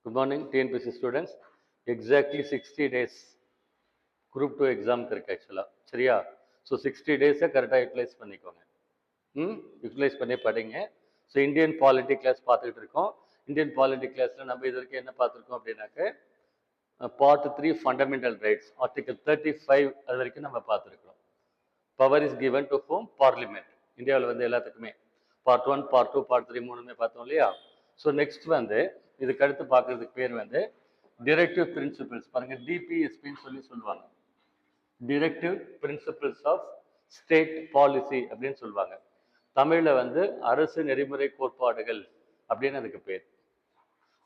Good morning, TNPC students. Exactly 60 days group 2 exam இருக்கு ஆக்சுவலாக சரியா. ஸோ 60 டேஸை கரெக்டாக யூட்டிலைஸ் பண்ணிக்கோங்க. யூட்டிலைஸ் பண்ணி படிங்க. ஸோ இந்தியன் பாலிட்டி கிளாஸ் பார்த்துக்கிட்டு இருக்கோம். இந்தியன் பாலிட்டி கிளாஸில் நம்ம இது வரைக்கும் என்ன பார்த்துருக்கோம் அப்படின்னாக்க பார்ட் 3 ஃபண்டமெண்டல் ரைட்ஸ் ஆர்டிகல் 35 அது வரைக்கும் நம்ம பார்த்துருக்கோம். Power is given to home parliament. இந்தியாவில் வந்து எல்லாத்துக்குமே பார்ட் 1 பார்ட் 2 பார்ட் 3 மூணுமே பார்த்தோம் இல்லையா. ஸோ நெக்ஸ்ட் வந்து இதுக்கு அடுத்து பார்க்கறதுக்கு பேர் வந்து டிரெக்டிவ் பிரின்சிபிள்ஸ். பாருங்க, டிபிஎஸ்பின்னு சொல்லுவாங்க. Directive principles of state policy அப்படின்னு சொல்லுவாங்க. தமிழில் வந்து அரசு நெறிமுறை கோட்பாடுகள் அப்படின்னு அதுக்கு பேர்.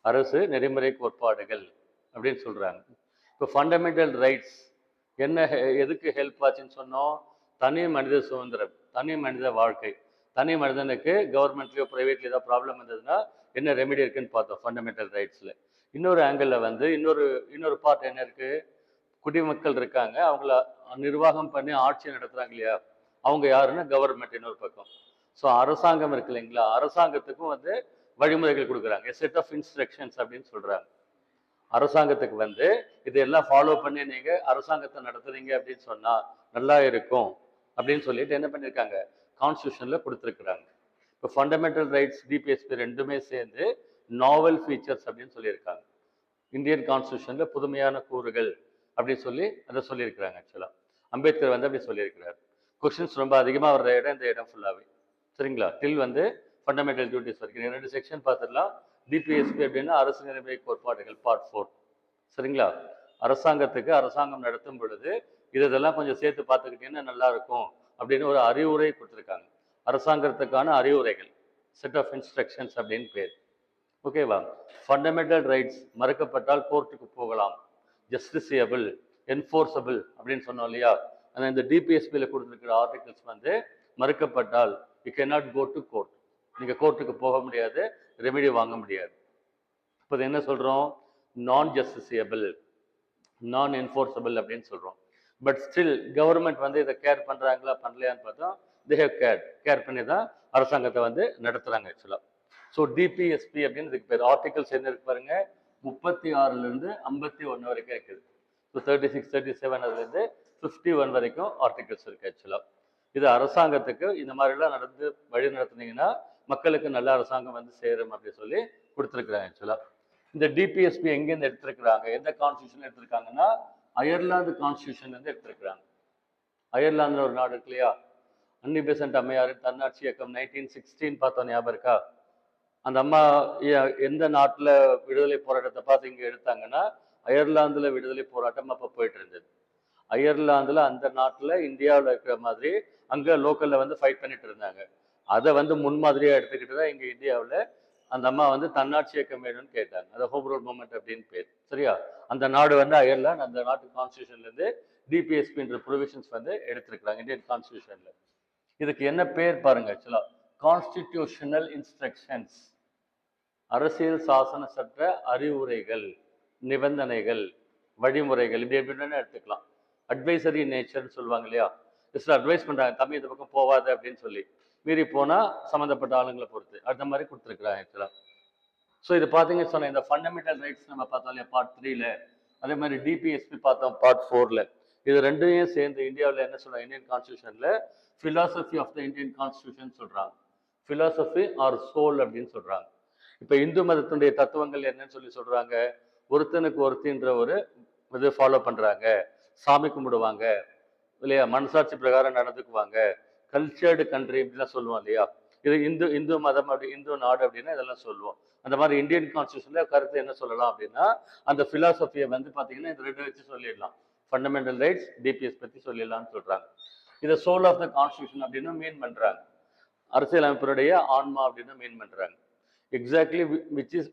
அரசு நெறிமுறை கோட்பாடுகள் அப்படின்னு சொல்றாங்க. இப்போ ஃபண்டமெண்டல் ரைட்ஸ் என்ன எதுக்கு ஹெல்ப் ஆச்சுன்னு சொன்னோம்? தனி மனித சுதந்திரம், தனி மனித வாழ்க்கை, தனி மனிதனுக்கு கவர்மெண்ட்லேயோ ப்ரைவேட்லேயோ ஏதாவது ப்ராப்ளம் வந்ததுன்னா என்ன ரெமெடி இருக்குன்னு பார்த்தோம் ஃபண்டமெண்டல் ரைட்ஸில். இன்னொரு ஆங்கிளில் வந்து இன்னொரு பார்ட் என்ன இருக்குது? குடிமக்கள் இருக்காங்க, அவங்கள நிர்வாகம் பண்ணி ஆட்சி நடத்துகிறாங்க இல்லையா, அவங்க யாருன்னா கவர்மெண்ட் இன்னொரு பக்கம். ஸோ அரசாங்கம் இருக்கு இல்லைங்களா, அரசாங்கத்துக்கும் வந்து வழிமுறைகள் கொடுக்குறாங்க, எ செட் ஆஃப் இன்ஸ்ட்ரக்ஷன்ஸ் அப்படின்னு சொல்கிறாங்க. அரசாங்கத்துக்கு வந்து இதெல்லாம் ஃபாலோ பண்ணி நீங்கள் அரசாங்கத்தை நடத்துறீங்க அப்படின்னு சொன்னால் நல்லா இருக்கும் அப்படின்னு சொல்லிட்டு என்ன பண்ணியிருக்காங்க, கான்ஸ்டியூஷனில் கொடுத்துருக்குறாங்க. இப்போ ஃபண்டமெண்டல் ரைட்ஸ் டிபிஎஸ்பி ரெண்டுமே சேர்ந்து நாவல் ஃபீச்சர்ஸ் அப்படின்னு சொல்லியிருக்காங்க. இந்தியன் கான்ஸ்டியூஷனில் புதுமையான கூறுகள் அப்படின்னு சொல்லி அதை சொல்லியிருக்கிறாங்க. ஆக்சுவலாக அம்பேத்கர் வந்து அப்படி சொல்லியிருக்கிறார். கொஸ்டின்ஸ் ரொம்ப அதிகமாக வர்ற இடம் இந்த இடம் ஃபுல்லாகவே சரிங்களா. டில் வந்து ஃபண்டமெண்டல் டியூட்டிஸ் வரைக்கும் 2 செக்ஷன் பார்த்துடலாம். டிபிஎஸ்பி அப்படின்னா அரசு நெறிமுறை கோட்பாடுகள் பார்ட் 4 சரிங்களா. அரசாங்கத்துக்கு அரசாங்கம் நடத்தும் பொழுது இதெல்லாம் கொஞ்சம் சேர்த்து பார்த்துக்கிட்டீங்கன்னா நல்லா இருக்கும் அப்படின்னு ஒரு அறிவுரை கொடுத்துருக்காங்க. அரசாங்கத்துக்கான அறிவுரைகள், செட் ஆஃப் இன்ஸ்ட்ரக்ஷன்ஸ் அப்படின்னு பேர். ஓகேவா. ஃபண்டமெண்டல் ரைட்ஸ் மறுக்கப்பட்டால் கோர்ட்டுக்கு போகலாம், ஜஸ்டிசியபிள், என்ஃபோர்ஸபிள் அப்படின்னு சொன்னோம் இல்லையா. ஆனால் இந்த டிபிஎஸ்பியில் கொடுத்துருக்கிற ஆர்டிகல்ஸ் வந்து மறுக்கப்பட்டால் you cannot go to court, நீங்கள் கோர்ட்டுக்கு போக முடியாது, ரெமெடி வாங்க முடியாது. இப்போ என்ன சொல்கிறோம்? நான் ஜஸ்டிசியபிள், நான் என்ஃபோர்ஸபிள் அப்படின்னு சொல்கிறோம். பட் ஸ்டில் கவர்மெண்ட் வந்து இதை கேர் பண்ணுறாங்களா பண்ணலையான்னு பார்த்தா தே ஹேவ் கேர் பண்ணி தான் அரசாங்கத்தை வந்து நடத்துகிறாங்க ஆக்சுவலாக. ஸோ டிபிஎஸ்பி அப்படின்னு இதுக்கு பேர். ஆர்டிகல்ஸ் என்ன இருக்கு பாருங்க, 36லேருந்து 51 வரைக்கும் இருக்குது. ஸோ 36, 37 அதுலேருந்து 51 வரைக்கும் ஆர்டிகல்ஸ் இருக்குது ஆக்சுவலாக. இது அரசாங்கத்துக்கு இந்த மாதிரிலாம் நடந்து வழி நடத்துனீங்கன்னா மக்களுக்கு நல்ல அரசாங்கம் வந்து சேரும் அப்படின்னு சொல்லி கொடுத்துருக்குறாங்க ஆக்சுவலாக. இந்த டிபிஎஸ்பி எங்கேருந்து எடுத்திருக்கிறாங்க, எந்த கான்ஸ்டியூஷன் எடுத்திருக்காங்கன்னா அயர்லாந்து கான்ஸ்டியூஷன்லேருந்து எடுத்திருக்கிறாங்க. அயர்லாந்தில் ஒரு நாடு இருக்கு இல்லையா, அன்னி பெசன்ட் அம்மையார் தன்னாட்சி இயக்கம் 1916 பார்த்தோம், ஞாபகம் இருக்கா? அந்த அம்மா எந்த நாட்டில் விடுதலை போராட்டத்தை பார்த்து இங்கே எடுத்தாங்கன்னா அயர்லாந்தில் விடுதலை போராட்டம் அப்போ போயிட்டு இருந்தது. அயர்லாந்தில் அந்த நாட்டில் இந்தியாவில் இருக்கிற மாதிரி அங்கே லோக்கலில் வந்து ஃபைட் பண்ணிட்டு இருந்தாங்க. அதை வந்து முன்மாதிரியாக எடுத்துக்கிட்டு தான் இங்கே இந்தியாவில் அந்த அம்மா வந்து தன்னாட்சி இயக்கம் வேணும்னு கேட்டாங்க. அதை ஹோம் ரூல் மூமெண்ட் அப்படின்னு பேர் சரியா. அந்த நாடு வந்து அயர்லாந்து, அந்த நாட்டு கான்ஸ்டியூஷன்லேருந்து டிபிஎஸ்பின்ற ப்ரொவிஷன்ஸ் வந்து எடுத்திருக்கிறாங்க இந்தியன் கான்ஸ்டியூஷனில். இதுக்கு என்ன பேர் பாருங்க, ஆக்சுவலாக கான்ஸ்டிடியூஷனல் இன்ஸ்ட்ரக்ஷன்ஸ், அரசியல் சாசன சட்ட அறிவுரைகள், நிபந்தனைகள், வழிமுறைகள், இப்படி எப்படின்னு எடுத்துக்கலாம். அட்வைசரி நேச்சர்னு சொல்லுவாங்க இல்லையா, ஜஸ்ட் அட்வைஸ் பண்ணுறாங்க, தம்பி இந்த பக்கம் போகாது அப்படின்னு சொல்லி, மீறி போனால் சம்மந்தப்பட்ட ஆளுங்களை பொறுத்து அந்த மாதிரி கொடுத்துருக்குறாங்க ஆக்சுவலாக. ஸோ இது பார்த்தீங்கன்னு சொன்னால் இந்த ஃபண்டமெண்டல் ரைட்ஸ் நம்ம பார்த்தோம் இல்லையா பார்ட் 3ல், அதே மாதிரி டிபிஎஸ்பி பார்த்தோம் பார்ட் 4ல். இது ரெண்டையும் சேர்ந்து இந்தியாவில் என்ன சொல்கிறாங்க, இந்தியன் கான்ஸ்டியூஷனில் philosophy of the Indian constitution சொல்கிறாங்க. ஃபிலாசபி ஆர் சோல் அப்படின்னு சொல்கிறாங்க. இப்போ இந்து மதத்தினுடைய தத்துவங்கள் என்னன்னு சொல்லி சொல்கிறாங்க, ஒருத்தனுக்கு ஒருத்தின்ற ஒரு இது ஃபாலோ பண்ணுறாங்க, சாமி கும்பிடுவாங்க இல்லையா, மனசாட்சி பிரகாரம் நடந்துக்குவாங்க, கல்ச்சர்டு கண்ட்ரி இப்படிலாம் சொல்லுவோம் இல்லையா. இது இந்து மதம் அப்படி இந்து நாடு அப்படின்னா இதெல்லாம் சொல்லுவோம். அந்த மாதிரி இந்தியன் கான்ஸ்டியூஷனில் கருத்து என்ன சொல்லலாம் அப்படின்னா அந்த ஃபிலாசபியை வந்து பார்த்தீங்கன்னா இந்த ரெண்டு வச்சு சொல்லிடலாம். ஃபண்டமெண்டல் ரைட்ஸ் டிபிஎஸ் பற்றி சொல்லிடலாம்னு சொல்கிறாங்க. இதை சோல் ஆஃப் த கான்ஸ்டியூஷன் அப்படின்னு மீன் பண்ணுறாங்க. அரசியலமைப்பினுடைய ஆன்மா அப்படின்னு மீன் பண்ணுறாங்க. Exactly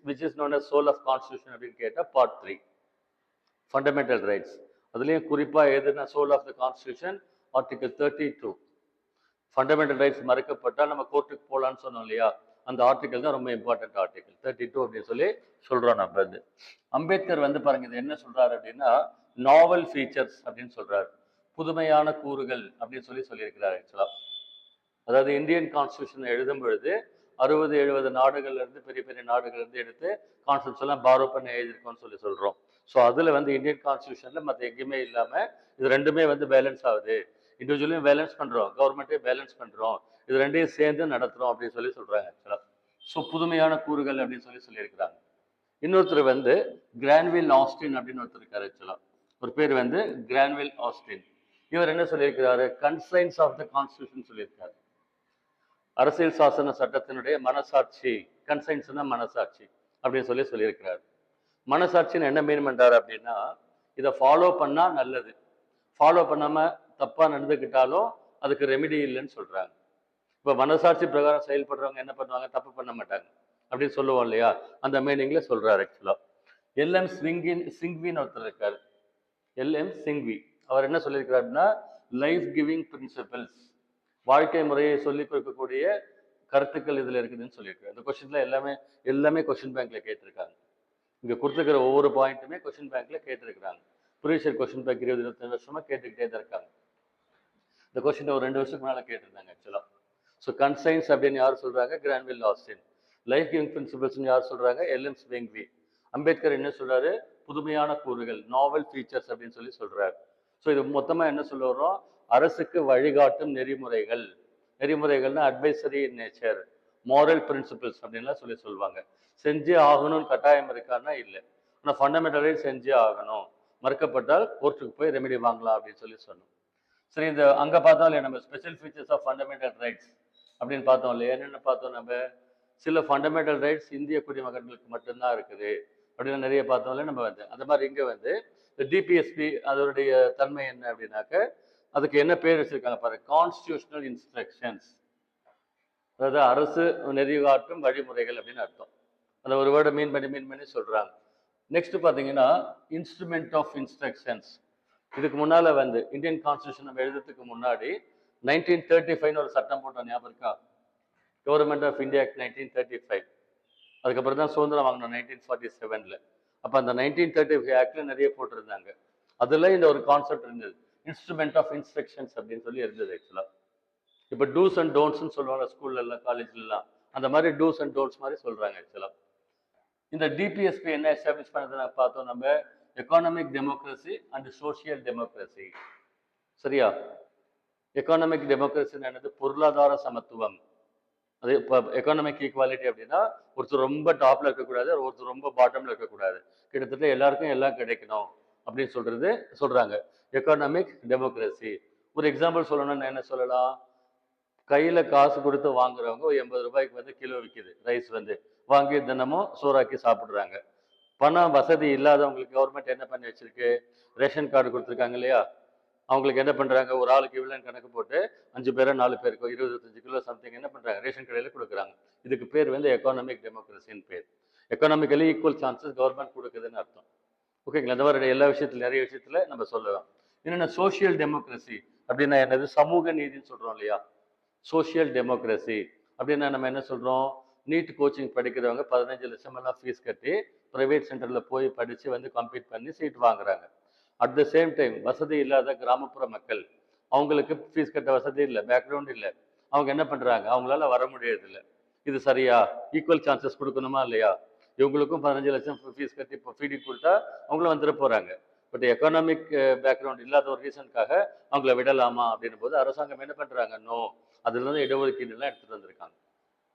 which is known as soul of constitution அப்படின்னு கேட்டால் பார்ட் 3 ஃபண்டமெண்டல் ரைட்ஸ். அதுலேயும் குறிப்பாக எதுனா soul of the constitution article 32. Fundamental rights மறுக்கப்பட்டால் நம்ம கோர்ட்டுக்கு போகலான்னு சொன்னோம் இல்லையா, அந்த ஆர்டிகல் தான் ரொம்ப இம்பார்ட்டன்ட் ஆர்டிகல் 32 அப்படின்னு சொல்லி சொல்கிறோம் நம்ம. வந்து அம்பேத்கர் வந்து பாருங்க இது என்ன சொல்கிறாரு அப்படின்னா நாவல் ஃபீச்சர்ஸ் அப்படின்னு சொல்கிறாரு, புதுமையான கூறுகள் அப்படின்னு சொல்லியிருக்கிறார் ஆக்சுவலாக. அதாவது இந்தியன் கான்ஸ்டியூஷன் எழுதும் பொழுது 60-70 நாடுகள்ல இருந்து பெரிய பெரிய நாடுகள்ல இருந்து எடுத்து கான்செப்ட்ஸ் எல்லாம் பாரோ பண்ணி எழுதியிருக்கோம்னு சொல்றோம். ஸோ அதுல வந்து இந்தியன் கான்ஸ்டியூஷன்ல மற்ற எங்கேயுமே இல்லாம இது ரெண்டுமே வந்து பேலன்ஸ் ஆகுது. இண்டிவிஜுவலையும் பேலன்ஸ் பண்றோம், கவர்மெண்ட்டையும் பேலன்ஸ் பண்றோம், இது ரெண்டையும் சேர்ந்து நடத்துறோம் அப்படின்னு சொல்றாங்க ஆக்சுவலா. ஸோ புதுமையான கூறுகள் அப்படின்னு சொல்லியிருக்கிறாங்க. இன்னொருத்தர் வந்து கிரான்வில் ஆஸ்டின் அப்படின்னு ஒருத்தர் இருக்காரு ஆக்சுவலா. ஒரு பேர் வந்து கிரான்வில் ஆஸ்டின். இவர் என்ன சொல்லியிருக்கிறாரு? கன்சைன்ஸ் ஆஃப் த கான்ஸ்டியூஷன் சொல்லியிருக்காரு. அரசியல் சாசன சட்டத்தினுடைய மனசாட்சி, கன்சைன்ஸ்னா மனசாட்சி அப்படின்னு சொல்லியிருக்கிறார். மனசாட்சின்னு என்ன மீன் பண்றாரு அப்படின்னா, இதை ஃபாலோ பண்ணா நல்லது, ஃபாலோ பண்ணாம தப்பா நடந்துக்கிட்டாலும் அதுக்கு ரெமிடி இல்லைன்னு சொல்றாங்க. இப்போ மனசாட்சி பிரகாரம் செயல்படுறவங்க என்ன பண்ணுவாங்க? தப்பு பண்ண மாட்டாங்க அப்படின்னு சொல்லுவோம் இல்லையா? அந்த மீனிங்ல சொல்றாரு ஆக்சுவலா. எல்எம் சிங்வின்னு ஒருத்தர் இருக்காரு. எல்எம் சிங்வி. அவர் என்ன சொல்லியிருக்கிறாருன்னா, லைஃப் கிவிங் பிரின்சிபல்ஸ், வாழ்க்கை முறையை சொல்லிக் கொடுக்கக்கூடிய கருத்துக்கள் இதுல இருக்குதுன்னு சொல்லியிருக்காரு. இந்த கொஸ்டின்ல எல்லாமே கொஸ்டின் பேங்க்ல கேட்டிருக்காங்க. இங்க கொடுத்துருக்கிற ஒவ்வொரு பாயிண்ட்டுமே கொஸ்டின் பேங்க்ல கேட்டிருக்கிறாங்க. ப்ரீவியஸ் கொஸ்டின் பேங்க் 20-25 வருஷமா கேட்டுக்கிட்டே தான் இருக்காங்க. இந்த கொஸ்டின் ஒரு 2 வருஷத்துக்கு மேல கேட்டிருந்தாங்க ஆக்சுவலா. ஸோ கன்சைன்ஸ் அப்படின்னு யார் சொல்றாங்க? கிரான்வில் ஆஸ்டின். லைஃப் கிவிங் பிரின்சிபல்ஸ் யார் சொல்றாங்க? எல்எம் ஸ்விங்வி. அம்பேத்கர் என்ன சொல்றாரு? புதுமையான கூறுகள், நாவல் ஃபீச்சர்ஸ் அப்படின்னு சொல்றாரு. ஸோ இது மொத்தமா என்ன சொல்ல வர்றோம்? அரசுக்கு வழிகாட்டும் நெறிமுறைகள். நெறிமுறைகள்னா advisory in nature, moral principles அப்படின்லாம் சொல்லுவாங்க. செஞ்சே ஆகணும்னு கட்டாயம் இருக்கான்னா இல்லை, ஆனால் ஃபண்டமெண்டல் ரைட் செஞ்சே ஆகணும், மறுக்கப்பட்டால் கோர்ட்டுக்கு போய் ரெமெடி வாங்கலாம் அப்படின்னு சொன்னோம். சரி, இந்த அங்க பார்த்தோம் இல்லையா நம்ம special features of fundamental rights அப்படின்னு பார்த்தோம் இல்லையா? என்னென்ன பார்த்தோம் நம்ம? சில ஃபண்டமெண்டல் ரைட்ஸ் இந்திய குடிமகன்களுக்கு மட்டும்தான் இருக்குது அப்படின்னு நிறைய பார்த்தோம் இல்லையா நம்ம வந்து. அந்த மாதிரி இங்க வந்து இந்த டிபிஎஸ்பி அதனுடைய தன்மை என்ன அப்படின்னாக்க, அதுக்கு என்ன பேர் வச்சிருக்காங்க பாருங்க, கான்ஸ்டிடியூஷனல் இன்ஸ்ட்ரக்ஷன்ஸ், அதாவது அரசு நெறிகாட்டும் வழிமுறைகள் அப்படின்னு அர்த்தம். அந்த ஒரு வேர்டை மீன் பண்ணி சொல்றாங்க. நெக்ஸ்ட் பார்த்தீங்கன்னா இன்ஸ்ட்ருமெண்ட் ஆஃப் இன்ஸ்ட்ரக்ஷன்ஸ். இதுக்கு முன்னால வந்து இந்தியன் கான்ஸ்டியூஷன் நம்ம எழுதுறதுக்கு முன்னாடி 1935 ஒரு சட்டம் போட்டோம், ஞாபகம் இருக்கா? Government of India act 1935. அதுக்கப்புறம் தான் சுதந்திரம் வாங்கினோம் 1947. அப்போ அந்த 1935 ஆக்ட்ல நிறைய போட்டிருந்தாங்க. அதுல இந்த ஒரு கான்செப்ட் இருந்தது, இன்ஸ்ட்ருமெண்ட் ஆஃப் இன்ஸ்ட்ரக்ஷன்ஸ் அப்படின்னு இருந்தது ஆக்சுவலா. இப்போ டூஸ் அண்ட் டோன்ட்ஸ்ன்னு சொல்லுவாங்க ஸ்கூல்ல எல்லாம், காலேஜ்ல எல்லாம். அந்த மாதிரி டூஸ் அண்ட் டோன்ட்ஸ் மாதிரி சொல்றாங்க ஆக்சுவலா. இந்த டிபிஎஸ்பி என்ன எஸ்டாப்ளிஷ் பண்ணதை பார்த்தோம் நம்ம? Economic democracy and social democracy. சரியா? எக்கானமிக் டெமோக்ரஸி என்னது? பொருளாதார சமத்துவம். அது இப்போ எக்கானமிக் ஈக்குவாலிட்டி அப்படின்னா ஒருத்தர் ரொம்ப டாப்ல இருக்கக்கூடாது, ஒருத்தர் ரொம்ப பாட்டம்ல இருக்கக்கூடாது, கிட்டத்தட்ட எல்லாருக்கும் எல்லாம் கிடைக்கணும் அப்படின்னு சொல்றாங்க எக்கானமிக் டெமோக்ரஸி. ஒரு எக்ஸாம்பிள் சொல்லணும்னு என்ன சொல்லலாம்? கையில காசு கொடுத்து வாங்குறவங்க 80 ரூபாய்க்கு வந்து கிலோ விற்கிது ரைஸ் வந்து, வாங்கி தினமும் சோறாக்கி சாப்பிடுறாங்க. பணம் வசதி இல்லாதவங்களுக்கு கவர்மெண்ட் என்ன பண்ணி வச்சிருக்கு? ரேஷன் கார்டு கொடுத்துருக்காங்க இல்லையா? அவங்களுக்கு என்ன பண்றாங்க? ஒரு ஆளுக்கு இவ்வளோன்னு கணக்கு போட்டு 5 பேரோ 4 பேருக்கோ 25 கிலோ சம்திங் என்ன பண்றாங்க? ரேஷன் கடையில் கொடுக்குறாங்க. இதுக்கு பேர் வந்து எக்கானமிக் டெமோக்ரஸின்னு பேர். எக்கானமிக்கலி ஈக்குவல் சான்சஸ் கவர்மெண்ட் கொடுக்குதுன்னு அர்த்தம். ஓகேங்களா? இந்த மாதிரி எல்லா விஷயத்துல, நிறைய விஷயத்துல நம்ம சொல்லலாம். என்னென்ன சோசியல் டெமோக்ரஸி அப்படின்னா என்னது? சமூக நீதினு சொல்றோம் இல்லையா? சோசியல் டெமோக்ரஸி அப்படின்னா நம்ம என்ன சொல்றோம்? நீட் கோச்சிங் படிக்கிறவங்க 15 லட்சம் எல்லாம் ஃபீஸ் கட்டி பிரைவேட் சென்டர்ல போய் படிச்சு வந்து கம்ப்ளீட் பண்ணி சீட் வாங்குறாங்க. அட் த சேம் டைம் வசதி இல்லாத கிராமப்புற மக்கள், அவங்களுக்கு ஃபீஸ் கட்ட வசதி இல்லை, பேக்ரவுண்ட் இல்லை, அவங்க என்ன பண்றாங்க? அவங்களால வர முடியறது இல்லை. இது சரியா? ஈக்குவல் சான்சஸ் கொடுக்கணுமா இல்லையா? இவங்களுக்கும் 15 லட்சம் ஃபீஸ் கட்டி இப்போ ஃபீடிங் கொடுத்தா அவங்களும் வந்துட போறாங்க. பட் எக்கானமிக் பேக்ரவுண்ட் இல்லாத ஒரு ரீசனுக்காக அவங்கள விடலாமா அப்படின்னும் போது அரசாங்கம் என்ன பண்றாங்க? நோ, அதுல இருந்து இடஒதுக்கீடு எல்லாம் எடுத்துட்டு வந்திருக்காங்க.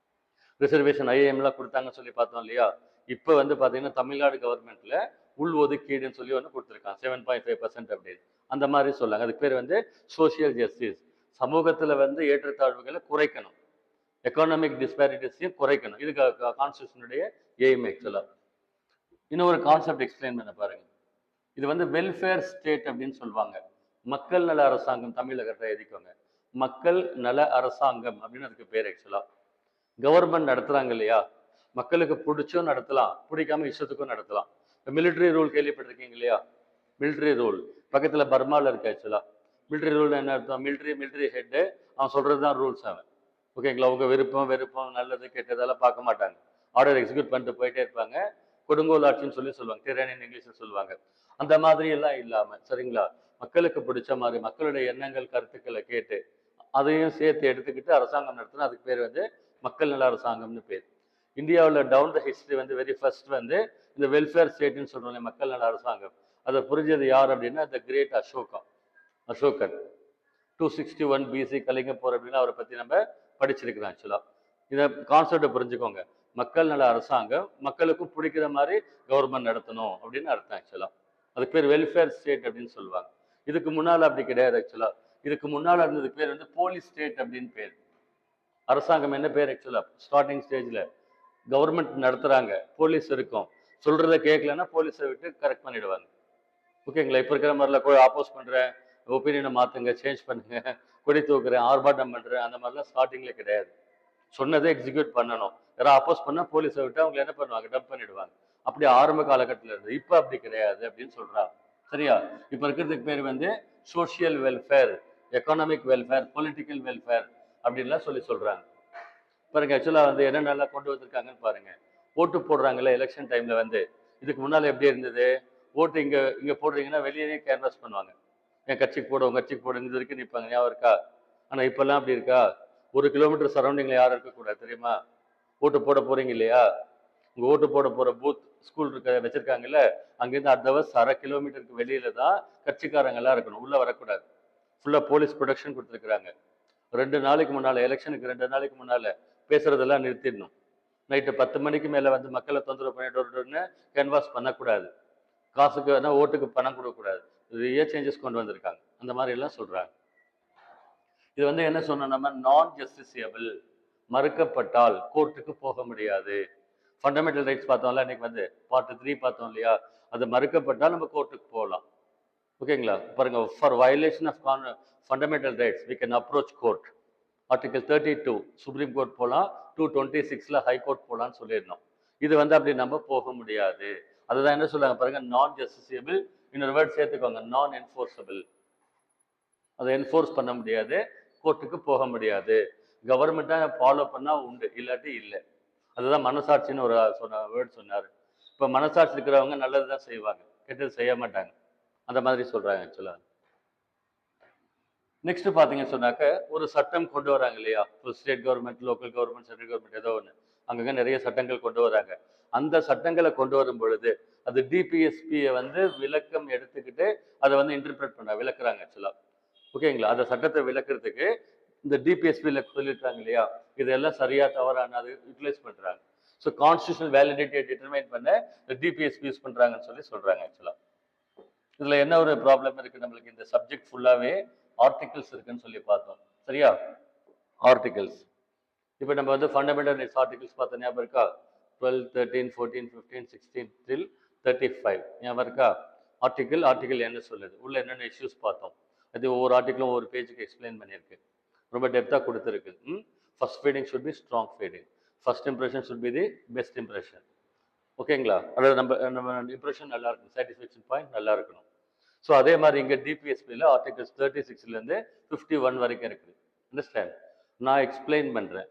ரிசர்வேஷன் ஐஏஎம்லாம் கொடுத்தாங்கன்னு சொல்லி பார்த்தோம் இல்லையா? இப்போ வந்து பார்த்தீங்கன்னா தமிழ்நாடு கவர்மெண்ட்ல உள் ஒதுக்கீடுன்னு சொல்லி ஒன்று கொடுத்துருக்காங்க, 7.5% அப்படின்னு. அந்த மாதிரி சொல்லாங்க. அதுக்கு பேர் வந்து சோசியல் ஜஸ்டிஸ். சமூகத்தில் வந்து ஏற்றத்தாழ்வுகளை குறைக்கணும், எக்கானமிக் டிஸ்பேரிட்டிஸையும் குறைக்கணும். இது கான்ஸ்டியூஷனுடைய எய்ம் ஆக்சுவலா. இன்னொரு கான்செப்ட் எக்ஸ்பிளைன் பண்ண பாருங்க. இது வந்து வெல்ஃபேர் ஸ்டேட் அப்படின்னு சொல்லுவாங்க. மக்கள் நல அரசாங்கம், தமிழ்ல கரெக்டாக எழுதிக்கோங்க. மக்கள் நல அரசாங்கம் அப்படின்னு அதுக்கு பேர் ஆக்சுவலா. கவர்மெண்ட் நடத்துறாங்க இல்லையா? மக்களுக்கு பிடிச்சும் நடத்தலாம், பிடிக்காம இஷ்டத்துக்கும் நடத்தலாம். இப்போ மிலிட்ரி ரூல் கேள்விப்பட்டிருக்கீங்க இல்லையா? மிலிட்ரி ரூல் பக்கத்துல பர்மாவில் இருக்கு ஆக்சுவலா. மிலிட்ரி ரூல் என்ன அர்த்தம்? மிலிட்ரி ஹெட்டு அவன் சொல்றது தான் ரூல்ஸ் அவன். ஓகேங்களா? உங்க வெறுப்பம் நல்லது கெட்டதெல்லாம் பார்க்க மாட்டாங்க. ஆர்டர் எக்ஸிக்யூட் பண்ணிட்டு போயிட்டே இருப்பாங்க. கொடுங்கோல் ஆட்சின்னு சொல்லுவாங்க, டிரானியன் இங்கிலீஷ்ல சொல்லுவாங்க. அந்த மாதிரி எல்லாம் இல்லாம, சரிங்களா, மக்களுக்கு பிடிச்ச மாதிரி மக்களுடைய எண்ணங்கள் கருத்துக்களை கேட்டு அதையும் சேர்த்து எடுத்துக்கிட்டு அரசாங்கம் நடத்தினா அதுக்கு பேர் வந்து மக்கள் நல அரசாங்கம்னு பேர். இந்தியாவில் டவுன் த ஹிஸ்டரி வந்து வெரி ஃபர்ஸ்ட் வந்து இந்த வெல்ஃபேர் ஸ்டேட்னு சொல்கிறோம், மக்கள் நல அரசாங்கம். அதை புரிஞ்சது யார் அப்படின்னா the great Asokan 261 BC Kalinga போர் அப்படின்னு அவரை பற்றி நம்ம படிச்சிருக்கிறோம். ஆக்சுவலாக இதை கான்செப்டை புரிஞ்சுக்கோங்க. மக்கள் நல அரசாங்கம் மக்களுக்கும் பிடிக்கிற மாதிரி கவர்மெண்ட் நடத்தணும் அப்படின்னு அர்த்தம். ஆக்சுவலாக அதுக்கு பேர் வெல்ஃபேர் ஸ்டேட் அப்படின்னு சொல்லுவாங்க. இதுக்கு முன்னால் அப்படி கிடையாது. ஆக்சுவலாக இதுக்கு முன்னால் இருந்ததுக்கு பேர் வந்து போலீஸ் ஸ்டேட் அப்படின்னு பேர். அரசாங்கம் என்ன பேர் ஆக்சுவலாக ஸ்டார்டிங் ஸ்டேஜில் கவர்மெண்ட் நடத்துகிறாங்க, போலீஸ் இருக்கும், சொல்கிறத கேட்கலன்னா போலீஸை விட்டு கரெக்ட் பண்ணிடுவாங்க. ஓகேங்களா? இப்போ இருக்கிற மாதிரிலாம் ஆப்போஸ் பண்ணுறேன், ஒப்பீனியனை மாற்றுங்க, சேஞ்ச் பண்ணுங்க, கொடி தூக்குறேன், ஆர்ப்பாட்டம் பண்ணுறேன், அந்த மாதிரிலாம் ஸ்டார்டிங்கில் கிடையாது. சொன்னதை எக்ஸிக்யூட் பண்ணணும். யாராவது அப்போஸ் பண்ணால் போலீஸை விட்டு அவங்க என்ன பண்ணுவாங்க, டம்ப் பண்ணிடுவாங்க. அப்படி ஆரம்ப காலகட்டத்தில் இருந்து. இப்போ அப்படி கிடையாது அப்படின்னு சொல்கிறாங்க. சரியா? இப்போ இருக்கிறதுக்கு பேர் வந்து social welfare, economic welfare, political welfare அப்படின்லாம் சொல்கிறாங்க. பாருங்க, ஆக்சுவலாக வந்து என்னென்னலாம் கொண்டு வந்திருக்காங்கன்னு பாருங்க. ஓட்டு போடுறாங்கல்ல எலெக்ஷன் டைமில் வந்து, இதுக்கு முன்னால் எப்படி இருந்தது? ஓட்டு இங்கே போடுறீங்கன்னா வெளியே கேன்வாஸ் பண்ணுவாங்க, என் கட்சிக்கு போடு, உங்கள் கட்சிக்கு போடு, இது வரைக்கும் நிற்பாங்க, ஞாபகம் இருக்கா? ஆனால் இப்போல்லாம் அப்படி இருக்கா? 1 கிலோமீட்டர் சரௌண்டிங்கில் யாரும் இருக்கக்கூடாது, தெரியுமா? ஓட்டு போட போகிறீங்க இல்லையா, உங்கள் ஓட்டு போட போகிற பூத் ஸ்கூல் வச்சுருக்காங்கல்ல, அங்கேருந்து அட்வர்ஸ் 1/2 கிலோமீட்டருக்கு வெளியில தான் கட்சிக்காரங்கெல்லாம் இருக்கணும், உள்ளே வரக்கூடாது. ஃபுல்லாக போலீஸ் ப்ரொடெக்ஷன் கொடுத்துருக்குறாங்க. 2 நாளைக்கு முன்னால், எலெக்ஷனுக்கு 2 நாளைக்கு முன்னால் பேசுறதெல்லாம் நிறுத்திடணும். நைட்டு 10 மணிக்கு மேலே வந்து மக்களை தொந்தரவு பண்ணிட்டு கேன்வாஸ் பண்ணக்கூடாது. காசுக்கு வேணால் ஓட்டுக்கு பணம் கொடுக்கக்கூடாது. நிறைய சேஞ்சஸ் கொண்டு வந்திருக்காங்க. அந்த மாதிரி எல்லாம் சொல்கிறாங்க. இது வந்து என்ன சொன்னோம் நம்ம, நான் ஜஸ்டிசியபிள், மறுக்கப்பட்டால் கோர்ட்டுக்கு போக முடியாது. ஃபண்டமெண்டல் ரைட்ஸ் பார்த்தோம்ல இன்னைக்கு வந்து பார்ட் 3 பார்த்தோம் இல்லையா, அது மறுக்கப்பட்டால் நம்ம கோர்ட்டுக்கு போகலாம். ஓகேங்களா? பாருங்க, for violation of fundamental rights we can approach court. Article 32 supreme court போகலாம், 226 ஹை கோர்ட் போகலான்னு சொல்லியிருந்தோம். இது வந்து அப்படி நம்ம போக முடியாது. அதுதான் என்ன சொல்லுவாங்க பாருங்க, நான் ஜஸ்டிசியபிள், இன்னொரு வேர்ட் சேர்த்துக்கோங்க, நான் என்ஃபோர்ஸபிள். அதை என்ஃபோர்ஸ் பண்ண முடியாது, கோர்ட்டுக்கு போக முடியாது. கவர்மெண்ட்டாக ஃபாலோ பண்ணால் உண்டு, இல்லாட்டி இல்லை. அதுதான் மனசாட்சின்னு ஒரு வேர்ட் சொன்னார். இப்போ மனசாட்சி இருக்கிறவங்க நல்லது தான் செய்வாங்க, கெட்டது செய்ய மாட்டாங்க. அந்த மாதிரி சொல்கிறாங்க ஆக்சுவலாக. நெக்ஸ்ட் பார்த்தீங்கன்னு சொன்னாக்க, ஒரு சட்டம் கொண்டு வராங்க இல்லையா, state government, local government, central government, ஏதோ ஒன்று அங்கங்கே நிறைய சட்டங்கள் கொண்டு வராங்க. அந்த சட்டங்களை கொண்டு வரும் பொழுது அது டிபிஎஸ்பியை வந்து விளக்கம் எடுத்துக்கிட்டு அதை வந்து இன்டர்பிரட் பண்ண விளக்குறாங்க ஆக்சுவலாக. ஓகேங்களா? அந்த சட்டத்தை விளக்குறதுக்கு இந்த டிபிஎஸ்பியில் சொல்லியிருக்காங்க இல்லையா, இதெல்லாம் சரியா தவறான அது யூட்டிலைஸ் பண்ணுறாங்க. ஸோ கான்ஸ்டியூஷனல் வேலிடிட்டியை டிட்டர்மைன் பண்ண இந்த டிபிஎஸ்பி யூஸ் பண்ணுறாங்கன்னு சொல்கிறாங்க ஆக்சுவலாக. இதில் என்ன ஒரு ப்ராப்ளம் இருக்குது நம்மளுக்கு, இந்த சப்ஜெக்ட் ஃபுல்லாகவே ஆர்டிகல்ஸ் இருக்குன்னு சொல்லி பார்த்தோம். சரியா? ஆர்டிகல்ஸ் இப்போ நம்ம வந்து ஃபண்டமெண்டல் ரைட்ஸ் ஆர்டிகல்ஸ் பார்த்தோம், ஞாபகம் இருக்கா? 12, 13, 14, 15, 16 till 35 ஞாபகம் இருக்கா? ஆர்டிகல் என்ன சொல்லுது, உள்ள என்னென்ன இஷ்யூஸ் பார்த்தோம், அது ஒவ்வொரு ஆர்டிகலும் ஒவ்வொரு பேஜுக்கு எக்ஸ்பிளைன் பண்ணியிருக்கு, ரொம்ப டெப்த்தாக கொடுத்துருக்கு. First feeding should be strong feeding, first impression should be the best impression. ஓகேங்களா? அதாவது நம்ம இம்ப்ரெஷன் நல்லா இருக்கணும், சாட்டிஸ்ஃபேக்ஷன் பாயிண்ட் நல்லா இருக்கணும். ஸோ அதே மாதிரி இங்கே டிபிஎஸ்பியில் ஆர்டிகல்ஸ் 36 51 வரைக்கும் இருக்குது. அண்டர்ஸ்டாண்ட்? நான் எக்ஸ்பிளைன் பண்ணுறேன்,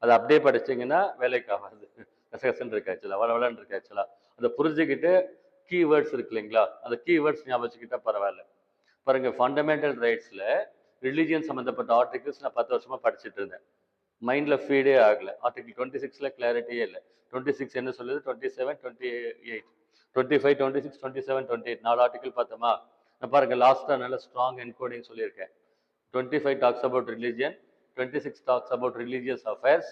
அதை அப்படியே படிச்சிங்கன்னா வேலைக்கு ஆகாது, கசகசன்னு இருக்கு ஆக்சுவலாக, வளவலன்னு இருக்கு ஆக்சுவலாக. அதை புரிஞ்சுக்கிட்டு கீவேர்ட்ஸ் இருக்கு இல்லைங்களா, அந்த கீவேர்ட்ஸ் ஞாபகம் வச்சுக்கிட்டா பரவாயில்ல. பாருங்க, ஃபண்டமெண்டல் ரைட்ஸில் ரிலீஜியன் சம்மந்தப்பட்ட ஆர்டிகல்ஸ் நான் 10 வருஷமாக படிச்சுட்டு இருந்தேன், மைண்டில் ஃபீடே ஆகலை. ஆர்டிகல் 26 கிளாரிட்டியே இல்லை. 26 என்ன சொல்லுது, 27, 28, 25, 26, 27, 28 4 ஆர்டிகல் பார்த்தோமா? நான் பாருங்க லாஸ்ட்டாக நல்ல ஸ்ட்ராங் என்கோடிங் சொல்லியிருக்கேன். 25 talks about religion, 26 talks about religious affairs,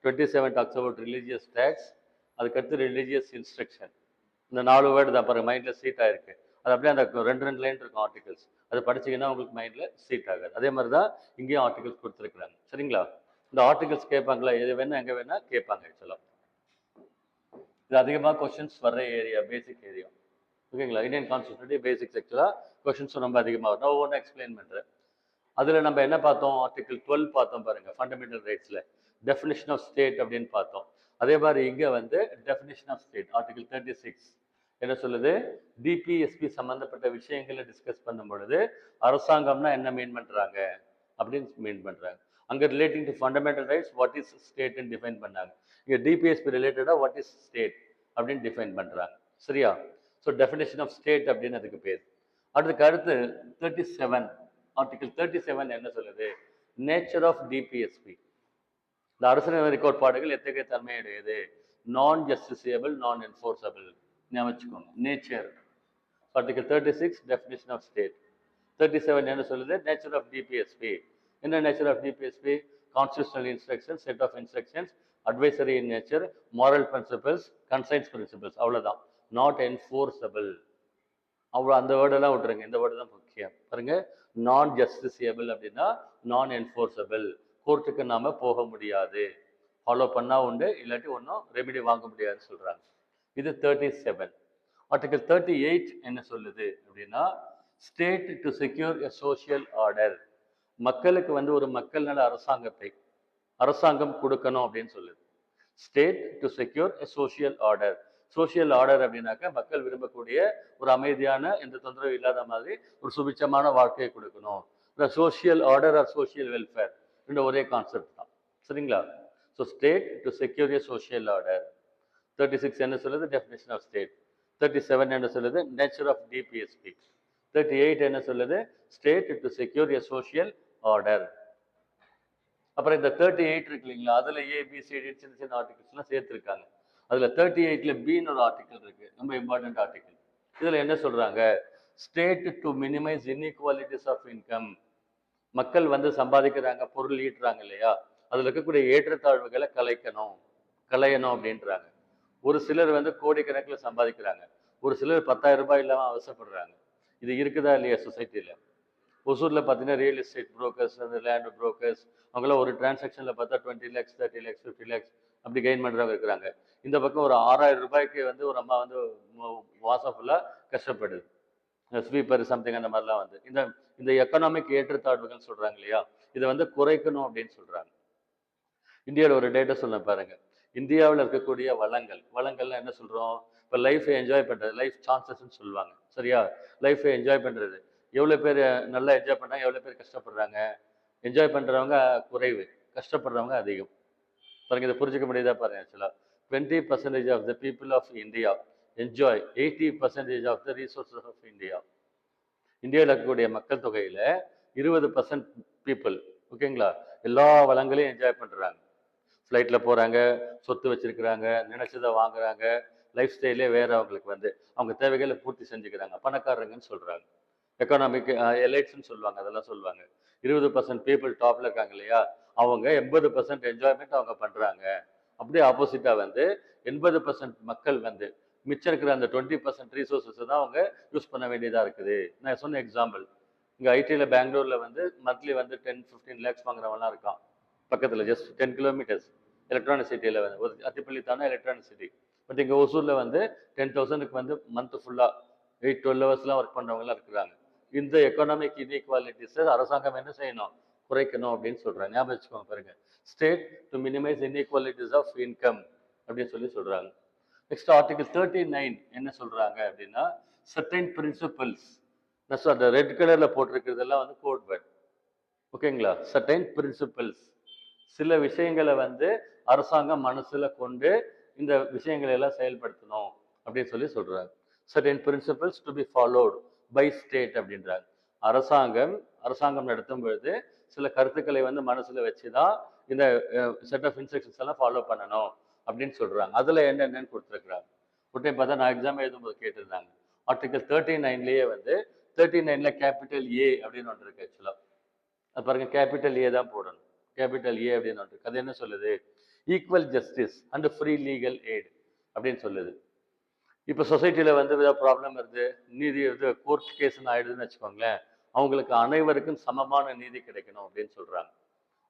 27 talks about religious taxes, அதுக்கடுத்து ரிலீஜியஸ் இன்ஸ்ட்ரக்ஷன். இந்த 4 வேர்டு தான் பாருங்க மைண்டில் சீட் ஆயிருக்கு. அது அப்படியே அந்த 2 லைன் இருக்கும் ஆர்டிகல்ஸ், அதை படிச்சிங்கன்னா உங்களுக்கு மைண்டில் சீட் ஆகாது. அதே மாதிரி தான் இங்கேயும் ஆர்டிகல்ஸ் கொடுத்துருக்குறாங்க. சரிங்களா? இந்த ஆர்டிகல்ஸ் கேட்பாங்களா, எது வேணா எங்கே வேணா கேட்பாங்க ஆக்சுவலாக. இது அதிகமாக கொஸ்டின்ஸ் வர்ற ஏரியா, பேசிக் ஏரியா. ஓகேங்களா? இந்தியன் கான்ஸ்டியூஷனுடைய பேசிக் ஆக்சுவலாக கொஸ்டின்ஸ் ரொம்ப அதிகமாக வரும். நான் ஒவ்வொன்றா எக்ஸ்பிளைன் பண்ணுறேன். அதில் நம்ம என்ன பார்த்தோம், ஆர்டிகல் 12 பார்த்தோம் பாருங்க, ஃபண்டமெண்டல் ரைட்ஸில் டெஃபினிஷன் ஆஃப் ஸ்டேட் அப்படின்னு பார்த்தோம். அதே மாதிரி இங்கே வந்து டெஃபினிஷன் ஆஃப் ஸ்டேட் ஆர்டிகல் 36 என்ன சொல்லுது, டிபிஎஸ்பி சம்மந்தப்பட்ட விஷயங்களை டிஸ்கஸ் பண்ணும் பொழுது அரசாங்கம்னா என்ன மீன் பண்ணுறாங்க அப்படின்னு மீன் பண்ணுறாங்க. அங்கே relating to fundamental rights what is ஸ்டேட்னு டிஃபைன் பண்ணாங்க. இங்கே டிபிஎஸ்பி ரிலேட்டடாக வாட் இஸ் ஸ்டேட் அப்படின்னு டிஃபைன் பண்ணுறாங்க. சரியா? ஸோ டெஃபினேஷன் ஆஃப் ஸ்டேட் அப்படின்னு அதுக்கு பேர். அடுத்து 37 ஆர்டிகல் 37 என்ன சொல்லுது, நேச்சர் ஆஃப் டிபிஎஸ்பி. இந்த அரசியலமைப்பு கோட்பாடுகள் எத்தகைய தன்மையுடையது? நான் ஜஸ்டிசியபிள், நான் என்ஃபோர்ஸபிள். ஞாபகம் வச்சுக்கோங்க. Nature. Article 36 definition of state. 37 என்ன சொல்லுது? Nature of DPSP. என்ன nature of DPSP? Constitutional instructions, set of instructions, advisory in nature, moral principles, conscience principles. அவ்வளோதான். Not enforceable. அவ்வளோ அந்த வேர்டெல்லாம் விட்டுருங்க. இந்த வேர்டு தான் முக்கியம். பாருங்க, நான் ஜஸ்டிசியபிள் அப்படின்னா நான் என்ஃபோர்ஸபிள். கோர்ட்டுக்கு நாம போக முடியாது. ஃபாலோ பண்ணா உண்டு, இல்லாட்டி ஒன்றும் ரெமிடி வாங்க முடியாதுன்னு சொல்றாங்க. இது 37. ஆர்டிகல் 38 என்ன சொல்லுது அப்படின்னா, state to secure a social order. மக்களுக்கு வந்து ஒரு மக்கள் நல அரசாங்கம் கொடுக்கணும் அப்படின்னு சொல்லுது. State to secure a social order. Social order அப்படின்னாக்க மக்கள் விரும்பக்கூடிய ஒரு அமைதியான, எந்த தொந்தரவு இல்லாத மாதிரி ஒரு சுபிட்சமான வாழ்க்கையை கொடுக்கணும். இந்த social order or social welfare ரெண்டு ஒரே கான்செப்ட் தான். சரிங்களா? So state to secure a social order. 36 என்ன சொல்லுது? Definition of state. 37 என்ன சொல்லுது? Nature of DPSP. 38 என்ன சொல்லுது? State to secure a social order. அப்புறம் இந்த 38 இருக்கு இல்லைங்களா, அதுல ஏபிசிடி சின்ன சின்ன ஆர்டிகல்ஸ்லாம் சேர்த்துருக்காங்க. அதுல 38ல பின்னு ஒரு ஆர்டிகல் இருக்கு, ரொம்ப இம்பார்ட்டன்ட் ஆர்டிகல். இதுல என்ன சொல்றாங்க? State to minimize inequalities of income. மக்கள் வந்து சம்பாதிக்கிறாங்க, பொருள் ஈட்டுறாங்க இல்லையா, அதுல இருக்கக்கூடிய ஏற்றத்தாழ்வுகளை களையணும் அப்படின்றாங்க. ஒரு சிலர் வந்து கோடிக்கணக்கில் சம்பாதிக்கிறாங்க, ஒரு சிலர் 10,000 ரூபாய் இல்லாம அவசரப்படுறாங்க. இது இருக்குதா இல்லையா சொசைட்டில? ஒசூரில் பார்த்தீங்கன்னா ரியல் எஸ்டேட் புரோக்கர்ஸ், அந்த லேண்ட் புரோக்கர்ஸ், அவங்களாம் ஒரு டிரான்சாக்ஷனில் பார்த்தா 20 lakhs 30 lakhs 50 lakhs அப்படி கெயின் பண்ணுறவங்க இருக்கிறாங்க. இந்த பக்கம் ஒரு 6,000 ரூபாய்க்கு வந்து ஒரு அம்மா வந்து மாதம் ஃபுல்லாக கஷ்டப்படுது, ஸ்வீப்பர் சம்திங் அந்த மாதிரிலாம் வந்து. இந்த இந்த எக்கனாமிக் ஏற்றத்தாழ்வுகள் சொல்கிறாங்க இல்லையா, இதை வந்து குறைக்கணும் அப்படின்னு சொல்கிறாங்க. இந்தியாவில் ஒரு டேட்டா சொல்ல பாருங்க. இந்தியாவில் இருக்கக்கூடிய வளங்கள்லாம் என்ன சொல்கிறோம்? இப்போ லைஃபை என்ஜாய் பண்ணுறது, லைஃப் சான்சஸ்ன்னு சொல்லுவாங்க. சரியா? லைஃபை என்ஜாய் பண்ணுறது. எவ்வளோ பேர் நல்லா என்ஜாய் பண்ணுறாங்க, எவ்வளோ பேர் கஷ்டப்படுறாங்க? என்ஜாய் பண்ணுறவங்க குறைவு, கஷ்டப்படுறவங்க அதிகம். பாருங்க, இதை புரிஞ்சுக்க முடியுதா பாருங்க. ஆக்சுவலாக 20% of the people of India enjoy 80% of the resources of India. இந்தியாவில் இருக்கக்கூடிய மக்கள் தொகையில் 20% பீப்புள், ஓகேங்களா, எல்லா வளங்களையும் என்ஜாய் பண்ணுறாங்க. ஃப்ளைட்டில் போகிறாங்க, சொத்து வச்சுருக்கிறாங்க, நினச்சதை வாங்குறாங்க, லைஃப் ஸ்டைலே வேறு. அவங்களுக்கு வந்து அவங்க தேவைகளை பூர்த்தி செஞ்சுக்கிறாங்க, பணக்காரங்கன்னு சொல்கிறாங்க. எக்கனாமிக் எலைட்ஸ்ன்னு சொல்லுவாங்க, அதெல்லாம் சொல்லுவாங்க. 20% பீப்புள் டாப்பில் இருக்காங்க இல்லையா, அவங்க 80% என்ஜாய்மெண்ட் அவங்க பண்ணுறாங்க. அப்படியே ஆப்போசிட்டாக வந்து 80% மக்கள் வந்து மிச்சம் இருக்கிற அந்த 20% ரிசோர்ஸஸ் தான் அவங்க யூஸ் பண்ண வேண்டியதாக இருக்குது. நான் சொன்ன எக்ஸாம்பிள், இங்கே ஐடியில் பெங்களூரில் வந்து மந்த்லி வந்து 10-15 lakhs வாங்குறவங்களாம் இருக்கான். பக்கத்தில் ஜஸ்ட் 10 kilometers எலக்ட்ரானிக் சிட்டியில் வந்து ஒரு அத்திப்பள்ளி தானே எலக்ட்ரானிக் சிட்டி. பட் இங்கே ஒசூரில் வந்து 10,000க்கு வந்து மந்த் ஃபுல்லாக 8-12 ஹவர்ஸ்லாம் ஒர்க் பண்ணுறவங்களாம் இருக்கிறாங்க. இந்த எக்கனாமிக் இன்இக்வாலிட்டிஸை அரசாங்கம் என்ன செய்யணும்? குறைக்கணும் அப்படின்னு சொல்கிறாங்க. ஞாபகம் வச்சுக்கோங்க பாருங்க. State to minimize inequalities of income அப்படின்னு சொல்கிறாங்க. நெக்ஸ்ட் ஆர்டிகல் 39 என்ன சொல்கிறாங்க அப்படின்னா, சர்டைன் பிரின்சிபல்ஸ். அந்த ரெட் கலரில் போட்டிருக்கிறதெல்லாம் வந்து கோட் வேர்ட், ஓகேங்களா? சர்டைன் பிரின்சிபல்ஸ், சில விஷயங்களை வந்து அரசாங்கம் மனசுல கொண்டு இந்த விஷயங்களை எல்லாம் செயல்படுத்தணும் அப்படின்னு சொல்றாங்க. Certain principles to be followed by state அப்படின்றாங்க. அரசாங்கம் நடத்தும் பொழுது சில கருத்துக்களை வந்து மனசுல வச்சுதான் இந்த செட் ஆஃப் இன்ஸ்ட்ரக்ஷன்ஸ் எல்லாம் ஃபாலோ பண்ணணும் அப்படின்னு சொல்றாங்க. அதுல என்னென்னு கொடுத்துருக்குறாங்க. உடனே பார்த்தா நான் எக்ஸாம் எழுதும்போது கேட்டிருந்தாங்க. ஆர்டிகல் 39லயே வந்து 39ல கேபிட்டல் ஏ அப்படின்னு ஒன்று இருக்கு. ஆக்சுவலா அது பாருங்க, கேபிட்டல் ஏ தான் போடணும். கேபிட்டல் ஏ அப்படின்னு ஒன்று இருக்கு. அது என்ன சொல்லுது? Equal justice and free legal eight அப்படின்னு சொல்லுது. இப்போ சொசைட்டியில் வந்து ஏதாவது ப்ராப்ளம் வருது, நீதி இது கோர்ட் கேஸ்ன்னு ஆயிடுதுன்னு வச்சுக்கோங்களேன், அவங்களுக்கு அனைவருக்கும் சமமான நீதி கிடைக்கணும் அப்படின்னு சொல்றாங்க.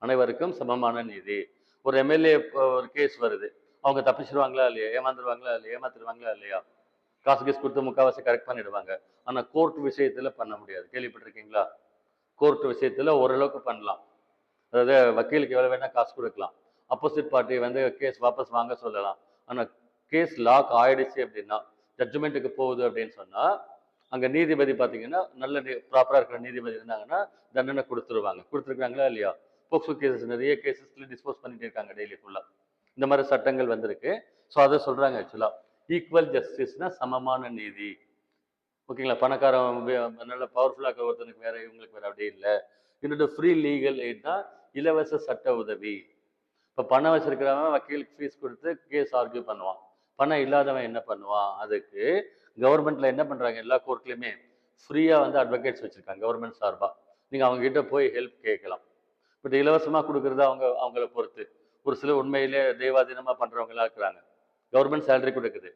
அனைவருக்கும் சமமான நீதி. ஒரு எம்எல்ஏ ஒரு கேஸ் வருது, அவங்க தப்பிச்சிருவாங்களா இல்லையா, ஏமாத்துருவாங்களா இல்லையா, காசு கேஸ் கொடுத்து முக்கால்வாசி கரெக்ட் பண்ணிடுவாங்க. ஆனால் கோர்ட் விஷயத்தில் பண்ண முடியாது. கேள்விப்பட்டிருக்கீங்களா? கோர்ட் விஷயத்தில் ஓரளவுக்கு பண்ணலாம். அதாவது வக்கீலுக்கு எவ்வளோ வேணால் காசு கொடுக்கலாம், அப்போசிட் பார்ட்டி வந்து கேஸ் வாபஸ் வாங்க சொல்லலாம். ஆனால் கேஸ் லாக் ஆயிடுச்சு அப்படின்னா, ஜட்ஜ்மெண்ட்டுக்கு போகுது அப்படின்னு சொன்னால், அங்கே நீதிபதி பார்த்தீங்கன்னா நல்ல ப்ராப்பராக இருக்கிற நீதிபதி இருந்தாங்கன்னா தண்டனை கொடுத்துருக்காங்களா இல்லையா? போக்சோ கேசஸ் நிறைய கேசஸ்ல டிஸ்போஸ் பண்ணிட்டு இருக்காங்க டெய்லி ஃபுல்லாக. இந்த மாதிரி சட்டங்கள் வந்திருக்கு. ஸோ அதை சொல்கிறாங்க. ஆக்சுவலாக ஈக்குவல் ஜஸ்டிஸ்னா சமமான நீதி, ஓகேங்களா? பணக்காரன் நல்ல பவர்ஃபுல்லாக ஒருத்தனுக்கு வேற, இவங்களுக்கு வேற அப்படி இல்லை. இன்னொரு ஃப்ரீ லீகல் எய்ட்னா இலவச சட்ட உதவி. இப்போ பணம் வச்சிருக்கிறவன் வக்கீலுக்கு ஃபீஸ் கொடுத்து கேஸ் ஆர்கியூ பண்ணுவான். பணம் இல்லாதவன் என்ன பண்ணுவான்? அதுக்கு கவர்மெண்ட்ல என்ன பண்றாங்க, எல்லா கோர்ட்லயுமே ஃப்ரீயா வந்து அட்வொகேட்ஸ் வச்சிருக்காங்க கவர்மெண்ட் சார்பா. நீங்க அவங்க கிட்ட போய் ஹெல்ப் கேட்கலாம். பட் இலவசமா கொடுக்கறது அவங்கள பொறுத்து. ஒரு சிலர் உண்மையிலே தெய்வாதீனமா பண்றவங்களா இருக்கிறாங்க. கவர்மெண்ட் சேலரி கொடுக்குது.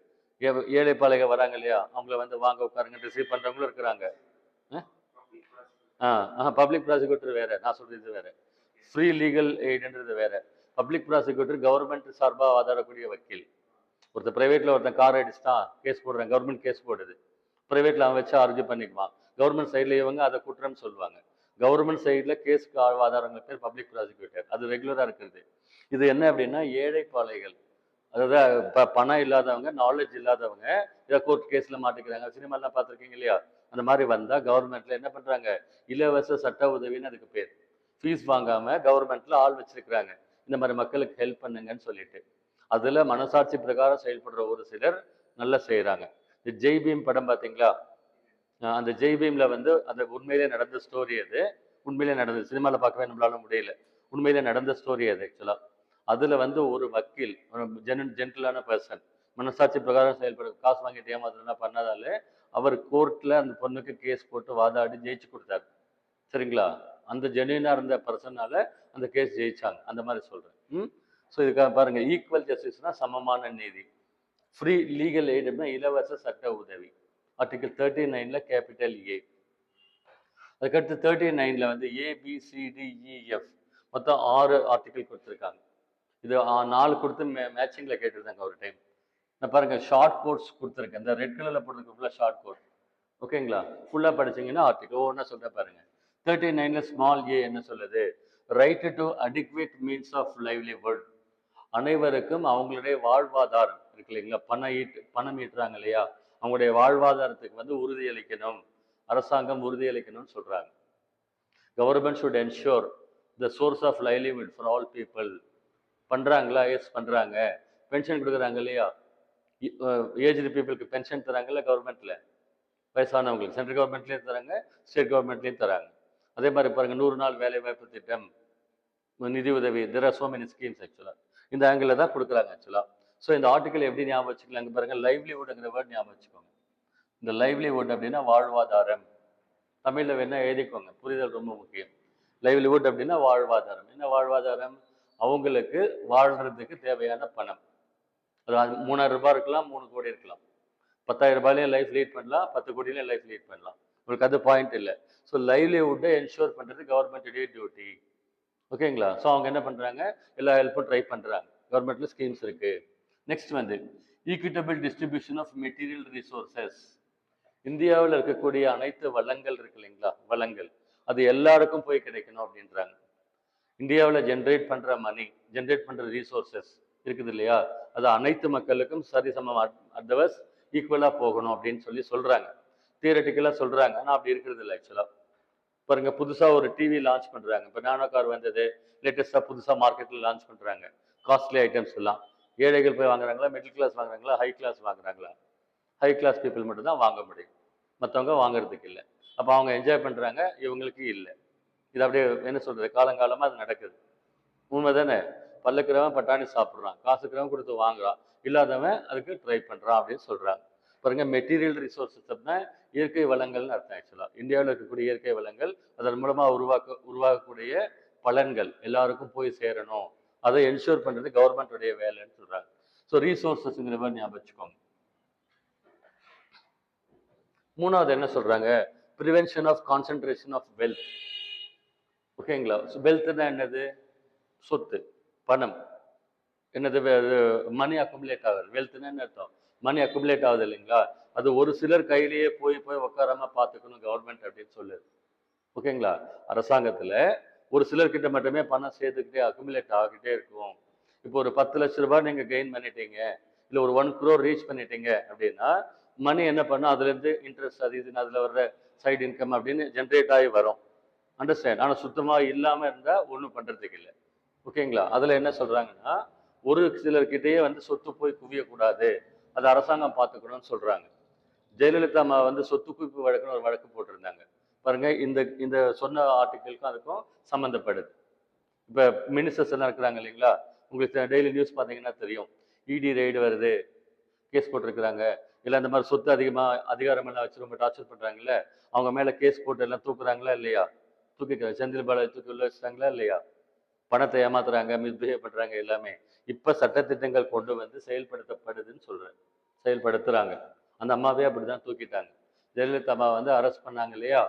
ஏழை பாளைக வராங்க இல்லையா, அவங்கள வந்து வாங்க உட்காருங்க ரிசீவ் பண்றவங்களும் இருக்கிறாங்க. பப்ளிக் ப்ராசிக்யூட்டர் வேற, நான் சொல்றது வேற. ஃப்ரீ லீகல் எய்டுன்றது வேற. பப்ளிக் ப்ராசிக்யூட்டர் கவர்மெண்ட் சார்பா வாதாடக்கூடிய வக்கீல். ஒருத்தர் பிரைவேட்ல ஒருத்தன் கார் அடிச்சுட்டான், கேஸ் போடுறாங்க, கவர்மெண்ட் கேஸ் போடுது. பிரைவேட்ல அவன் வச்சு ஆர்கியூ பண்ணிக்குவான். கவர்மெண்ட் சைட்ல இவங்க அதை குற்றம்னு சொல்லுவாங்க. கவர்மெண்ட் சைட்ல கேஸ்க்கு ஆதாரங்கள் பேர் பப்ளிக் ப்ராசிக்யூட்டர். அது ரெகுலரா இருக்குது. இது என்ன அப்படின்னா ஏழை பாளைகள், அதாவது பணம் இல்லாதவங்க, நாலேஜ் இல்லாதவங்க இதை கோர்ட் கேஸ்ல மாட்டிக்கிறாங்க. சினிமாலாம் பார்த்துருக்கீங்க இல்லையா? அந்த மாதிரி வந்தா கவர்மெண்ட்ல என்ன பண்றாங்க, இலவச சட்ட உதவின்னு அதுக்கு பேர். ஃபீஸ் வாங்காம கவர்மெண்ட்ல ஆள் வச்சிருக்கிறாங்க, இந்த மாதிரி மக்களுக்கு ஹெல்ப் பண்ணுங்கன்னு சொல்லிட்டு. அதுல மனசாட்சி பிரகாரம் செயல்படுற ஒரு சிலர் நல்லா செய்யறாங்க. இந்த ஜெய் பீம் படம் பார்த்தீங்களா? அந்த ஜெய் பீம்ல வந்து அந்த உண்மையிலே நடந்த ஸ்டோரி அது. உண்மையிலே நடந்தது, சினிமாவில் பார்க்கவே நம்மளால முடியல. உண்மையிலே நடந்த ஸ்டோரி அது ஆக்சுவலா. அதுல வந்து ஒரு வக்கீல், ஜென்டிலான பர்சன், மனசாட்சி பிரகாரம் செயல்படும், காசு வாங்கிட்டு ஏமாத்துறதுனா பண்ணாதாலே அவர் கோர்ட்ல அந்த பொண்ணுக்கு கேஸ் போட்டு வாதாடி ஜெயிச்சு கொடுத்தாரு. சரிங்களா? அந்த ஜென்யூனா இருந்த பர்சனால அந்த கேஸ் ஜெயிச்சாங்க. அந்த மாதிரி சொல்றேன். ஸோ இதுக்காக பாருங்க, ஈக்குவல் ஜஸ்டிஸ்னா சமமான நீதி. ஃப்ரீ லீகல் எய்டுனா இலவச சட்ட உதவி. ஆர்டிகல் 39ல கேபிட்டல் ஏ. அதுக்கடுத்து 39ல வந்து ABCDEF மொத்தம் 6 ஆர்டிகல் கொடுத்துருக்காங்க. இது 4 கொடுத்து மேட்சிங்ல கேட்டிருந்தாங்க ஒரு டைம். நான் பாருங்க ஷார்ட் கோட்ஸ் கொடுத்துருக்கேன். இந்த ரெட் கலர்ல போட்டிருக்க ஃபுல்லா ஷார்ட் கோட். ஓகேங்களா? ஃபுல்லா படிச்சீங்கன்னா ஆர்டிகல் ஒவ்வொன்றா சொல்ற பாருங்க. 39ல ஸ்மால் ஏ என்ன சொல்லுது? Right to adequate means of livelihood. அனைவருக்கும் அவங்களுடைய வாழ்வாதாரம் இருக்கு இல்லைங்களா, பணம் ஈட்டுறாங்க இல்லையா, அவங்களுடைய வாழ்வாதாரத்துக்கு வந்து உறுதியளிக்கணும், அரசாங்கம் உறுதியளிக்கணும்னு சொல்றாங்க. Government should ensure the source of livelihood for all people. பண்றாங்களா? எஸ் பண்றாங்க. பென்ஷன் கொடுக்குறாங்க இல்லையா, ஏஜ்டு பீப்புளுக்கு பென்ஷன் தராங்கல்ல கவர்மெண்ட்ல, வயசானவங்களுக்கு சென்ட்ரல் கவர்மெண்ட்லேயும் தராங்க, ஸ்டேட் கவர்மெண்ட்லேயும் தராங்க. அதே மாதிரி பாருங்க 100 நாள் வேலை வாய்ப்பு திட்டம், நிதி உதவி, there are so many schemes ஆக்சுவலா. இந்த ஆங்கிள் தான் கொடுக்குறாங்க ஆக்சுவலா. ஸோ இந்த ஆர்டிகல் எப்படி ஞாபகம் வச்சுக்கலாங்க பாருங்க, லைவ்லிஹுட்ங்கிற வேர்ட் ஞாபகம் வச்சுக்கோங்க. இந்த லைவ்லிஹுட் அப்படின்னா வாழ்வாதாரம். தமிழில் வேணா எழுதிக்கோங்க, புரிதல் ரொம்ப முக்கியம். லைவ்லிஹுட் அப்படின்னா வாழ்வாதாரம். என்ன வாழ்வாதாரம்? அவங்களுக்கு வாழ்றதுக்கு தேவையான பணம். அது 3000 ரூபாய் இருக்கலாம், 3 கோடி இருக்கலாம். 10,000 ரூபாயிலையும் லைஃப் லீட் பண்ணலாம், 10 கோடியிலையும் லைஃப் லீட் பண்ணலாம். உங்களுக்கு அது பாயிண்ட் இல்லை. ஸோ லைவ்லிஹுட்டை என்ஷூர் பண்ணுறது கவர்மெண்ட்டுடைய டியூட்டி. ஓகேங்களா? ஸோ அவங்க என்ன பண்ணுறாங்க, எல்லா ஹெல்ப்பும் ட்ரை பண்ணுறாங்க. கவர்மெண்ட்ல ஸ்கீம்ஸ் இருக்கு. நெக்ஸ்ட் வந்து equitable distribution of material resources. இந்தியாவில் இருக்கக்கூடிய அனைத்து வளங்கள் இருக்கு இல்லைங்களா, வளங்கள் அது எல்லாருக்கும் போய் கிடைக்கணும் அப்படின்றாங்க. இந்தியாவில் ஜென்ரேட் பண்ற மணி, ஜென்ரேட் பண்ற ரிசோர்சஸ் இருக்குது இல்லையா, அது அனைத்து மக்களுக்கும் சரிசமம், அதர்வைஸ் ஈக்குவலா போகணும் அப்படின்னு சொல்றாங்க. தியரட்டிக்கலா சொல்றாங்க, ஆனால் அப்படி இருக்கிறது இல்லை ஆக்சுவலா. பாருங்க, புதுசா ஒரு டிவி லான்ச் பண்றாங்க. இப்போ நானோ கார் வந்தது, லேட்டஸ்டா புதுசா மார்க்கெட்ல லான்ச் பண்றாங்க. காஸ்ட்லி ஐட்டம்ஸ் எல்லாம் ஏழைகள் போய் வாங்குறாங்களா, மிடில் கிளாஸ் வாங்குறாங்களா, ஹை கிளாஸ் வாங்குறாங்களா? ஹை கிளாஸ் பீப்புள் மட்டும் தான் வாங்க முடியும், மற்றவங்க வாங்குறதுக்கு இல்லை. அப்போ அவங்க என்ஜாய் பண்றாங்க, இவங்களுக்கு இல்லை. இது அப்படியே என்ன சொல்றது, காலங்காலமா அது நடக்குது. உண்மை தானே? பல்லுக்கிறவன் பட்டாணி சாப்பிட்றான், காசுக்கிறவன் கொடுத்து வாங்குறான், இல்லாதவன் அதுக்கு ட்ரை பண்றான் அப்படின்னு சொல்றாங்க. பாருங்க, மெட்டீரியல் ரிசோர்ஸஸ் அப்படின்னா இயற்கை வளங்கள்னு அர்த்தம் ஆக்சுவலா. இந்தியாவில் இருக்கக்கூடிய இயற்கை வளங்கள், அதன் மூலமா உருவாகக்கூடிய பலன்கள் எல்லாருக்கும் போய் சேரணும், அதை என்ஷூர் பண்றது கவர்மெண்ட்டுடைய வேலைன்னு சொல்றாங்க. ஸோ ரிசோர்ஸஸ்ங்கிற மாதிரி ஞாபகம் வச்சுக்கோங்க. மூணாவது என்ன சொல்றாங்க, prevention of concentration of wealth. ஓகேங்களா? வெல்த்னா என்னது? சொத்து, பணம். என்னது? மணி அக்குமுலேட் ஆகுது. வெல்த்னா என்ன அர்த்தம்? மணி அக்குமுலேட் ஆகுது இல்லைங்களா, அது ஒரு சிலர் கையிலேயே போய் உட்காராம பார்த்துக்கணும் கவர்மெண்ட் அப்படின்னு சொல்லுது. ஓகேங்களா? அரசாங்கத்துல ஒரு சிலர்கிட்ட மட்டுமே பணம் சேர்த்துக்கிட்டே அக்குமுலேட் ஆகிட்டே இருக்கும். இப்போ ஒரு 10 லட்ச ரூபாய் நீங்க கெயின் பண்ணிட்டீங்க, இல்லை ஒரு 1 crore ரீச் பண்ணிட்டீங்க அப்படின்னா, மணி என்ன பண்ணும், அதுல இருந்து இன்ட்ரெஸ்ட் அது இதுன்னு அதுல வர்ற சைடு இன்கம் அப்படின்னு ஜென்ரேட் ஆகி வரும். அண்டர்ஸ்டாண்ட்? ஆனால் சுத்தமா இல்லாம இருந்தா ஒன்றும் பண்றதுக்கு இல்லை. ஓகேங்களா? அதுல என்ன சொல்றாங்கன்னா, ஒரு சிலர்கிட்டயே வந்து சொத்து போய் குவியக்கூடாது, அது அரசாங்கம் பார்த்துக்கணும்னு சொல்றாங்க. ஜெயலலிதா அம்மா வந்து சொத்து குவிப்பு வழக்குன்னு ஒரு வழக்கு போட்டிருந்தாங்க. பாருங்க, இந்த சொன்ன ஆர்டிக்கிளுக்கும் அதுக்கும் சம்மந்தப்படுது. இப்போ மினிஸ்டர்ஸ் எல்லாம் இருக்கிறாங்க இல்லைங்களா, உங்களுக்கு டெய்லி நியூஸ் பார்த்தீங்கன்னா தெரியும், இடி ரெய்டு வருது, கேஸ் போட்டிருக்கிறாங்க, இல்லை அந்த மாதிரி சொத்து அதிகாரமெல்லாம் வச்சு ரொம்ப டார்ச்சர் பண்ணுறாங்கல்ல, அவங்க மேலே கேஸ் போட்டு எல்லாம் தூக்குறாங்களா இல்லையா? செந்தில் பாலாஜி தூக்கி உள்ள வச்சுட்டாங்களா இல்லையா? பணத்தை ஏமாத்துறாங்க, மிஸ்பிஹேவ் பண்றாங்க எல்லாமே. இப்ப சட்டத்திட்டங்கள் கொண்டு வந்து செயல்படுத்தப்படுதுன்னு சொல்றேன். செயல்படுத்துறாங்க. அந்த அம்மாவே அப்படிதான் தூக்கிட்டாங்க. ஜெயலலிதா அம்மா வந்து அரெஸ்ட் பண்ணாங்க இல்லையா?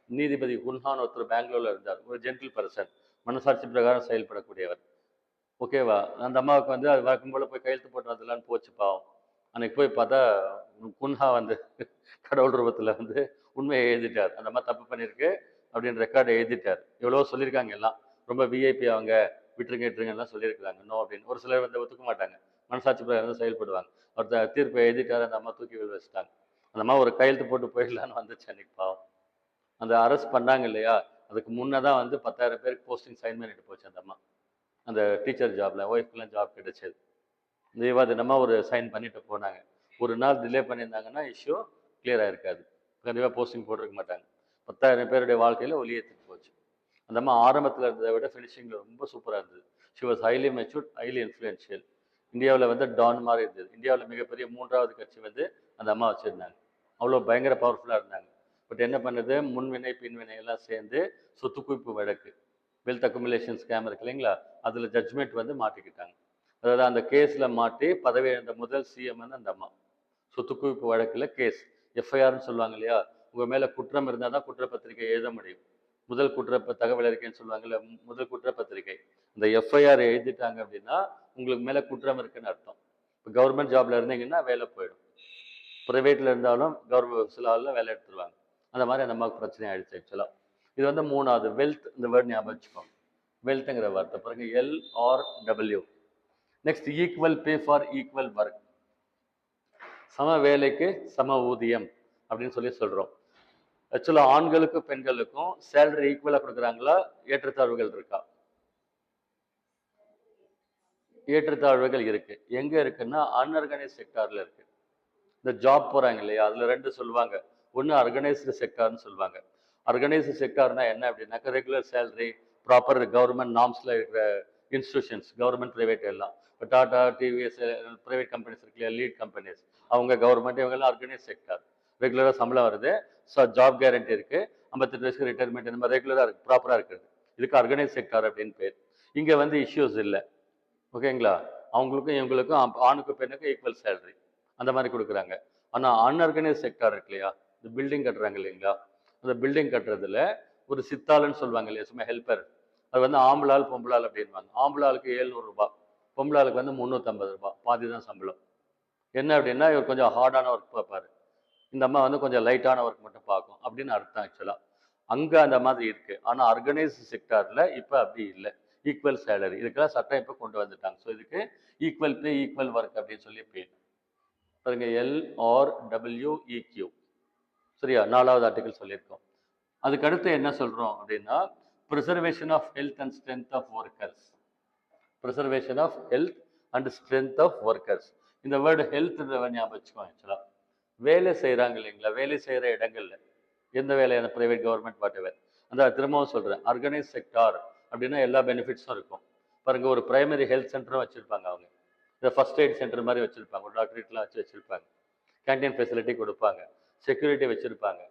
நீதிபதி குன்ஹான் ஒருத்தர் பெங்களூர்ல இருந்தார். ஒரு ஜென்டில் பர்சன், மனசாட்சி பிரகாரம் செயல்படக்கூடியவர். ஓகேவா? அந்த அம்மாவுக்கு வந்து அது வழக்கம் போல போய் கையெழுத்து போட்டு வந்துடலான்னு போச்சு பாவம். அன்னைக்கு போய் பார்த்தா குன்ஹா வந்து கடவுள் ரூபத்துல வந்து உண்மையை எழுதிட்டார். அந்த அம்மா தப்பு பண்ணியிருக்கு அப்படின்னு ரெக்கார்டை எழுதிட்டார். எவ்வளவோ சொல்லியிருக்காங்க எல்லாம். ரொம்ப விஐபி அவங்க, விட்டுருங்க விட்டுருங்கலாம் சொல்லியிருக்காங்க. நோ அப்படின்னு. ஒரு சிலர் வந்து ஒத்துக்க மாட்டாங்க, மனசாட்சி பிரகாரம் செயல்படுவாங்க. ஒருத்தர் தீர்ப்பை எழுதிட்டார், அந்த அம்மா தூக்கி வச்சுட்டாங்க. அந்த அம்மா ஒரு கையெழுத்து போட்டு போயிடலான்னு வந்துச்சு அன்னைக்கு பாவம். அந்த அரெஸ்ட் பண்ணாங்க இல்லையா, அதுக்கு முன்னதான் வந்து 10,000 பேருக்கு போஸ்டிங் சைன் பண்ணிட்டு போச்சு அந்த அம்மா. அந்த டீச்சர் ஜாப்ல ஒய்ஃப்க்குலாம் ஜாப் கிடைச்சது. தெய்வாதீனமாக ஒரு சைன் பண்ணிட்டு போனாங்க. ஒரு நாள் டிலே பண்ணியிருந்தாங்கன்னா இஷ்யூ கிளியராக இருக்காது. கண்டிப்பாக போஸ்டிங் போட்டிருக்க மாட்டாங்க. 10,000 பேருடைய வாழ்க்கையில் ஒளியேற்றிட்டு போச்சு. அந்த அம்மா ஆரம்பத்தில் இருந்ததை விட ஃபினிஷிங்கில் ரொம்ப சூப்பராக இருந்தது. She was highly matured, highly influential. இந்தியாவில் வந்து டான் மாதிரி இருந்தது. இந்தியாவில் மிகப்பெரிய 3வது கட்சி வந்து அந்த அம்மா வச்சுருந்தாங்க. அவ்வளோ பயங்கர பவர்ஃபுல்லாக இருந்தாங்க. பட் என்ன பண்ணுது, முன்வினை பின்வினை எல்லாம் சேர்ந்து சொத்து குவிப்பு வழக்கு, வெல்த் அக்குமுலேஷன் ஸ்கேம் இருக்கு இல்லைங்களா, அதில் ஜட்ஜ்மெண்ட் வந்து மாட்டிக்கிட்டாங்க. அதாவது அந்த கேஸில் மாட்டி பதவி இழந்த முதல் சிஎம் வந்து அந்த அம்மா. சொத்து குவிப்பு வழக்கில் கேஸ், எஃப்ஐஆர்னு சொல்லுவாங்க இல்லையா, உங்கள் மேலே குற்றம் இருந்தால் தான் குற்றப்பத்திரிகை எழுத முடியும். முதல் தகவல் அறிக்கைன்னு சொல்லுவாங்கல்ல, முதல் குற்றப்பத்திரிகை. இந்த எஃப்ஐஆர் எழுதிட்டாங்க அப்படின்னா உங்களுக்கு மேலே குற்றம் இருக்குன்னு அர்த்தம். இப்போ கவர்மெண்ட் ஜாப்ல இருந்தீங்கன்னா வேலை போயிடும். ப்ரைவேட்டில் இருந்தாலும் சில ஆளில் வேலை எடுத்துருவாங்க. அந்த மாதிரி அந்த அம்மாவுக்கு பிரச்சனை ஆயிடுச்சு ஆக்சுவலாக. இது வந்து 3வது வெல்த். இந்த வேர்ட் ஞாபகம் வச்சுக்கோங்க, வெல்த்ங்கிற வார்த்தை பாருங்க, LRW. Next equal pay for equal work. சம வேலைக்கு சம ஊதியம் அப்படின்னு சொல்லி சொல்றோம். ஆக்சுவலாக ஆண்களுக்கும் பெண்களுக்கும் சேலரி ஈக்குவலாக கொடுக்குறாங்களா, ஏற்றத்தாழ்வுகள் இருக்கா? ஏற்றத்தாழ்வுகள் இருக்கு. எங்க இருக்குன்னா அன்ஆர்கனைஸ்ட் செக்டார்ல இருக்கு. இந்த ஜாப் போறாங்க இல்லையா, அதுல 2 சொல்லுவாங்க. ஒன்று ஆர்கனைஸ்டு செக்டார்னு சொல்லுவாங்க. ஆர்கனைஸ்டு செக்டார்னா என்ன அப்படின்னாக்கா, ரெகுலர் சேலரி, ப்ராப்பர் கவர்மெண்ட் நார்ம்ஸ்ல இருக்கிற இன்ஸ்டிடியூஷன்ஸ், கவர்மெண்ட் பிரைவேட் எல்லாம். இப்போ டாடா, டிவிஎஸ், பிரைவேட் கம்பெனிஸ் இருக்கு இல்லையா, லீட் கம்பெனிஸ், அவங்க கவர்மெண்ட், இவங்கெல்லாம் ஆர்கனைஸ் செக்டார். ரெகுலராக சம்பளம் வருது, ஸோ ஜாப் கேரண்டி இருக்கு, 58 வயசுக்கு ரிட்டையர்மெண்ட், இந்த மாதிரி ரெகுலராக இருக்கு, ப்ராப்பராக இருக்குது. இதுக்கு ஆர்கனைஸ் செக்டார் அப்படின்னு பேர். இங்கே வந்து இஷ்யூஸ் இல்லை. ஓகேங்களா? அவங்களுக்கும் இவங்களுக்கும் ஆணுக்கும் பெண்ணுக்கும் ஈக்குவல் சேலரி அந்த மாதிரி கொடுக்குறாங்க. ஆனால் அன்ஆர்கனைஸ் செக்டார் இருக்கு இல்லையா, இந்த பில்டிங் கட்டுறாங்க இல்லைங்களா, அந்த பில்டிங் கட்டுறதுல ஒரு சித்தாளுன்னு சொல்லுவாங்க இல்லையா, சும்மா ஹெல்ப்பர். அது வந்து ஆம்பளால் பொம்பளால் அப்படின்வாங்க. ஆம்பளாளுக்கு 700 ரூபாய், பொம்பளாளுக்கு வந்து 350 ரூபாய், பாதி தான் சம்பளம். என்ன அப்படின்னா, இவர் கொஞ்சம் ஹார்டான ஒர்க் பார்ப்பாரு, இந்த அம்மா வந்து கொஞ்சம் லைட்டான ஒர்க் மட்டும் பார்க்கும் அப்படின்னு அர்த்தம் ஆக்சுவலாக. அங்கே அந்த மாதிரி இருக்கு. ஆனால் ஆர்கனைஸ்டு செக்டாரில் இப்போ அப்படி இல்லை. ஈக்குவல் சேலரி, இதுக்கெல்லாம் சட்டம் இப்போ கொண்டு வந்துட்டாங்க. ஸோ இதுக்கு ஈக்குவல் பே ஈக்குவல் ஒர்க் அப்படின்னு சொல்லி பேர். பாருங்க, LRWEQ. சரியா? 4வது ஆர்டிகல் சொல்லியிருக்கோம். அதுக்கு அடுத்து என்ன சொல்றோம் அப்படின்னா, preservation of health and strength of workers. Preservation of health and strength of workers. இந்த வேர்டு ஹெல்த் ஞாபகம் வச்சுக்கோங்க. ஆக்சுவலாக வேலை செய்கிறாங்க இல்லைங்களா, வேலை செய்கிற இடங்கள்ல, எந்த வேலையான பிரைவேட், கவர்மெண்ட், வாட் எவர், அந்த திரும்பவும் சொல்கிறேன், ஆர்கனைஸ் செக்டார் அப்படின்னா எல்லா பெனிஃபிட்ஸும் இருக்கும். பாருங்க, ஒரு பிரைமரி ஹெல்த் சென்டரும் வச்சுருப்பாங்க அவங்க. இந்த ஃபர்ஸ்ட் எய்ட் சென்டர் மாதிரி வச்சுருப்பாங்க, ஒரு டாக்டரேட்லாம் வச்சுருப்பாங்க. கேன்டீன் ஃபெசிலிட்டி கொடுப்பாங்க, செக்யூரிட்டி வச்சுருப்பாங்க.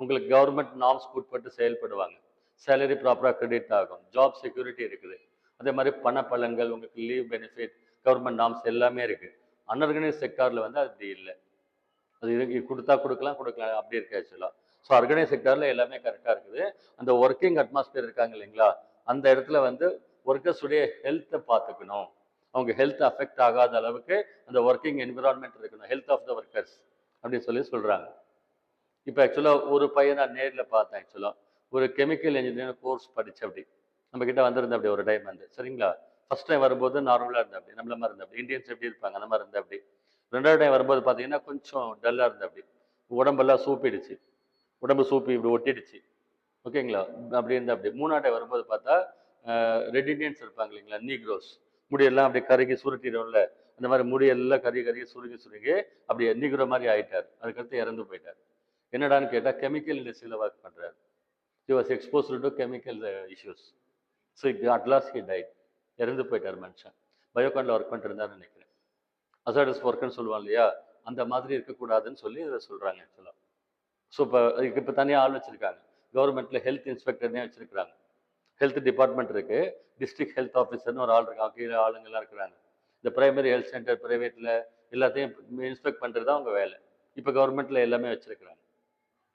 உங்களுக்கு கவர்மெண்ட் நார்ம்ஸ் உட்பட்டு செயல்படுவாங்க. சேலரி ப்ராப்பராக கிரெடிட் ஆகும், ஜாப் செக்யூரிட்டி இருக்குது. அதே மாதிரி பண பலன்கள், உங்களுக்கு லீவ் பெனிஃபிட், கவர்மெண்ட் நார்ம்ஸ் எல்லாமே இருக்குது. அன்ஆர்கனைஸ் செக்டாரில் வந்து அது இல்லை. அது கொடுத்தா கொடுக்கலாம், அப்படி இருக்கு ஆக்சுவலாக. ஸோ ஆர்கனைஸ் செக்டாரில் எல்லாமே கரெக்டாக இருக்குது. அந்த ஒர்க்கிங் அட்மாஸ்பியர் இருக்காங்க இல்லைங்களா, அந்த இடத்துல வந்து ஒர்க்கர்ஸுடைய ஹெல்த்தை பார்த்துக்கணும். அவங்க ஹெல்த் அஃபெக்ட் ஆகாத அளவுக்கு அந்த ஒர்க்கிங் என்விரான்மெண்ட் இருக்கணும், ஹெல்த் ஆஃப் த ஒர்க்கர்ஸ் அப்படின்னு சொல்லி சொல்கிறாங்க. இப்போ ஆக்சுவலாக ஒரு பையன் நான் நேரில் பார்த்தேன். ஆக்சுவலாக ஒரு கெமிக்கல் இன்ஜினியரிங் கோர்ஸ் படிச்சு அப்படி நம்மக்கிட்ட வந்திருந்த அப்படி ஒரு டைம் வந்து, சரிங்களா, ஃபர்ஸ்ட் டைம் வரும்போது நார்மலாக இருந்தா அப்படி, நம்மள மாதிரி இருந்தா அப்படி, இந்தியன்ஸ் எப்படி இருப்பாங்க அந்த மாதிரி இருந்தா அப்படி. 2வது டைம் வரும்போது பார்த்தீங்கன்னா கொஞ்சம் டல்லாக இருந்தா அப்படி, உடம்பெல்லாம் சூப்பிடுச்சு, உடம்பு சூப்பி இப்படி ஒட்டிடுச்சு. ஓகேங்களா, அப்படி இருந்தா அப்படி. 3வது டைம் வரும்போது பார்த்தா ரெட் இண்டியன்ஸ் இருப்பாங்க இல்லைங்களா, நீக்ரோஸ், முடியெல்லாம் அப்படி கருகி சுருட்டிடும்ல, அந்த மாதிரி முடியெல்லாம் கருகி சுருங்கி அப்படி நீக்ரோ மாதிரி ஆயிட்டார். அதுக்கடுத்து இறந்து போயிட்டார். என்னடான்னு கேட்டால் கெமிக்கல் இண்டஸ்ட்ரியில் ஒர்க் பண்ணுறாரு. He was exposed to chemical issues. So at last he died. இறந்து போயிட்டார் மனுஷன். பயோகானில் ஒர்க் பண்ணிட்டு இருந்தாருன்னு நினைக்கிறேன். அசாடஸ் ஒர்க்குன்னு சொல்லுவாங்க இல்லையா, அந்த மாதிரி இருக்கக்கூடாதுன்னு சொல்லி இதை சொல்கிறாங்க ஆக்சுவலாக. ஸோ இப்போ தனியாக ஆள் வச்சுருக்காங்க. கவர்மெண்ட்டில் ஹெல்த் இன்ஸ்பெக்டர்னே வச்சுருக்காங்க. ஹெல்த் டிபார்ட்மெண்ட் இருக்குது, டிஸ்ட்ரிக்ட் ஹெல்த் ஆஃபீஸர்னு ஒரு ஆள் இருக்காங்க, கீழே ஆளுங்கள்லாம் இருக்கிறாங்க. இந்த பிரைமரி ஹெல்த் சென்டர் ப்ரைவேட்டில் எல்லாத்தையும் இன்ஸ்பெக்ட் பண்ணுறது தான் அவங்க வேலை. இப்போ கவர்மெண்ட்டில் எல்லாமே வச்சுருக்கிறாங்க.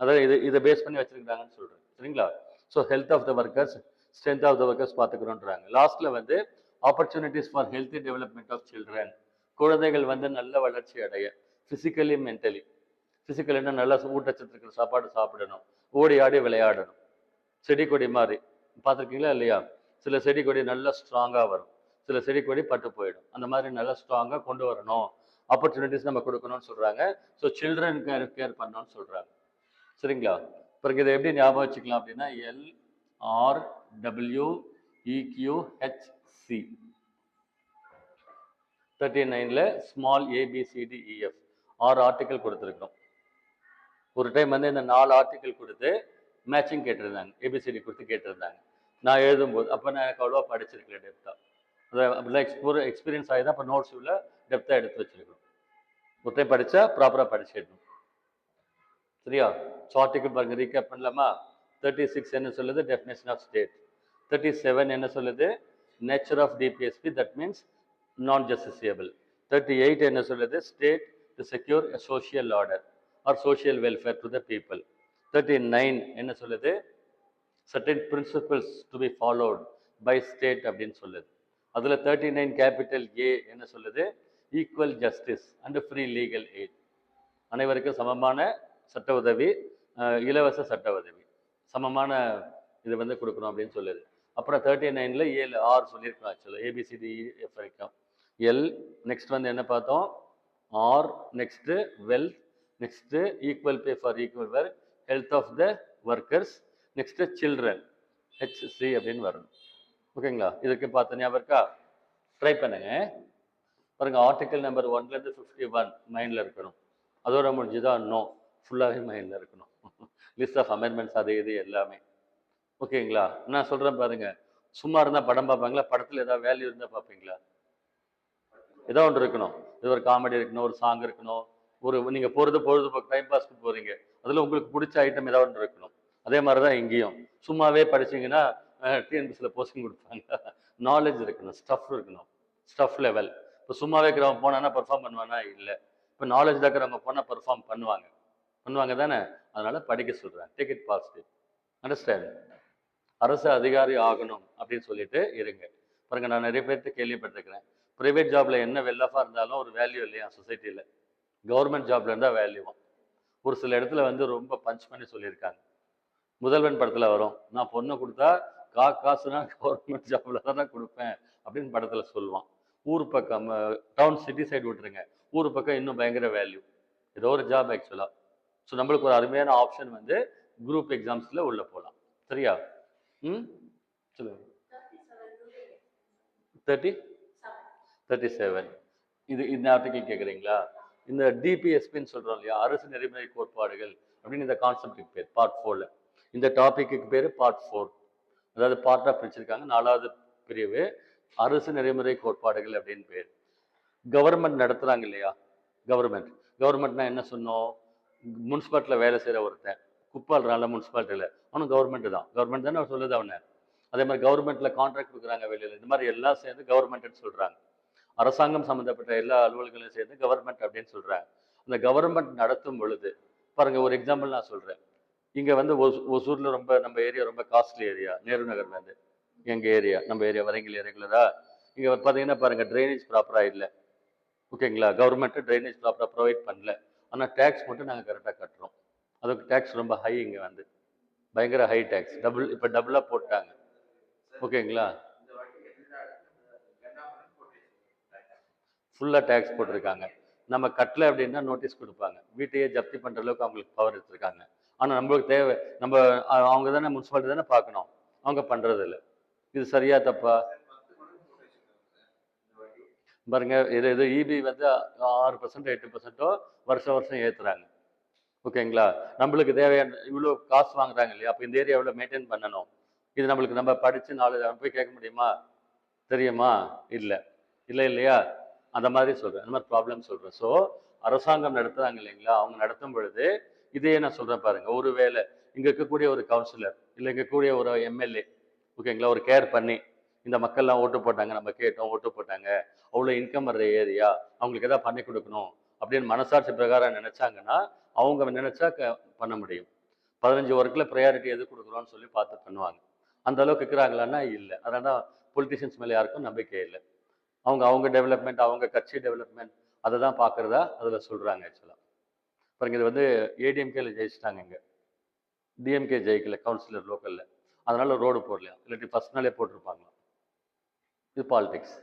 அதாவது இதை பேஸ் பண்ணி வச்சுருக்காங்கன்னு சொல்கிறேன், சரிங்களா? So health of the workers, strength of the workers பார்த்துக்கிறோன்றாங்க. லாஸ்ட்டில் வந்து opportunities for healthy development of children, குழந்தைகள் வந்து நல்ல வளர்ச்சி அடைய, ஃபிசிக்கலி மென்டலி. ஃபிசிக்கல்னா நல்லா ஊட்டச்சத்து இருக்கிற சாப்பாடு சாப்பிடணும், ஓடி ஆடி விளையாடணும். செடி கொடி மாதிரி பார்த்துருக்கீங்களா இல்லையா? சில செடி கொடி நல்லா ஸ்ட்ராங்காக வரும், சில செடி கொடி பட்டு போயிடும். அந்த மாதிரி நல்லா ஸ்ட்ராங்காக கொண்டு வரணும், ஆப்பர்ச்சுனிட்டிஸ் நம்ம கொடுக்கணும்னு சொல்கிறாங்க. ஸோ சில்ட்ரன் கேர் பண்ணணும்னு சொல்கிறாங்க, சரிங்களா? பிறகு இதை எப்படி ஞாபகம் வச்சுக்கலாம் அப்படின்னா, LRWEQHC 39ல் ஸ்மால் ABCDEF 6 ஆர்டிக்கல் கொடுத்துருக்கோம். ஒரு டைம் வந்து இந்த 4 ஆர்டிக்கல் கொடுத்து மேட்சிங் கேட்டிருந்தாங்க, ஏபிசிடி கொடுத்து கேட்டிருந்தாங்க. நான் எழுதும்போது அப்போ நான் எனக்கு அவ்வளோவா படிச்சிருக்கல டெப்த்தாக, அதை அப்படிலாம் எக்ஸ்பீரியன்ஸ் ஆகி தான் இப்போ நோட்ஸ் உள்ள டெப்த்தாக எடுத்து வச்சுருக்கோம். ஒரு டைம் படித்தா ப்ராப்பராக படிச்சிடணும், சரியா? ஸோ ஆர்டிக்கல் பாருங்க, ரீகேப் பண்ணலாமா? 36 என்ன சொல்லுது? Definition of state. 37 என்ன சொல்லுது? Nature of DPSP, that means non justiciable. 38 என்ன சொல்லுது? State to secure a social order or social welfare to the people. 39 என்ன சொல்லுது? certain principles to be followed by state அப்படின்னு சொல்லுது. அதில் 39 கேபிட்டல் ஏ என்ன சொல்லுது? Equal justice and free legal eight, அனைவருக்கும் சமமான சட்ட உதவி, இலவச சட்ட உதவி, சமமான இது வந்து கொடுக்கணும் அப்படின்னு சொல்லுது. அப்புறம் 39ல் 7 ஆர் சொல்லியிருக்கோம் ஆக்சுவலாக, ஏபிசிடிஎஃப் வரைக்கும். எல் நெக்ஸ்ட் வந்து என்ன பார்த்தோம்? Or next wealth, next equal pay for equal work, health of the workers, next children, HC அப்படின்னு வரணும். ஓகேங்களா? இதுக்கு பார்த்து ஞாபகம் இருக்கா? ட்ரை பண்ணுங்க பாருங்க. ஆர்டிக்கல் நம்பர் 1லேருந்து 51 மைண்டில் இருக்கணும். அதோட முடிஞ்சுதான் நோ, ஃபுல்லாகவே மைண்டில் இருக்கணும். லிஸ்ட் ஆஃப் அமெண்ட்மெண்ட்ஸ் அது இது எல்லாமே. ஓகேங்களா? நான் சொல்கிறேன் பாருங்க. சும்மா இருந்தால் படம் பார்ப்பாங்களா? படத்தில் ஏதாவது வேல்யூ இருந்தால் பார்ப்பீங்களா? ஏதோ ஒன்று இருக்கணும். இது ஒரு காமெடி இருக்கணும், ஒரு சாங் இருக்கணும், ஒரு நீங்கள் போகிறது பொழுதுபோக்கு டைம் பாஸ்க்கு போகிறீங்க, அதில் உங்களுக்கு பிடிச்ச ஐட்டம் ஏதாவது ஒன்று இருக்கணும். அதே மாதிரி தான் இங்கேயும். சும்மாவே படிச்சிங்கன்னா டிஎன்பிஎஸ்சியில் போஸ்டிங் கொடுப்பாங்க. நாலேஜ் இருக்கணும், ஸ்டஃப் இருக்கணும், ஸ்டஃப் லெவல். இப்போ சும்மாவே இருக்கிறவங்க போனான்னா பர்ஃபார்ம் பண்ணுவானா? இல்லை. இப்போ நாலேஜ் இருக்கிறவங்க போனால் பர்ஃபார்ம் பண்ணுவாங்க தானே? அதனால் படிக்க சொல்கிறேன். Take it positive, understand. அரசு அதிகாரி ஆகணும் அப்படின்னு சொல்லிட்டு இருங்க. பாருங்க, நான் நிறைய பேர்த்து கேள்விப்பட்டிருக்கிறேன், ப்ரைவேட் ஜாபில் என்ன வெல்லாஃபாக இருந்தாலும் ஒரு வேல்யூ இல்லையா சொசைட்டியில், கவர்மெண்ட் ஜாப்ல இருந்தால் வேல்யூவும். ஒரு சில இடத்துல வந்து ரொம்ப பஞ்ச் பண்ணி சொல்லியிருக்காங்க. முதல்வன் படத்தில் வரும், நான் பொண்ணை கொடுத்தா காசுனா கவர்மெண்ட் ஜாப்ல தான் நான் கொடுப்பேன் அப்படின்னு படத்தில் சொல்லுவான். ஊர் பக்கம், டவுன் சிட்டி சைடு விட்டுருங்க, ஊர் பக்கம் இன்னும் பயங்கர வேல்யூ, ஏதோ ஒரு ஜாப் ஆக்சுவலாக. ஸோ நம்மளுக்கு ஒரு அருமையான ஆப்ஷன் வந்து குரூப் எக்ஸாம்ஸில் உள்ளே போகலாம், சரியா? சொல்லுங்க. 37 இது இந்த ஆர்டிக்கல் கேட்குறீங்களா? இந்த டிபிஎஸ்பின்னு சொல்கிறோம் இல்லையா, அரசு நெறிமுறை கோட்பாடுகள் அப்படின்னு இந்த கான்செப்டுக்கு பேர், பார்ட் 4ல். இந்த டாப்பிக்கு பேர் பார்ட் 4, அதாவது பார்ட்டாக பிரிச்சிருக்காங்க. 4வது பிரிவு அரசு நெறிமுறை கோட்பாடுகள் அப்படின்னு பேர். கவர்மெண்ட் நடத்துகிறாங்க இல்லையா, கவர்மெண்ட்னா என்ன சொன்னோம்? முனிசிபாலிட்டியில் வேலை செய்கிற ஒருத்தன் குப்பாடுறான்ல முனிசிபாலிட்டியில், அவனும் கவர்மெண்ட் தானே சொல்லுது அவனை. அதே மாதிரி கவர்மெண்ட்டில் கான்ட்ராக்ட் கொடுக்குறாங்க வெளியில், இந்த மாதிரி எல்லாம் சேர்ந்து கவர்மெண்ட்னு சொல்கிறாங்க. அரசாங்கம் சம்மந்தப்பட்ட எல்லா அலுவல்களையும் சேர்ந்து கவர்மெண்ட் அப்படின்னு சொல்கிறாங்க. அந்த கவர்மெண்ட் நடத்தும் பொழுது பாருங்கள், ஒரு எக்ஸாம்பிள் நான் சொல்கிறேன். இங்கே வந்து ஒசூரில் ரொம்ப, நம்ம ஏரியா ரொம்ப காஸ்ட்லி ஏரியா, நேரு நகர் வந்து எங்கள் ஏரியா, நம்ம ஏரியா வரீங்களே ரெகுலராக. இங்கே பார்த்தீங்கன்னா பாருங்கள், ட்ரைனேஜ் ப்ராப்பராக இல்லை. ஓகேங்களா? கவர்மெண்ட்டு ட்ரைனேஜ் ப்ராப்பராக ப்ரொவைட் பண்ணல. ஆனால் டேக்ஸ் மட்டும் நாங்கள் கரெக்டாக கட்டுறோம். அதுக்கு டேக்ஸ் ரொம்ப ஹை, இங்கே வந்து பயங்கர ஹை டேக்ஸ், இப்போ டபுளாக போட்டாங்க. ஓகேங்களா? ஃபுல்லாக டேக்ஸ் போட்டிருக்காங்க. நம்ம கட்டலை அப்படின்னா நோட்டீஸ் கொடுப்பாங்க, வீட்டையே ஜப்தி பண்ணுற அளவுக்கு அவங்களுக்கு பவர் எடுத்துருக்காங்க. ஆனால் நம்மளுக்கு தேவை, நம்ம அவங்க தானே முனிசிபாலிட்டி தானே பார்க்கணும், அவங்க பண்ணுறது இல்லை. இது சரியா தப்பா பாருங்க. இது இபி வந்து 6% 8% வருஷம் ஏற்றுறாங்க. ஓகேங்களா? நம்மளுக்கு தேவையான இவ்வளோ காசு வாங்குறாங்க இல்லையா, அப்போ இந்த ஏரியா எவ்வளோ மெயின்டைன் பண்ணணும். இது நம்மளுக்கு நம்ம படித்து 4 போய் கேட்க முடியுமா? தெரியுமா? இல்லை. இல்லை இல்லையா? அந்த மாதிரி சொல்கிறேன், அந்த மாதிரி ப்ராப்ளம் சொல்கிறேன். ஸோ அரசாங்கம் நடத்துகிறாங்க இல்லைங்களா, அவங்க நடத்தும் பொழுது இதையே நான் சொல்கிறேன் பாருங்க. ஒரு வேளை இங்கே இருக்கக்கூடிய ஒரு கவுன்சிலர் இல்லை இங்கே இருக்கக்கூடிய ஒரு எம்எல்ஏ, ஓகேங்களா, ஒரு கேர் பண்ணி இந்த மக்கள்லாம் ஓட்டு போட்டாங்க, நம்ம கேட்டோம், ஓட்டு போட்டாங்க, அவ்வளோ இன்கம் வர்ற ஏரியா, அவங்களுக்கு எதாவது பண்ணி கொடுக்கணும் அப்படின்னு மனசாட்சி பிரகாரம் நினைச்சாங்கன்னா அவங்க நினைச்சா பண்ண முடியும். 15 ஒர்க்கில் ப்ரையாரிட்டி எது கொடுக்குறோன்னு சொல்லி பார்த்து பண்ணுவாங்க. அந்த அளவுக்கு இருக்கிறாங்களான்னா இல்லை. அதனால தான் பொலிட்டிஷியன்ஸ் மேலே யாருக்கும் நம்பிக்கை இல்லை. அவங்க அவங்க டெவலப்மெண்ட், அவங்க கட்சி டெவலப்மெண்ட் அதை தான் பார்க்குறதா அதில் சொல்கிறாங்க. ஆக்சுவலாக பாருங்க, இது வந்து ஏடிஎம்கேல ஜெயிச்சிட்டாங்க, இங்கே டிஎம்கே ஜெயிக்கல கவுன்சிலர் லோக்கலில், அதனால ரோடு போடலையா, இல்லாட்டி ஃபர்ஸ்ட் நாளே போட்டிருப்பாங்களா. இது politics,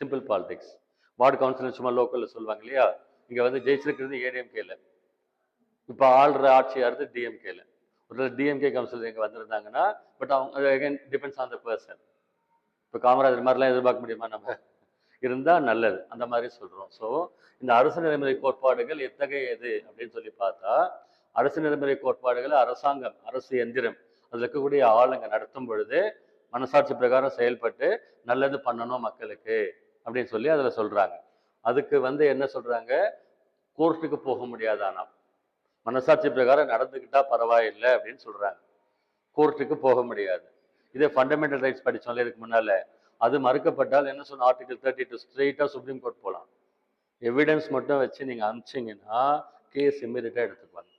simple politics. Ward councillor சும்மா லோக்கலில் சொல்லுவாங்க இல்லையா, இங்கே வந்து ஜெயிச்சிருக்கிறது ஏடிஎம்கேல, இப்போ ஆள்ற ஆட்சியாகிறது டிஎம்கேல. ஒரு டிஎம்கே கவுன்சிலர் இங்கே வந்திருந்தாங்கன்னா, பட் அவங்க again depends on the person. இப்போ காமராஜர் மாதிரிலாம் எதிர்பார்க்க முடியுமா நம்ம? இருந்தால் நல்லது, அந்த மாதிரி சொல்கிறோம். ஸோ இந்த அரசு நெறிமுறை கோட்பாடுகள் எத்தகையது அப்படின்னு சொல்லி பார்த்தா, அரசு நெறிமுறை கோட்பாடுகளை அரசாங்கம், அரசு எந்திரம், அதில் இருக்கக்கூடிய ஆளுங்க நடத்தும் பொழுது மனசாட்சி பிரகாரம் செயல்பட்டு நல்லது பண்ணணும் மக்களுக்கு அப்படின்னு சொல்லி அதில் சொல்கிறாங்க. அதுக்கு வந்து என்ன சொல்கிறாங்க, கோர்ட்டுக்கு போக முடியாதானா, மனசாட்சி பிரகாரம் நடந்துக்கிட்டா பரவாயில்லை அப்படின்னு சொல்கிறாங்க. கோர்ட்டுக்கு போக முடியாது. இதே ஃபண்டமெண்டல் ரைட்ஸ் படித்தோம்ல இதுக்கு முன்னால், அது மறுக்கப்பட்டால் என்ன சொன்ன, ஆர்டிகல் 32 ஸ்ட்ரெயிட்டாக சுப்ரீம் கோர்ட் போகலாம். எவிடன்ஸ் மட்டும் வச்சு நீங்கள் அனுப்பிச்சிங்கன்னா கேஸ் இம்மீடியட்டாக எடுத்துக்குவாங்க.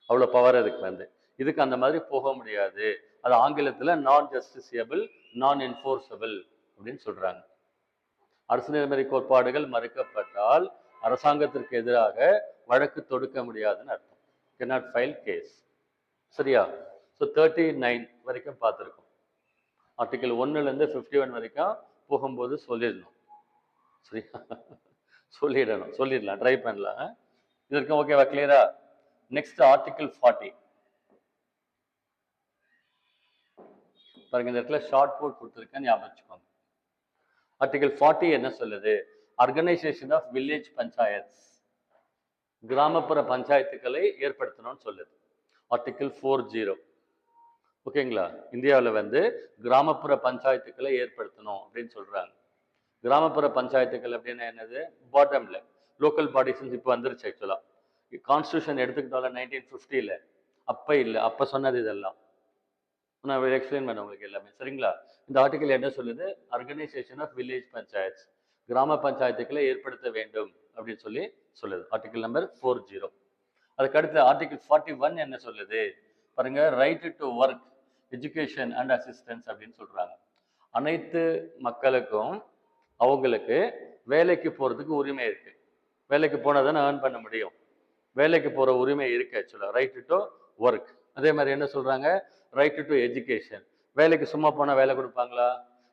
அவ்வளோ பவர் அதுக்கு வந்து. இதுக்கு அந்த மாதிரி போக முடியாது. அது ஆங்கிலத்தில் நான் ஜஸ்டிசியபிள், நான் என்ஃபோர்ஸபிள் அப்படின்னு சொல்கிறாங்க. அரசு நெறிமுறை கோட்பாடுகள் மறுக்கப்பட்டால் அரசாங்கத்திற்கு எதிராக வழக்கு தொடுக்க முடியாதுன்னு அர்த்தம். cannot file case. சரியா? ஸோ 39 வரைக்கும் பார்த்துருக்கோம். ஆர்டிகல் 1லேருந்து 51 வரைக்கும் போகும்போது சொல்லிடணும். சரியா? சொல்லிடலாம், ட்ரை பண்ணலாம். இது வரைக்கும் ஓகேவா, கிளியரா? நெக்ஸ்ட் ஆர்டிகல் 40 பாருங்க. இந்த இடத்துல ஷார்ட் கோட் கொடுத்துருக்கேன், ஞாபகம் வச்சுக்கோங்க. ஆர்டிகல் 40 என்ன சொல்லுது? ஆர்கனைசேஷன் ஆஃப் வில்லேஜ் பஞ்சாயத்ஸ், கிராமப்புற பஞ்சாயத்துக்களை ஏற்படுத்தணும்னு சொல்லுது. ஆர்டிகல் 40, ஓகேங்களா. இந்தியாவில் வந்து கிராமப்புற பஞ்சாயத்துக்களை ஏற்படுத்தணும் அப்படின்னு சொல்றாங்க. கிராமப்புற பஞ்சாயத்துக்கள் அப்படின்னா என்னது? பாட்டம்ல லோக்கல் பாடிஷன்ஸ் இப்போ வந்துருச்சு. ஆக்சுவலா கான்ஸ்டியூஷன் எடுத்துக்கிட்டோம்ல 1950ல், அப்போ இல்லை, அப்போ சொன்னது இதெல்லாம். நான் எக்ஸ்பிளைன் பண்ண உங்களுக்கு எல்லாமே, சரிங்களா? இந்த ஆர்டிகல் என்ன சொல்லுது? ஆர்கனைசேஷன் ஆஃப் வில்லேஜ் பஞ்சாயத்ஸ், கிராம பஞ்சாயத்துக்களை ஏற்படுத்த வேண்டும் அப்படின்னு சொல்லி சொல்லுது. Article number 40. அதுக்கு அடுத்து ஆர்டிகல் 41 என்ன சொல்லுது பாருங்க? Right to work, education and assistance அப்படின்னு சொல்றாங்க. அனைத்து மக்களுக்கும் அவங்களுக்கு வேலைக்கு போறதுக்கு உரிமை இருக்கு. வேலைக்கு போனால் தானே ஏர்ன் பண்ண முடியும். வேலைக்கு போற உரிமை இருக்கு ஆக்சுவலா. Right to work. அதே மாதிரி என்ன சொல்றாங்க? Right to education. வேலைக்கு சும்மா போனால் வேலை கொடுப்பாங்களா?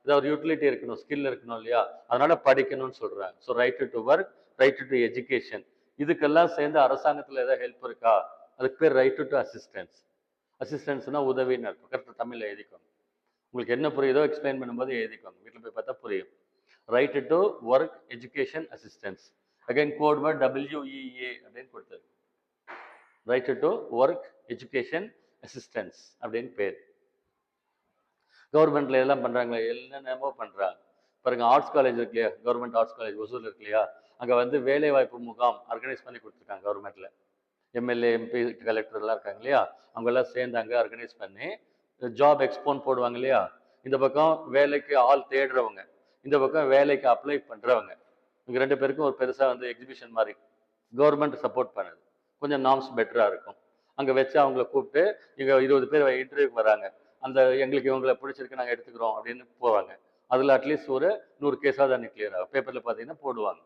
ஏதாவது ஒரு யூட்டிலிட்டி இருக்கணும், ஸ்கில் இருக்கணும் இல்லையா? அதனால படிக்கணும்னு சொல்றாங்க. So right to work, right to education. இதுக்கெல்லாம் சேர்ந்து அரசாங்கத்தில் ஏதாவது ஹெல்ப் இருக்கா? அதுக்கு பேர் ரைட் டு அசிஸ்டன்ஸ். அசிஸ்டன்ஸ்னா உதவின்னு இருக்கும். கரெக்டாக தமிழில் எழுதிக்கோங்க. உங்களுக்கு என்ன புரியுதோ எக்ஸ்பிளைன் பண்ணும்போது எழுதிக்கோங்க, வீட்டில் போய் பார்த்தா புரியும். Right to work, education, assistance. Again code word WEA அப்படின்னு கொடுத்தது. Right to work, education, assistance அப்படின்னு பேர். கவர்மெண்ட்ல எல்லாம் பண்றாங்களே, என்னென்னமோ பண்றாங்க பாருங்க. ஆர்ட்ஸ் காலேஜ் இருக்கு இல்லையா, கவர்மெண்ட் ஆர்ட்ஸ் காலேஜ் ஒசூர் இருக்கு இல்லையா, அங்கே வந்து வேலை வாய்ப்பு முகாம் ஆர்கனைஸ் பண்ணி கொடுத்துருக்காங்க கவர்மெண்ட்ல. எம்எல்ஏ, எம்பி, கலெக்டர் எல்லாம் இருக்காங்க இல்லையா, அவங்கெல்லாம் சேர்ந்து அங்கே ஆர்கனைஸ் பண்ணி ஜாப் எக்ஸ்போன் போடுவாங்க இல்லையா. இந்த பக்கம் வேலைக்கு ஆள் தேடுறவங்க, இந்த பக்கம் வேலைக்கு அப்ளை பண்றவங்க, இவங்க 2 பேருக்கும் ஒரு பெருசா வந்து எக்ஸிபிஷன் மாதிரி கவர்மெண்ட் சப்போர்ட் பண்ணுது. கொஞ்சம் நார்ம்ஸ் பெட்டரா இருக்கும். அங்கே வச்சு அவங்கள கூப்பிட்டு இங்கே 20 பேர் இன்டர்வியூக்கு வராங்க, அந்த எங்களுக்கு இவங்களை பிடிச்சிருக்கு நாங்கள் எடுத்துக்கிறோம் அப்படின்னு போவாங்க. அதில் அட்லீஸ்ட் ஒரு 100 கேஸாக தான் கிளியர் ஆகும். பேப்பரில் பார்த்தீங்கன்னா போடுவாங்க.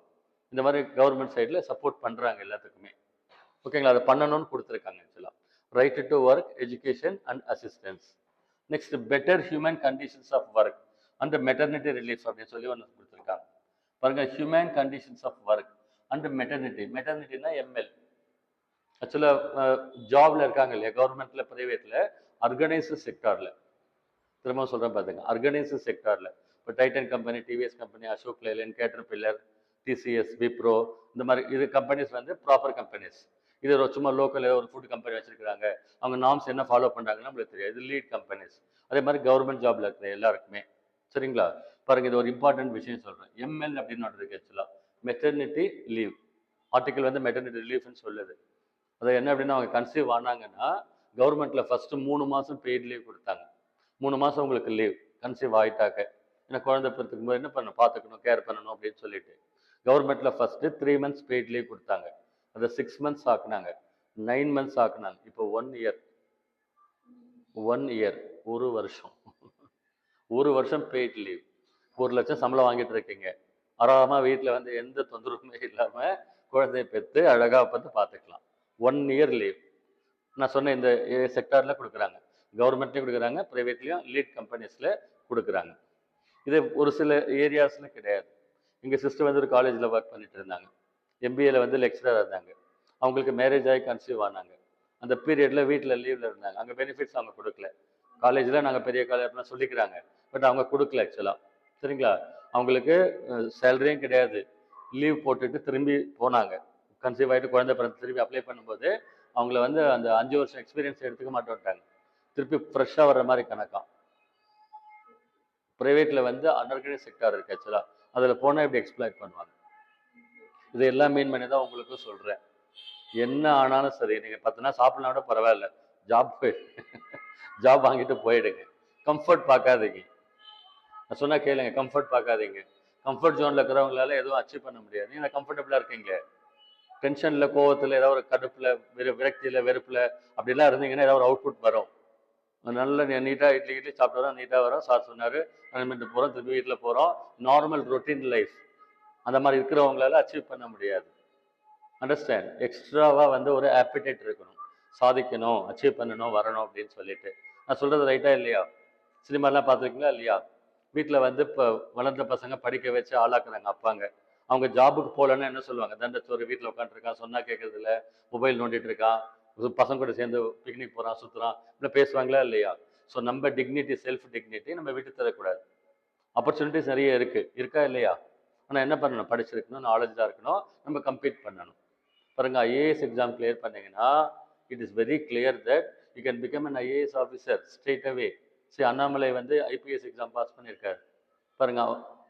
இந்த மாதிரி கவர்மெண்ட் சைடில் சப்போர்ட் பண்ணுறாங்க எல்லாத்துக்குமே. ஓகேங்களா? அதை பண்ணணும்னு கொடுத்துருக்காங்க ஆக்சுவலாக. Right to work, education and assistance. Next better human conditions of work and maternity relief அப்படின்னு சொல்லி ஒன்று கொடுத்துருக்காங்க பாருங்க. Human conditions of work and maternity. மெட்டர்னிட்டினா எம்எல். ஆக்சுவலாக ஜாப்ல இருக்காங்க இல்லையா, கவர்மெண்ட்ல, பிரைவேட்ல, ஆர்கனைஸ்டு செக்டார்ல. திரும்ப சொல்றேன் பாத்துங்க, ஆர்கனைஸ்டு செக்டார்ல. இப்போ Titan company, TVS company, Ashok Leyland, Caterpillar, TCS, Wipro, இந்த மாதிரி இது கம்பெனிஸ் வந்து ப்ராப்பர் கம்பெனிஸ். இது சும்மா லோக்கல் ஒரு ஃபுட் கம்பெனி வச்சிருக்காங்க, அவங்க நார்ம்ஸ் என்ன ஃபாலோ பண்றாங்கன்னு நம்மளுக்கு தெரியாது. இது லீட் கம்பெனிஸ். அதே மாதிரி கவர்மெண்ட் ஜாப்ல இருக்கிற எல்லாருக்குமே, சரிங்களா? பாருங்க, இது ஒரு இம்பார்ட்டன்ட் விஷயம் சொல்றேன். எம்எல் அப்படின்னு ஒன்று இருக்கு ஆக்சுவலா, மெட்டர்னிட்டி லீவ். ஆர்டிக்கல் வந்து மெட்டர்னிட்டி லீவ்னு சொல்லுது. அது என்ன அப்படின்னா, அவங்க கன்சீவ் ஆனாங்கன்னா கவர்மெண்ட்ல ஃபர்ஸ்ட் 3 மாசம் பெய்ட் லீவ் கொடுத்தாங்க. 3 மாசம் உங்களுக்கு லீவ் கன்சீவ் ஆயிட்டாக்க. ஏன்னா குழந்தை பிறக்கும் போது என்ன பண்ணணும், பார்த்துக்கணும், கேர் பண்ணணும் அப்படின்னு சொல்லிட்டு கவர்மெண்ட்ல ஃபர்ஸ்ட் 3 மந்த்ஸ் பெய்ட் லீவ் கொடுத்தாங்க. அதை 6 மந்த்ஸ் ஆக்குனாங்க, 9 மந்த்ஸ் ஆக்குனாங்க. இப்போ 1 இயர், 1 இயர், ஒரு வருஷம், ஒரு வருஷம் பெய்ட் லீவ். 1 லட்சம் சம்பளம் வாங்கிட்டு இருக்கீங்க, ஆறாம வீட்டில் வந்து எந்த தொந்தரவுமே இல்லாம குழந்தைய பெற்று அழகா வந்து பார்த்துக்கலாம். 1 இயர் லீவ். நான் சொன்ன இந்த செக்டார்ல கொடுக்குறாங்க, கவர்மெண்ட்லேயும் கொடுக்குறாங்க, ப்ரைவேட்லேயும் லீட் கம்பெனிஸில் கொடுக்குறாங்க. இது ஒரு சில ஏரியாஸ்ல கிடையாது. எங்கள் சிஸ்டர் வந்து ஒரு காலேஜில் ஒர்க் பண்ணிட்டு இருந்தாங்க, எம்பிஏல வந்து லெக்சராக இருந்தாங்க. அவங்களுக்கு மேரேஜ் ஆகி கன்சீவ் ஆனாங்க. அந்த பீரியடில் வீட்டில் லீவில் இருந்தாங்க. அங்கே பெனிஃபிட்ஸ் அவங்க கொடுக்கல. காலேஜில் நாங்கள் பெரிய காலேஜ்லாம் சொல்லிக்கிறாங்க, பட் அவங்க கொடுக்கல ஆக்சுவலாக. சரிங்களா? அவங்களுக்கு சேலரியும் கிடையாது. லீவ் போட்டுட்டு திரும்பி போனாங்க. கன்சீவ் ஆகிட்டு குழந்தை பிறந்து திரும்பி அப்ளை பண்ணும்போது அவங்கள வந்து அந்த 5 வருஷம் எக்ஸ்பீரியன்ஸ் எடுத்துக்க மாட்டோம்ட்டாங்க. திருப்பி ஃப்ரெஷ்ஷாக வர்ற மாதிரி கணக்காம். ப்ரைவேட்டில் வந்து அன்ஆர்கனைஸ்ட் செக்டார் இருக்குது ஆக்சுவலாக, அதில் போனால் இப்படி எக்ஸ்ப்ளாய்ட் பண்ணுவாங்க. இதெல்லாம் மீன் பண்ணி தான் உங்களுக்கும் சொல்கிறேன். என்ன ஆனாலும் சரி, நீங்கள் 10 நாள் சாப்பிட்லாம் கூட பரவாயில்ல, ஜாப் வாங்கிட்டு போயிடுங்க. கம்ஃபர்ட் பார்க்காதீங்க. நான் சொன்னால் கேளுங்க, கம்ஃபர்ட் பார்க்காதீங்க. கம்ஃபர்ட் ஜோனில் இருக்கிறவங்களால எதுவும் அச்சீவ் பண்ண முடியாது. நீங்கள் கம்ஃபர்டபுளாக இருக்கீங்க, டென்ஷனில், கோவத்தில், ஏதாவது ஒரு கடுப்பில், விரக்தியில், வெறுப்பில் அப்படிலாம் இருந்தீங்கன்னா ஏதாவது ஒரு அவுட்புட் வரும். நல்ல நீட்டாக இட்லி சாப்பிட்டு வரோம், நீட்டாக வரோம், சார் சொன்னார், கிளம்பிட்டு போகிறோம், திரும்பி வீட்டில் போகிறோம், நார்மல் ரொட்டீன் லைஃப். அந்த மாதிரி இருக்கிறவங்களால அச்சீவ் பண்ண முடியாது. அண்டர்ஸ்டாண்ட்? எக்ஸ்ட்ராவாக வந்து ஒரு ஆப்பிடைட் இருக்கணும், சாதிக்கணும், அச்சீவ் பண்ணணும், வரணும் அப்படின்னு சொல்லிட்டு. நான் சொல்கிறது ரைட்டாக இல்லையா? சினிமாலாம் பார்த்துருக்கீங்களா இல்லையா? வீட்டில் வந்து இப்போ வளர்ந்த பசங்க படிக்க வச்சு ஆளாக்குறாங்க அப்பாங்க. அவங்க ஜாபுக்கு போகலன்னா என்ன சொல்லுவாங்க? தண்டச்சோறு, வீட்டில் உட்காந்துருக்கான், சொன்னால் கேட்கறதில்ல, மொபைல் நோண்டிட்டு இருக்கான், பசங்க கூட சேர்ந்து பிக்னிக் போகிறான், சுற்றுறான், இப்படி பேசுவாங்களா இல்லையா? ஸோ நம்ம டிக்னிட்டி, செல்ஃப் டிக்னிட்டி நம்ம விட்டு தரக்கூடாது. ஆப்பர்ச்சுனிட்டிஸ் நிறைய இருக்கா இல்லையா? ஆனால் என்ன பண்ணணும்? படிச்சிருக்கணும், நாலேஜாக இருக்கணும், நம்ம கம்ப்ளீட் பண்ணணும். பாருங்க, ஐஏஎஸ் எக்ஸாம் கிளியர் பண்ணீங்கன்னா it is very clear that you can become an IAS officer straight அவே. சரி, அண்ணாமலை வந்து ஐபிஎஸ் எக்ஸாம் பாஸ் பண்ணியிருக்காரு. பாருங்க,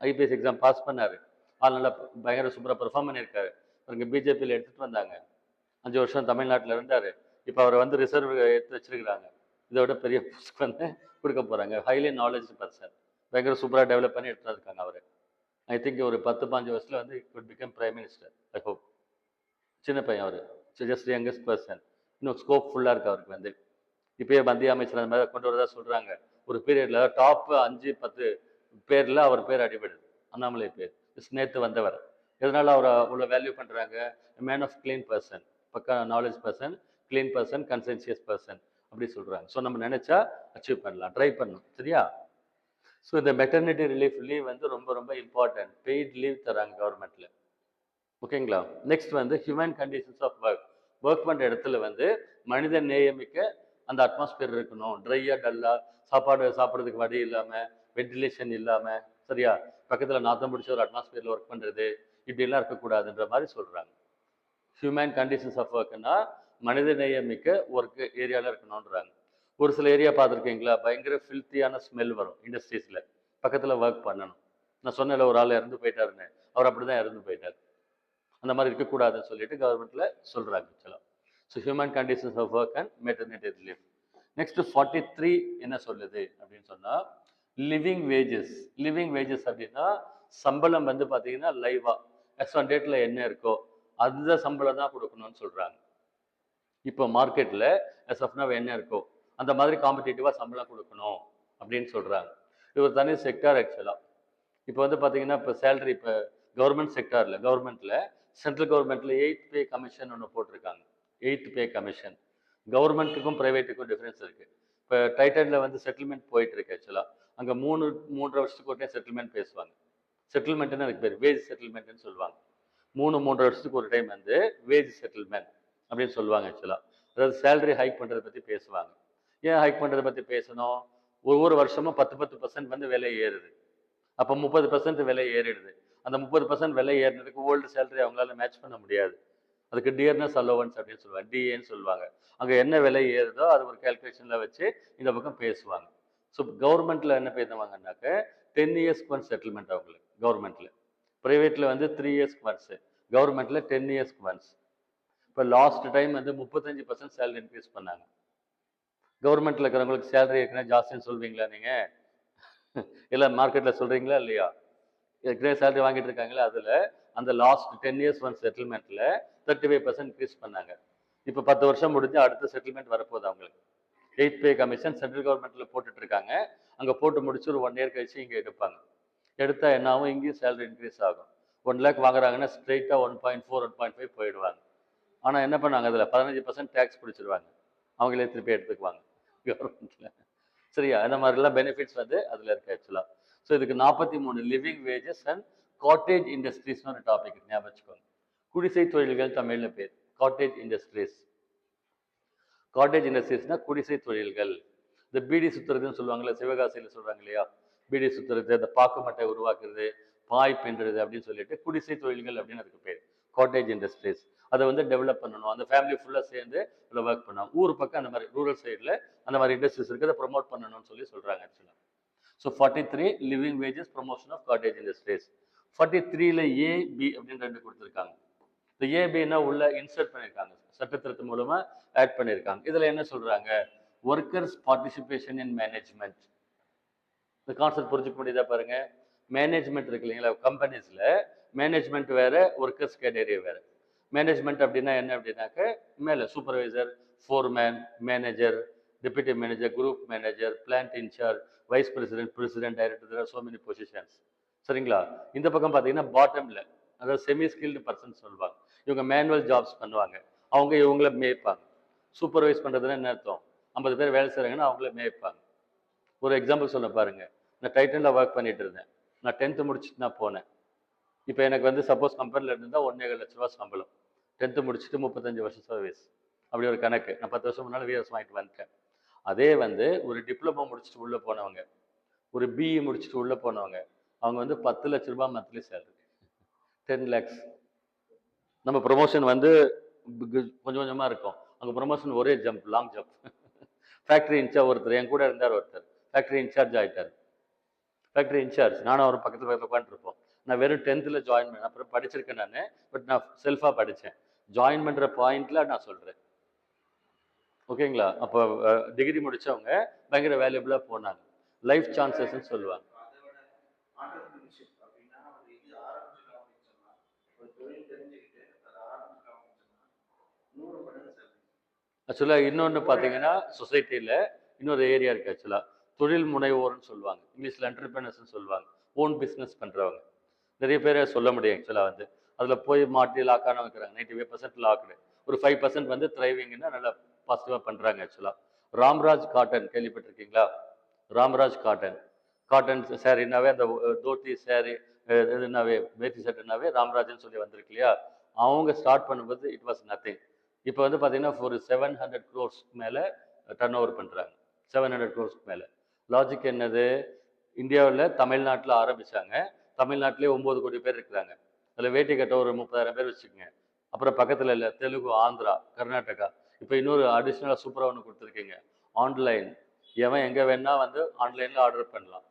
ஐபிஎஸ் எக்ஸாம் பாஸ் பண்ணாரு, ஆள் நல்லா பயங்கர சூப்பராக பெர்ஃபார்ம் பண்ணியிருக்காரு. பாருங்க, பிஜேபியில் எடுத்துகிட்டு வந்தாங்க, 5 வருஷம் தமிழ்நாட்டில் இருந்தார். இப்போ அவரை வந்து ரிசர்வ் எடுத்து வச்சிருக்கிறாங்க. இதை விட பெரிய போஸ்ட் வந்து கொடுக்க போகிறாங்க. ஹைலி நாலேஜ் பர்சன், பயங்கர சூப்பராக டெவலப் பண்ணி எடுத்துகிட்டு இருக்காங்க அவர். ஐ திங்க் ஒரு 10-15 வருஷத்தில் வந்து good become prime minister, I hope. சின்ன பையன் அவர், ஜஸ்ட் யங்கஸ்ட் பர்சன். இன்னும் ஸ்கோப் ஃபுல்லாக இருக்கு அவருக்கு வந்து. இப்போயே மத்திய அமைச்சர் அந்த மாதிரி கொண்டு வரதா சொல்கிறாங்க. ஒரு பீரியடில் டாப் 5-10 பேரில் அவர் பேர் அடிபடுது, அண்ணாமலை பேர். நேற்று வந்தவர். எதனால் அவரை அவ்வளோ வேல்யூ பண்ணுறாங்க? மேன் ஆஃப் கிளீன் பர்சன், பக்கா knowledge person, clean person, conscientious person அப்படி சொல்கிறாங்க. ஸோ நம்ம நினச்சா அச்சீவ் பண்ணலாம், ட்ரை பண்ணணும். சரியா? ஸோ இந்த மெட்டர்னிட்டி ரிலீஃப் லீவ் வந்து ரொம்ப ரொம்ப இம்பார்ட்டன்ட். பெய்ட் லீவ் தராங்க கவர்மெண்ட்டில். ஓகேங்களா? நெக்ஸ்ட் வந்து human conditions of work. Work பண்ணுற இடத்துல வந்து மனித நேயமிக்க அந்த அட்மாஸ்பியர் இருக்கணும். ட்ரையாக, டல்லாக, சாப்பிட்றதுக்கு வழி இல்லாமல், வென்டிலேஷன் இல்லாமல், சரியா, பக்கத்தில் நாத்தம் பிடிச்ச ஒரு அட்மாஸ்பியரில் ஒர்க் பண்ணுறது, இப்படிலாம் இருக்கக்கூடாதுன்ற மாதிரி சொல்கிறாங்க. ஹியூமன் கண்டிஷன்ஸ் ஆஃப் ஒர்க்குன்னா மனித நேயமிக்க ஒர்க் ஏரியாவில் இருக்கணுன்றாங்க. ஒரு சில ஏரியா பார்த்துருக்கீங்களா, பயங்கர ஃபில்த்தியான ஸ்மெல் வரும் இண்டஸ்ட்ரீஸில், பக்கத்தில் ஒர்க் பண்ணணும். நான் சொன்னல ஒரு ஆள் இறந்து போயிட்டாருன்னு, அவர் அப்படி தான் இறந்து போயிட்டார். அந்த மாதிரி இருக்கக்கூடாதுன்னு சொல்லிட்டு கவர்மெண்ட்டில் சொல்கிறாங்க ஆக்சுவலாக. So human conditions of work and maternity relief. Next 43 என்ன சொல்லுது அப்படின்னு சொன்னால், லிவிங் வேஜஸ். லிவிங் வேஜஸ் அப்படின்னா சம்பளம் வந்து பார்த்தீங்கன்னா லைவாக எஸ் ஒன் டேட்டில் என்ன இருக்கோ அந்த சம்பளம் தான் கொடுக்கணும்னு சொல்கிறாங்க. இப்போ மார்க்கெட்டில் எஸ் ஆஃப் நவ் என்ன இருக்கோ அந்த மாதிரி காம்படிட்டிவாக சம்பளம் கொடுக்கணும் அப்படின்னு சொல்கிறாங்க. இது ஒரு தனி செக்டார் ஆக்சுவலாக. இப்போ வந்து பார்த்தீங்கன்னா, இப்போ சேலரி, இப்போ கவர்மெண்ட் செக்டாரில், கவர்மெண்ட்டில், சென்ட்ரல் கவர்மெண்ட்டில் 8th பே கமிஷன் ஒன்று போட்டிருக்காங்க. 8th pay commission. கவர்மெண்ட்டுக்கும் ப்ரைவேட்டுக்கும் டிஃப்ரென்ஸ் இருக்குது. இப்போ டைட்டனில் வந்து செட்டில்மெண்ட் போயிட்டு இருக்கு ஆக்சுவலாக. அங்கே 3-3.5 வருஷத்துக்கு ஒரு டைம் செட்டில்மெண்ட் பேசுவாங்க. செட்டில்மெண்ட்டுன்னு அதுக்கு பேர் வேஜ் செட்டில்மெண்ட்டுன்னு சொல்லுவாங்க. 3-3.5 வருஷத்துக்கு ஒரு டைம் வந்து வேஜ் செட்டில்மெண்ட் அப்படின்னு சொல்லுவாங்க ஆக்சுவலாக. அதாவது சேலரி ஹைக் பண்ணுறதை பற்றி பேசுவாங்க. ஏன் ஹைக் பண்ணுறதை பற்றி பேசணும்? ஒவ்வொரு வருஷமும் 10% வந்து விலை ஏறுது. அப்போ 30% விலை ஏறிடுது. அந்த 30% விலை ஏறினதுக்கு ஓல்டு சேலரி அவங்களால மேட்ச் பண்ண முடியாது. அதுக்கு டியர்னஸ் அலோவன்ஸ் அப்படின்னு சொல்லுவாங்க, டிஏன்னு சொல்லுவாங்க. அங்கே என்ன விலை ஏறுதோ அது ஒரு கேல்குலேஷனில் வச்சு இந்த பக்கம் பேசுவாங்க. ஸோ கவர்மெண்ட்டில் என்ன பேசுவாங்கன்னாக்க, 10 இயர்ஸ்க்கு ஒன்ஸ் செட்டில்மெண்ட் அவங்களுக்கு கவர்மெண்ட்டில். ப்ரைவேட்டில் வந்து 3 இயர்ஸ்க்கு ஒன்ஸு, கவர்மெண்ட்டில் 10 இயர்ஸ்க்கு ஒன்ஸ். இப்போ லாஸ்ட் டைம் வந்து 35% சேலரி இன்க்ரீஸ் பண்ணாங்க. கவர்மெண்ட்டில் இருக்கிறவங்களுக்கு சேலரி ஏற்கனவே ஜாஸ்தின்னு சொல்வீங்களா நீங்கள்? இல்லை மார்க்கெட்டில் சொல்கிறீங்களா இல்லையா? ஏற்கனவே சேலரி வாங்கிட்டு இருக்காங்களா? அதில் அந்த லாஸ்ட் 10 இயர்ஸ் ஒன் செட்டில்மெண்ட்டில் 35% இன்க்ரீஸ் பண்ணாங்க. இப்போ 10 வருஷம் முடிஞ்சு அடுத்த செட்டில்மெண்ட் வரப்போகுது அவங்களுக்கு. 8th பே கமிஷன் சென்ட்ரல் கவர்மெண்ட்டில் போட்டுட்டு இருக்காங்க. அங்கே போட்டு முடிச்சு ஒரு 1 இயர் கழிச்சு இங்கே எடுப்பாங்க. எடுத்தா என்ன ஆகும்? இங்கேயும் சேலரி இன்க்ரீஸ் ஆகும். 1 lakh வாங்குறாங்கன்னா ஸ்ட்ரெயிட்டாக 1.4 1.5 போயிடுவாங்க. ஆனால் என்ன பண்ணாங்க? அதில் 15% டேக்ஸ் பிடிச்சிருவாங்க. அவங்களே திருப்பி எடுத்துக்குவாங்க கவர்மெண்ட்டில். சரியா? அந்த மாதிரிலாம் பெனிஃபிட்ஸ் வந்து அதில் இருக்குது ஆக்சுவலாக. ஸோ இதுக்கு 43 லிவிங் வேஜஸ் அண்ட் காட்டேஜ் இண்டஸ்ட்ரீஸ்னு ஒரு டாபிக் ஞாபகம் வச்சுக்கோங்க. குடிசை தொழில்கள் தமிழில் பேர் காட்டேஜ் இண்டஸ்ட்ரீஸ். காட்டேஜ் இண்டஸ்ட்ரீஸ்னா குடிசை தொழில்கள். இந்த பீடி சுத்துறதுன்னு சொல்லுவாங்கல்ல, சிவகாசியில் சொல்கிறாங்க இல்லையா, பீடி சுத்துறது, இந்த பாக்கு மட்டை உருவாக்குறது, பாய் பின்னுறது அப்படின்னு சொல்லிட்டு குடிசை தொழில்கள் அப்படின்னு அதுக்கு பேர் காட்டேஜ் இண்டஸ்ட்ரீஸ். அதை வந்து டெவலப் பண்ணணும், அந்த ஃபேமிலி ஃபுல்லாக சேர்ந்து அதில் ஒர்க் பண்ணணும். ஊர் பக்கம் அந்த மாதிரி ரூரல் சைடில் அந்த மாதிரி இண்டஸ்ட்ரீஸ் இருக்குது, அதை ப்ரொமோட் பண்ணணும்னு சொல்கிறாங்க ஆக்சுவலாக. So 43 living wages promotion of cottage industries. 43ல் ஏபி அப்படின்னு 2 கொடுத்துருக்காங்க. இந்த ஏபின்னா உள்ள இன்சர்ட் பண்ணியிருக்காங்க, சட்ட திருத்தம் மூலமா ஆட் பண்ணியிருக்காங்க. இதில் என்ன சொல்றாங்க? Workers participation in management. இந்த கான்செப்ட் புரிஞ்சுக்க முடியுதா பாருங்க. மேனேஜ்மெண்ட் இருக்கு இல்லைங்களா, கம்பெனிஸ்ல மேனேஜ்மெண்ட் வேற, ஒர்க்கர்ஸ் கேட்டகரி வேற. மேனேஜ்மெண்ட் அப்படின்னா என்ன அப்படின்னாக்க, மேலே supervisor, foreman, manager, deputy manager, group manager, plant in charge, vice president, president, director, so many positions. சரிங்களா? இந்த பக்கம் பார்த்தீங்கன்னா பாட்டம்ல, அதாவது செமி ஸ்கில்டு பர்சன் சொல்லுவாங்க. இவங்க மேனுவல் ஜாப்ஸ் பண்ணுவாங்க, அவங்க இவங்கள மேய்ப்பாங்க. சூப்பர்வைஸ் பண்ணுறதுன்னா என்ன அர்த்தம்? 50 பேர் வேலை செய்கிறாங்கன்னா அவங்கள மேய்ப்பாங்க. ஒரு எக்ஸாம்பிள் சொல்ல பாருங்க. நான் டைட்டனில் ஒர்க் பண்ணிட்டு இருந்தேன். நான் 10th முடிச்சுட்டு நான் போனேன். இப்போ எனக்கு வந்து சப்போஸ் கம்பெனியில் இருந்தால் 1.5 லட்ச ரூபா சம்பளம். 10th முடிச்சுட்டு 35 வருஷம் சர்வீஸ், அப்படி ஒரு கணக்கு. நான் 10 வருஷம் முன்னால் விஎஸ் வாங்கிட்டு வந்துட்டேன். அதே வந்து ஒரு டிப்ளமோ முடிச்சுட்டு உள்ளே போனவங்க, ஒரு பிஇ முடிச்சுட்டு உள்ளே போனவங்க, அவங்க வந்து 10 லட்ச ரூபா மந்த்லி சேலரி, 10 lakhs. நம்ம ப்ரொமோஷன் வந்து கொஞ்சம் கொஞ்சமாக இருக்கும். அங்கே ப்ரொமோஷன் ஒரே jump, long jump. Factory in charge ஒருத்தர் என் கூட இருந்தார், ஒருத்தர் ஃபேக்ட்ரி இன்சார்ஜ் ஆகிட்டார். ஃபேக்ட்ரி இன்சார்ஜ், நானும் அவர் பக்கத்தில் உட்காந்துருப்போம். நான் வெறும் 10th ஜாயின் பண்ணேன், அப்புறம் படிச்சிருக்கேன் நான், பட் நான் செல்ஃபாக படித்தேன். ஜாயின் பண்ணுற பாயிண்டில் நான் சொல்கிறேன், ஓகேங்களா? அப்போ டிகிரி முடித்தவங்க பயங்கர வேல்யூபிளாக போனாங்க. லைஃப் சான்சஸ்ன்னு சொல்லுவாங்க. ஆக்சுவலாக இன்னொன்று பார்த்தீங்கன்னா, சொசைட்டியில் இன்னொரு ஏரியா இருக்குது ஆக்சுவலாக, தொழில் முனைவோர்னு சொல்லுவாங்க, இங்கிலீஷில் என்டர்பிரினர்ஸ்னு சொல்லுவாங்க. ஓன் பிஸ்னஸ் பண்ணுறவங்க நிறைய பேரை சொல்ல முடியும் ஆக்சுவலாக. வந்து அதில் போய் மாட்டி லாக்கான வைக்கிறாங்க. 95% லாக்டு, ஒரு 5% வந்து த்ரைவிங்னா நல்லா பாசிட்டிவாக பண்ணுறாங்க ஆக்சுவலாக. ராம்ராஜ் காட்டன் கேள்விப்பட்டிருக்கீங்களா? ராம்ராஜ் காட்டன், காட்டன் சாரினாவே அந்த தோத்தி சாரி இதுனாவே வேட்டி சட்டைனாவே ராம்ராஜ்னு சொல்லி வந்திருக்கு இல்லையா? அவங்க ஸ்டார்ட் பண்ணும்போது இட் வாஸ் நத்திங். இப்போ வந்து பார்த்தீங்கன்னா ஒரு 700 crores மேலே டர்ன் ஓவர் பண்ணுறாங்க. 700 crores மேலே. லாஜிக் என்னது? இந்தியாவில் தமிழ்நாட்டில் ஆரம்பித்தாங்க. தமிழ்நாட்டிலே 9 கோடி பேர் இருக்கிறாங்க. அதில் வேட்டி கட்ட ஒரு 30,000 பேர் வச்சுக்கோங்க. அப்புறம் பக்கத்தில் இல்லை தெலுங்கு, ஆந்திரா, கர்நாடகா. இப்போ இன்னொரு அடிஷ்னலாக சூப்பராக ஒன்று கொடுத்துருக்கீங்க, ஆன்லைன். எவன் எங்கே வேணால் வந்து ஆன்லைனில் ஆர்டர் பண்ணலாம்,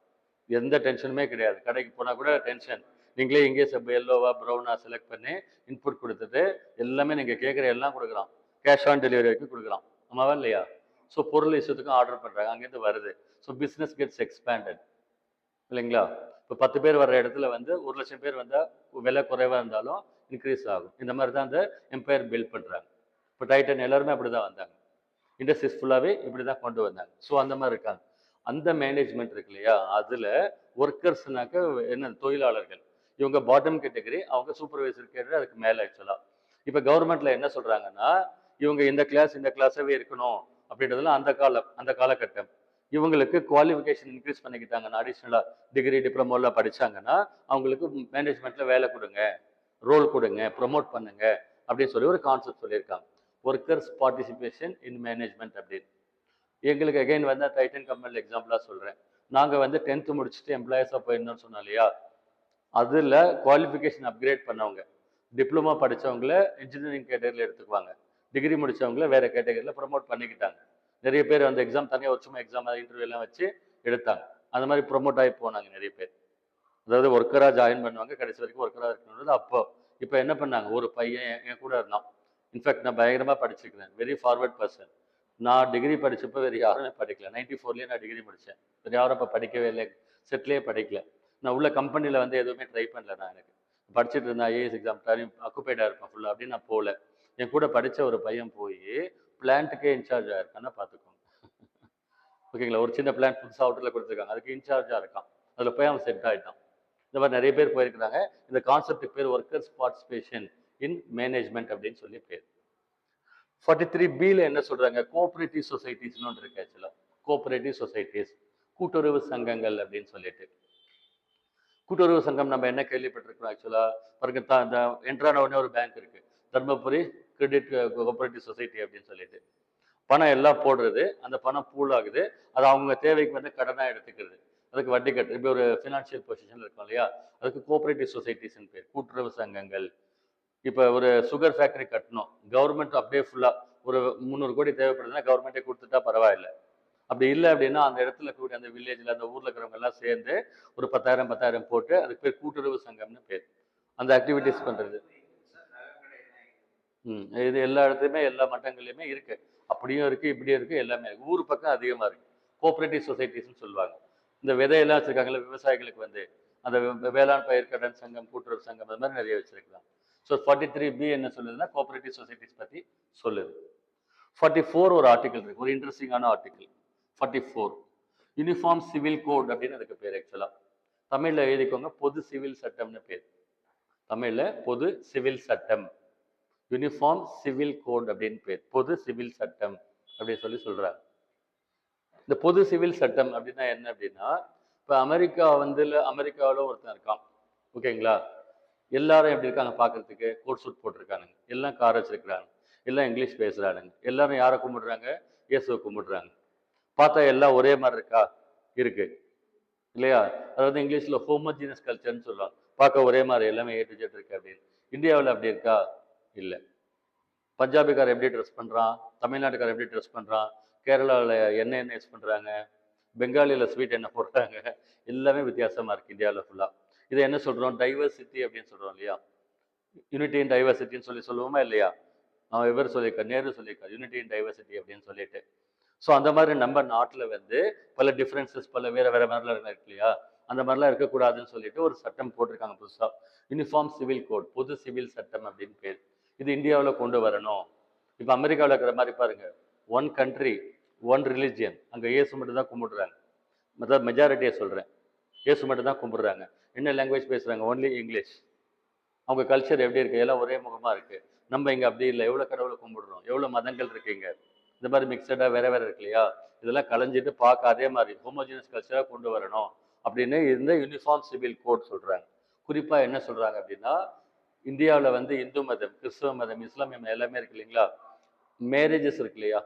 எந்த டென்ஷனுமே கிடையாது. கடைக்கு போனால் கூட டென்ஷன், நீங்களே இங்கே எல்லோவா ப்ரௌனாக செலக்ட் பண்ணி இன்புட் கொடுத்துட்டு எல்லாமே நீங்கள் கேட்குற எல்லாம் கொடுக்குறான். கேஷ் ஆன் டெலிவரி வரைக்கும் கொடுக்குறான், ஆமாவா இல்லையா? ஸோ பொருள் இஷ்டத்துக்கும் ஆர்டர் பண்ணுறாங்க, அங்கேருந்து வருது. ஸோ பிஸ்னஸ் கெட்ஸ் எக்ஸ்பேண்டட் இல்லைங்களா? இப்போ 10 பேர் வர்ற இடத்துல வந்து 1 லட்சம் பேர் வந்தால் விலை குறைவாக இருந்தாலும் இன்க்ரீஸ் ஆகும். இந்த மாதிரி தான் அந்த எம்பையர் பில்ட் பண்ணுறாங்க. இப்போ டைட்டன் எல்லாருமே அப்படி தான் வந்தாங்க, இண்டஸ்ட்ரீஸ் ஃபுல்லாகவே இப்படி தான் கொண்டு வந்தாங்க. ஸோ அந்த மாதிரி இருக்காங்க. அந்த மேனேஜ்மெண்ட் இருக்கு இல்லையா, அதில் ஒர்க்கர்ஸ்னாக்க என்ன, தொழிலாளர்கள். இவங்க பாட்டம் கேட்டகரி, அவங்க சூப்பர்வைசர் கேட்டகரி, அதுக்கு மேலே ஆக்சுவலாக. இப்போ கவர்மெண்ட்டில் என்ன சொல்கிறாங்கன்னா, இவங்க இந்த கிளாஸாகவே இருக்கணும் அப்படின்றதுலாம் அந்த காலகட்டம். இவங்களுக்கு குவாலிஃபிகேஷன் இன்க்ரீஸ் பண்ணிக்கிட்டாங்கன்னா, அடிஷ்னலாக டிகிரி டிப்ளமோலாம் படித்தாங்கன்னா அவங்களுக்கு மேனேஜ்மெண்ட்டில் வேலை கொடுங்க, ரோல் கொடுங்க, ப்ரொமோட் பண்ணுங்க அப்படின்னு சொல்லி ஒரு கான்செப்ட் சொல்லியிருக்காங்க, ஒர்க்கர்ஸ் பார்ட்டிசிபேஷன் இன் மேனேஜ்மெண்ட் அப்படின்னு. எங்களுக்கு அகைன் வந்து டைட்டன் கம்பெனியில் எக்ஸாம்பிளாக சொல்கிறேன். நாங்கள் வந்து 10th முடிச்சுட்டு எம்ப்ளாயீஸாக போயிருந்தோம்னு சொன்னோம் இல்லையா, அதில் குவாலிஃபிகேஷன் அப்கிரேட் பண்ணவங்க, டிப்ளமா படித்தவங்கள இன்ஜினியரிங் கேட்டகரியில் எடுத்துக்குவாங்க, டிகிரி முடித்தவங்கள வேறு கேட்டகரியில் ப்ரொமோட் பண்ணிக்கிட்டாங்க. நிறைய பேர் அந்த எக்ஸாம் தனியாக ஒரு சும்மா எக்ஸாம் இன்டர்வியூலாம் வச்சு எடுத்தாங்க. அந்த மாதிரி ப்ரொமோட் ஆகி போனாங்க நிறைய பேர். அதாவது ஒர்க்கராக ஜாயின் பண்ணுவாங்க, கடைசி வரைக்கும் ஒர்க்கராக இருக்கணுன்றது அப்போ. இப்போ என்ன பண்ணாங்க, ஒரு பையன் என் கூட இருந்தான். இன்ஃபேக்ட் நான் பயங்கரமாக படிச்சிருக்கிறேன், வெரி ஃபார்வர்ட் பர்சன். நான் டிகிரி படிச்சப்போ வேறு யாருமே படிக்கல. 94 நான் டிகிரி முடித்தேன். வேறு யாரும் இப்போ படிக்கவே இல்லை, செட்லேயே படிக்கல. நான் உள்ள கம்பெனியில் வந்து எதுவுமே ட்ரை பண்ணல. நான் எனக்கு படிச்சுட்டு இருந்தேன், ஐஏஎஸ் எக்ஸாம் ட்ரைனிங் அக்குப்பைடாக இருப்பேன் ஃபுல்லாக அப்படின்னு நான் போகல. என் கூட படித்த ஒரு பையன் போய் பிளான்ட்டுக்கே இன்சார்ஜாக இருக்கான்னா பார்த்துக்கோங்க. ஓகேங்களா, ஒரு சின்ன பிளான் புதுசாக அவுட்டரில் கொடுத்துருக்காங்க, அதுக்கு இன்சார்ஜாக இருக்கான். அதில் போய் அவன் செட் ஆகிட்டான். இந்த மாதிரி நிறைய பேர் போயிருக்கிறாங்க. இந்த கான்செப்டுக்கு பேர் ஒர்க்கர்ஸ் பார்ட்டிசிபேஷன் இன் மேனேஜ்மெண்ட் அப்படின்னு சொல்லி பேர். 43B என்ன சொல்றாங்க, கோஆபரேட்டிவ் சொசைட்டிஸ்னு ஒன்று இருக்கு. ஆக்சுவலா கோஆபரேட்டிவ் சொசைட்டிஸ், கூட்டுறவு சங்கங்கள் அப்படின்னு சொல்லிட்டு. கூட்டுறவு சங்கம் நம்ம என்ன கேள்விப்பட்டிருக்கிறோம் ஆக்சுவலா பாருங்க. இந்த என்ட்ரான உடனே ஒரு பேங்க் இருக்கு, தர்மபுரி கிரெடிட் கோஆபரேட்டிவ் சொசைட்டி அப்படின்னு சொல்லிட்டு. பணம் எல்லாம் போடுறது, அந்த பணம் பூல் ஆகுது, அது அவங்க தேவைக்கு வந்து கடனாக எடுத்துக்கிறது, அதுக்கு வட்டி கட்டு. இப்போ ஒரு ஃபினான்ஷியல் பொசிஷன் இருக்கும் இல்லையா, அதுக்கு கோஆபரேட்டிவ் சொசைட்டிஸ்ன்னு பேர், கூட்டுறவு சங்கங்கள். இப்போ ஒரு சுகர் ஃபேக்டரி கட்டணும், கவர்மெண்ட் அப்படியே ஃபுல்லாக ஒரு 300 கோடி தேவைப்படுதுன்னா கவர்மெண்ட்டே கொடுத்துட்டா பரவாயில்ல. அப்படி இல்லை அப்படின்னா அந்த இடத்துல கூடிய அந்த வில்லேஜில் அந்த ஊரில் இருக்கிறவங்க எல்லாம் சேர்ந்து ஒரு 10,000 போட்டு அதுக்கு பேர் கூட்டுறவு சங்கம்னு பேர். அந்த ஆக்டிவிட்டிஸ் பண்ணுறது. இது எல்லா இடத்துலையுமே எல்லா மட்டங்கள்லையுமே இருக்கு. அப்படியும் இருக்கு, இப்படியும் இருக்கு, எல்லாமே இருக்கு. ஊர் பக்கம் அதிகமாக இருக்கு. கோஆபரேட்டிவ் சொசைட்டிஸ்ன்னு சொல்லுவாங்க. இந்த விதையெல்லாம் வச்சிருக்காங்கல்ல விவசாயிகளுக்கு வந்து, அந்த வேளாண் பயிர் கடன் சங்கம், கூட்டுறவு சங்கம், அது மாதிரி நிறைய வச்சிருக்கலாம். ஸோ 43B என்ன சொல்லுதுன்னா கோஆபரேட்டிவ் சொசைட்டிஸ் பற்றி சொல்லுது. 44 ஒரு ஆர்டிக்கல் இருக்கு, ஒரு இன்ட்ரெஸ்டிங்கான ஆர்டிக்கல் 44. யூனிஃபார்ம் சிவில் கோட் அப்படின்னு அதுக்கு பேர். ஆக்சுவலா தமிழ்ல எழுதிக்கோங்க, பொது சிவில் சட்டம்னு பேர். தமிழ்ல பொது சிவில் சட்டம், யூனிஃபார்ம் சிவில் கோட் அப்படின்னு பேர், பொது சிவில் சட்டம் அப்படின்னு சொல்லி சொல்றாங்க. இந்த பொது சிவில் சட்டம் அப்படின்னா என்ன அப்படின்னா, இப்போ அமெரிக்காவில் ஒருத்தன் இருக்கான், ஓகேங்களா. எல்லாரும் எப்படி இருக்காங்க பார்க்கறதுக்கு, கோட் சூட் போட்டிருக்கானுங்க, எல்லாம் கார் வச்சிருக்கிறாங்க, எல்லாம் இங்கிலீஷ் பேசுறானுங்க, எல்லாரும் யாரை கும்பிடுறாங்க, இயேசுவை கும்பிடுறாங்க. பார்த்தா எல்லாம் ஒரே மாதிரி இருக்கா, இருக்கு இல்லையா. அதாவது இங்கிலீஷ்ல ஹோமோஜினஸ் கல்ச்சர்னு சொல்லுவாங்க, பார்க்க ஒரே மாதிரி எல்லாமே ஏ டு ஜெட் இருக்கு அப்படின்னு. இந்தியாவில் அப்படி இருக்கா, இல்லை. பஞ்சாபிக்கார் எப்படி ட்ரெஸ் பண்ணுறான், தமிழ்நாட்டுக்கார் எப்படி ட்ரெஸ் பண்ணுறான், கேரளாவில் என்ன யூஸ் பண்ணுறாங்க, பெங்காலியில் ஸ்வீட் என்ன போடுறாங்க, எல்லாமே வித்தியாசமாக இருக்குது இந்தியாவில் ஃபுல்லாக. இதை என்ன சொல்கிறோம், டைவர்சிட்டி அப்படின்னு சொல்கிறோம் இல்லையா. யூனிட்டி இன் டைவர்சிட்டின்னு சொல்லுவோமா இல்லையா. இவர் சொல்லியிருக்கார், நேரு சொல்லியிருக்கார், யூனிட்டி இன் டைவர்சிட்டி அப்படின்னு சொல்லிட்டு. ஸோ அந்த மாதிரி நம்ம நாட்டில் வந்து பல டிஃப்ரென்சஸ், பல வேறு மாதிரிலாம் இருக்கு இல்லையா. அந்த மாதிரிலாம் இருக்கக்கூடாதுன்னு சொல்லிட்டு ஒரு சட்டம் போட்டிருக்காங்க புதுசாக, யூனிஃபார்ம் சிவில் கோட், பொது சிவில் சட்டம் அப்படின்னு பேர். இது இந்தியாவில் கொண்டு வரணும். இப்போ அமெரிக்காவில் இருக்கிற மாதிரி பாருங்க, ஒன் கண்ட்ரி ஒன் ரிலிஜியன், அங்கே இயேசு மட்டும் தான் கும்பிடுறாங்க. அதாவது மெஜாரிட்டியை சொல்கிறேன், இயேசு மட்டும் தான் கும்பிடுறாங்க. என்ன லாங்குவேஜ் பேசுகிறாங்க, ஒன்லி இங்கிலீஷ். அவங்க கல்ச்சர் எப்படி இருக்குது, எல்லாம் ஒரே முகமாக இருக்குது. நம்ம இங்கே அப்படி இல்லை, எவ்வளோ கடவுளை கும்பிடுறோம், எவ்வளோ மதங்கள் இருக்குங்க, இந்த மாதிரி மிக்சடாக வேற இருக்கு இல்லையா. இதெல்லாம் கலைஞ்சிட்டு பார்க்க அதே மாதிரி ஹோமோஜினஸ் கல்ச்சராக கொண்டு வரணும் அப்படின்னு இந்த யூனிஃபார்ம் சிவில் கோட் சொல்கிறாங்க. குறிப்பாக என்ன சொல்கிறாங்க அப்படின்னா, இந்தியாவில் வந்து இந்து மதம், கிறிஸ்தவ மதம், இஸ்லாமிய மதம் எல்லாமே இருக்கு இல்லைங்களா. மேரேஜஸ் இருக்கு இல்லையா,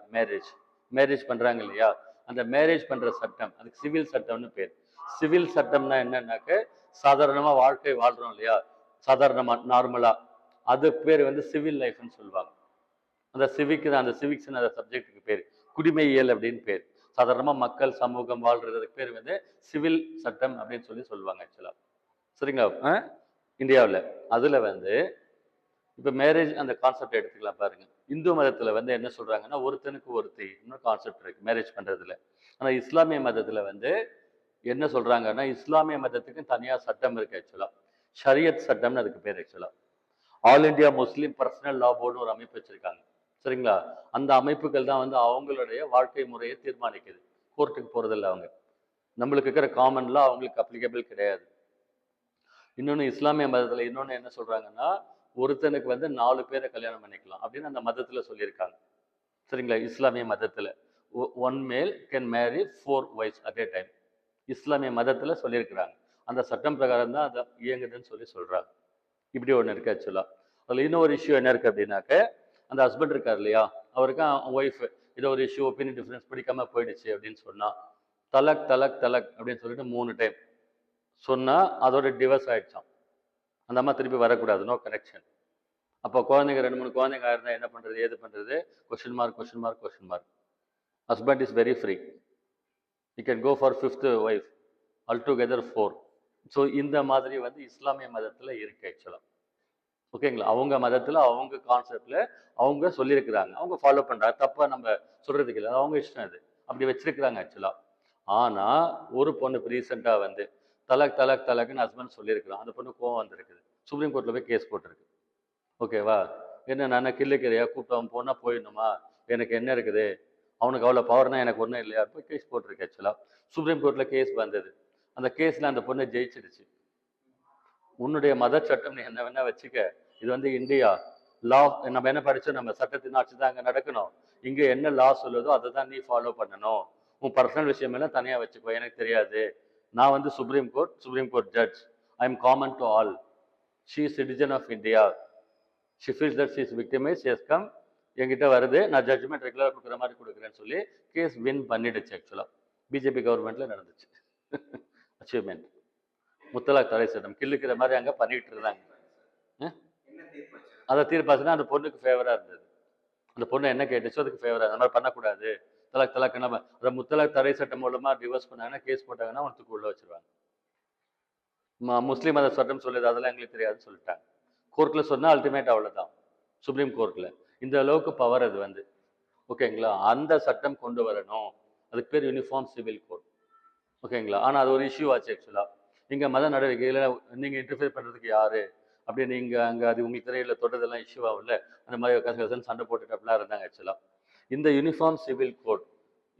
மேரேஜ் பண்ணுறாங்க இல்லையா, அந்த மேரேஜ் பண்ணுற சட்டம் அதுக்கு சிவில் சட்டம்னு பேர். சிவில் சட்டம்னா என்னன்னாக்க, சாதாரணமாக வாழ்க்கை வாழ்கிறோம் இல்லையா, சாதாரணமாக நார்மலாக, அது பேர் வந்து சிவில் லைஃப்னு சொல்லுவாங்க. அந்த சிவிக்ஸ் அந்த சப்ஜெக்டுக்கு பேர் குடிமையியல் அப்படின்னு பேர். சாதாரணமாக மக்கள் சமூகம் வாழ்றதுக்கு பேர் வந்து சிவில் சட்டம் அப்படின்னு சொல்லுவாங்க ஆக்சுவலா. சரிங்களா. இந்தியாவில் அதில் வந்து இப்போ மேரேஜ் அந்த கான்செப்ட் எடுத்துக்கலாம் பாருங்க. இந்து மதத்தில் வந்து என்ன சொல்றாங்கன்னா, ஒருத்தனுக்கு ஒருத்தி இன்னும் கான்செப்ட் இருக்கு மேரேஜ் பண்றதுல. ஆனால் இஸ்லாமிய மதத்தில் வந்து என்ன சொல்றாங்கன்னா, இஸ்லாமிய மதத்துக்கு தனியாக சட்டம் இருக்கு ஆக்சுவலா, ஷரியத் சட்டம்னு அதுக்கு பேர் ஆக்சுவலா. All India Muslim personal law போர்டுன்னு ஒரு அமைப்பு வச்சிருக்காங்க. சரிங்களா. அந்த அமைப்புகள் தான் வந்து அவங்களுடைய வாழ்க்கை முறையை தீர்மானிக்குது. கோர்ட்டுக்கு போறதில்லை அவங்க. நம்மளுக்கு இருக்கிற காமன்லாம் அவங்களுக்கு அப்ளிகபிள் கிடையாது. இன்னொன்று இஸ்லாமிய மதத்தில் இன்னொன்று என்ன சொல்றாங்கன்னா, ஒருத்தனுக்கு வந்து 4 பேரை கல்யாணம் பண்ணிக்கலாம் அப்படின்னு அந்த மதத்தில் சொல்லியிருக்காங்க. சரிங்களா. இஸ்லாமிய மதத்தில் ஒன் மேல் can Mary 4 wives at A time. இஸ்லாமிய மதத்தில் சொல்லியிருக்கிறாங்க. அந்த சட்டம் பிரகாரம் தான் அதை இயங்குதுன்னு சொல்றாங்க. இப்படி ஒன்று இருக்கு ஆக்சுவலா. அதில் இன்னொரு இஷ்யூ என்ன இருக்கு அப்படின்னாக்க, அந்த ஹஸ்பண்ட் இருக்கார் இல்லையா, அவருக்கு ஒய்ஃப் ஏதோ ஒரு இஷ்யூ, ஒப்பீனியன் டிஃபரன்ஸ் பிடிக்காம போயிடுச்சு அப்படின்னு சொன்னா, தலக் தலக் தலக் அப்படின்னு சொல்லிட்டு 3 டைம் சொன்னா அதோட டிவோர்ஸ் ஆயிடுச்சான். அந்த அம்மா திருப்பி வரக்கூடாது, நோ கனெக்ஷன். அப்போ குழந்தைங்க 2-3 குழந்தைங்க இருந்தா என்ன பண்றது, ஏது பண்றது, question mark. Husband is very free, he can go for 5th wife altogether 4. So இந்த மாதிரி வந்து இஸ்லாமிய மதத்தில் இருக்கு ஆக்சுவலாக. ஓகேங்களா? அவங்க மதத்தில் அவங்க கான்செப்டில் அவங்க சொல்லியிருக்கிறாங்க, அவங்க ஃபாலோ பண்ணுறாங்க. தப்பாக நம்ம சொல்கிறதுக்கு இல்லை, அவங்க இஷ்டம் அது, அப்படி வச்சிருக்கிறாங்க ஆக்சுவலாக. ஆனால் ஒரு பொண்ணு இப்போ ரீசெண்டாக வந்து தலக்குன்னு ஹஸ்பண்ட் சொல்லியிருக்கிறான். அந்த பொண்ணு கோவம் வந்திருக்குது, சுப்ரீம் கோர்ட்டில் போய் கேஸ் போட்டிருக்கு. ஓகேவா? என்ன நான் கிள்ளுக்கிறையா கூப்பிட்டு அவன் போனால் போயிடணுமா, எனக்கு என்ன இருக்குது, அவனுக்கு அவ்வளோ பவர்னா எனக்கு ஒன்றும் இல்லையா, போய் கேஸ் போட்டிருக்கு ஆக்சுவலாக. சுப்ரீம் கோர்ட்டில் கேஸ் வந்தது. அந்த கேஸில் அந்த பொண்ணை ஜெயிச்சிடுச்சு. உன்னுடைய மத சட்டம் நீ என்ன வேணா வச்சுக்க, இது வந்து இந்தியா லா, நம்ம என்ன படிச்சோம், நம்ம சட்டத்தின் ஆட்சி தான் அங்கே நடக்கணும், இங்கே என்ன லா சொல்லுதோ அதை தான் நீ ஃபாலோ பண்ணணும், உன் பர்சனல் விஷயம் எல்லாம் தனியாக வச்சுக்கோ, எனக்கு தெரியாது, நான் வந்து supreme court judge, I am common to all, she is citizen of India, she feels that she is victimise, she has come, என்கிட்ட வருது, நான் ஜட்ஜ்மெண்ட் ரெகுலராக கொடுக்குற மாதிரி கொடுக்குறேன்னு சொல்லி கேஸ் வின் பண்ணிடுச்சு ஆக்சுவலாக. பிஜேபி கவர்மெண்ட்டில் நடந்துச்சு அச்சீவ்மெண்ட். முத்தலாக் தடை சட்டம் கிள்ளுக்கிற மாதிரி அங்கே பண்ணிட்டு இருந்தாங்க. அதை தீர்ப்பாச்சுன்னா அந்த பொண்ணுக்கு ஃபேவராக இருந்தது. அந்த பொண்ணு என்ன கேட்டுச்சோ அதுக்கு ஃபேவராக, அந்த மாதிரி பண்ணக்கூடாது, தலாக் நம்ம அதை முத்தலாக் தடை சட்டம் மூலமாக டிவோர்ஸ் பண்ணாங்கன்னா, கேஸ் போட்டாங்கன்னா அவனுக்கு உள்ள வச்சிருவாங்க. முஸ்லீம் மத சட்டம் சொல்லுது, அதெல்லாம் எங்களுக்கு தெரியாதுன்னு சொல்லிட்டாங்க. கோர்ட்டில் சொன்னால் அல்டிமேட் அவ்வளோதான். சுப்ரீம் கோர்ட்டில் இந்த அளவுக்கு பவர் அது வந்து. ஓகேங்களா? அந்த சட்டம் கொண்டு வரணும், அதுக்கு பேர் யூனிஃபார்ம் சிவில் கோட். ஓகேங்களா? ஆனால் அது ஒரு இஷ்யூ ஆச்சு ஆக்சுவலாக. நீங்கள் மத நடவடிக்கையில் நீங்கள் இன்டர்ஃபியர் பண்ணுறதுக்கு யார் அப்படி நீங்கள் அங்கே அது உங்களுக்கு தெரியல, தொட்டதெல்லாம் இஷ்யூ ஆகல, அந்த மாதிரி கசகசன்னு சண்டை போட்டுட்டு அப்படிலாம் இருந்தாங்க ஆக்சுவலாக. இந்த யூனிஃபார்ம் சிவில் கோட்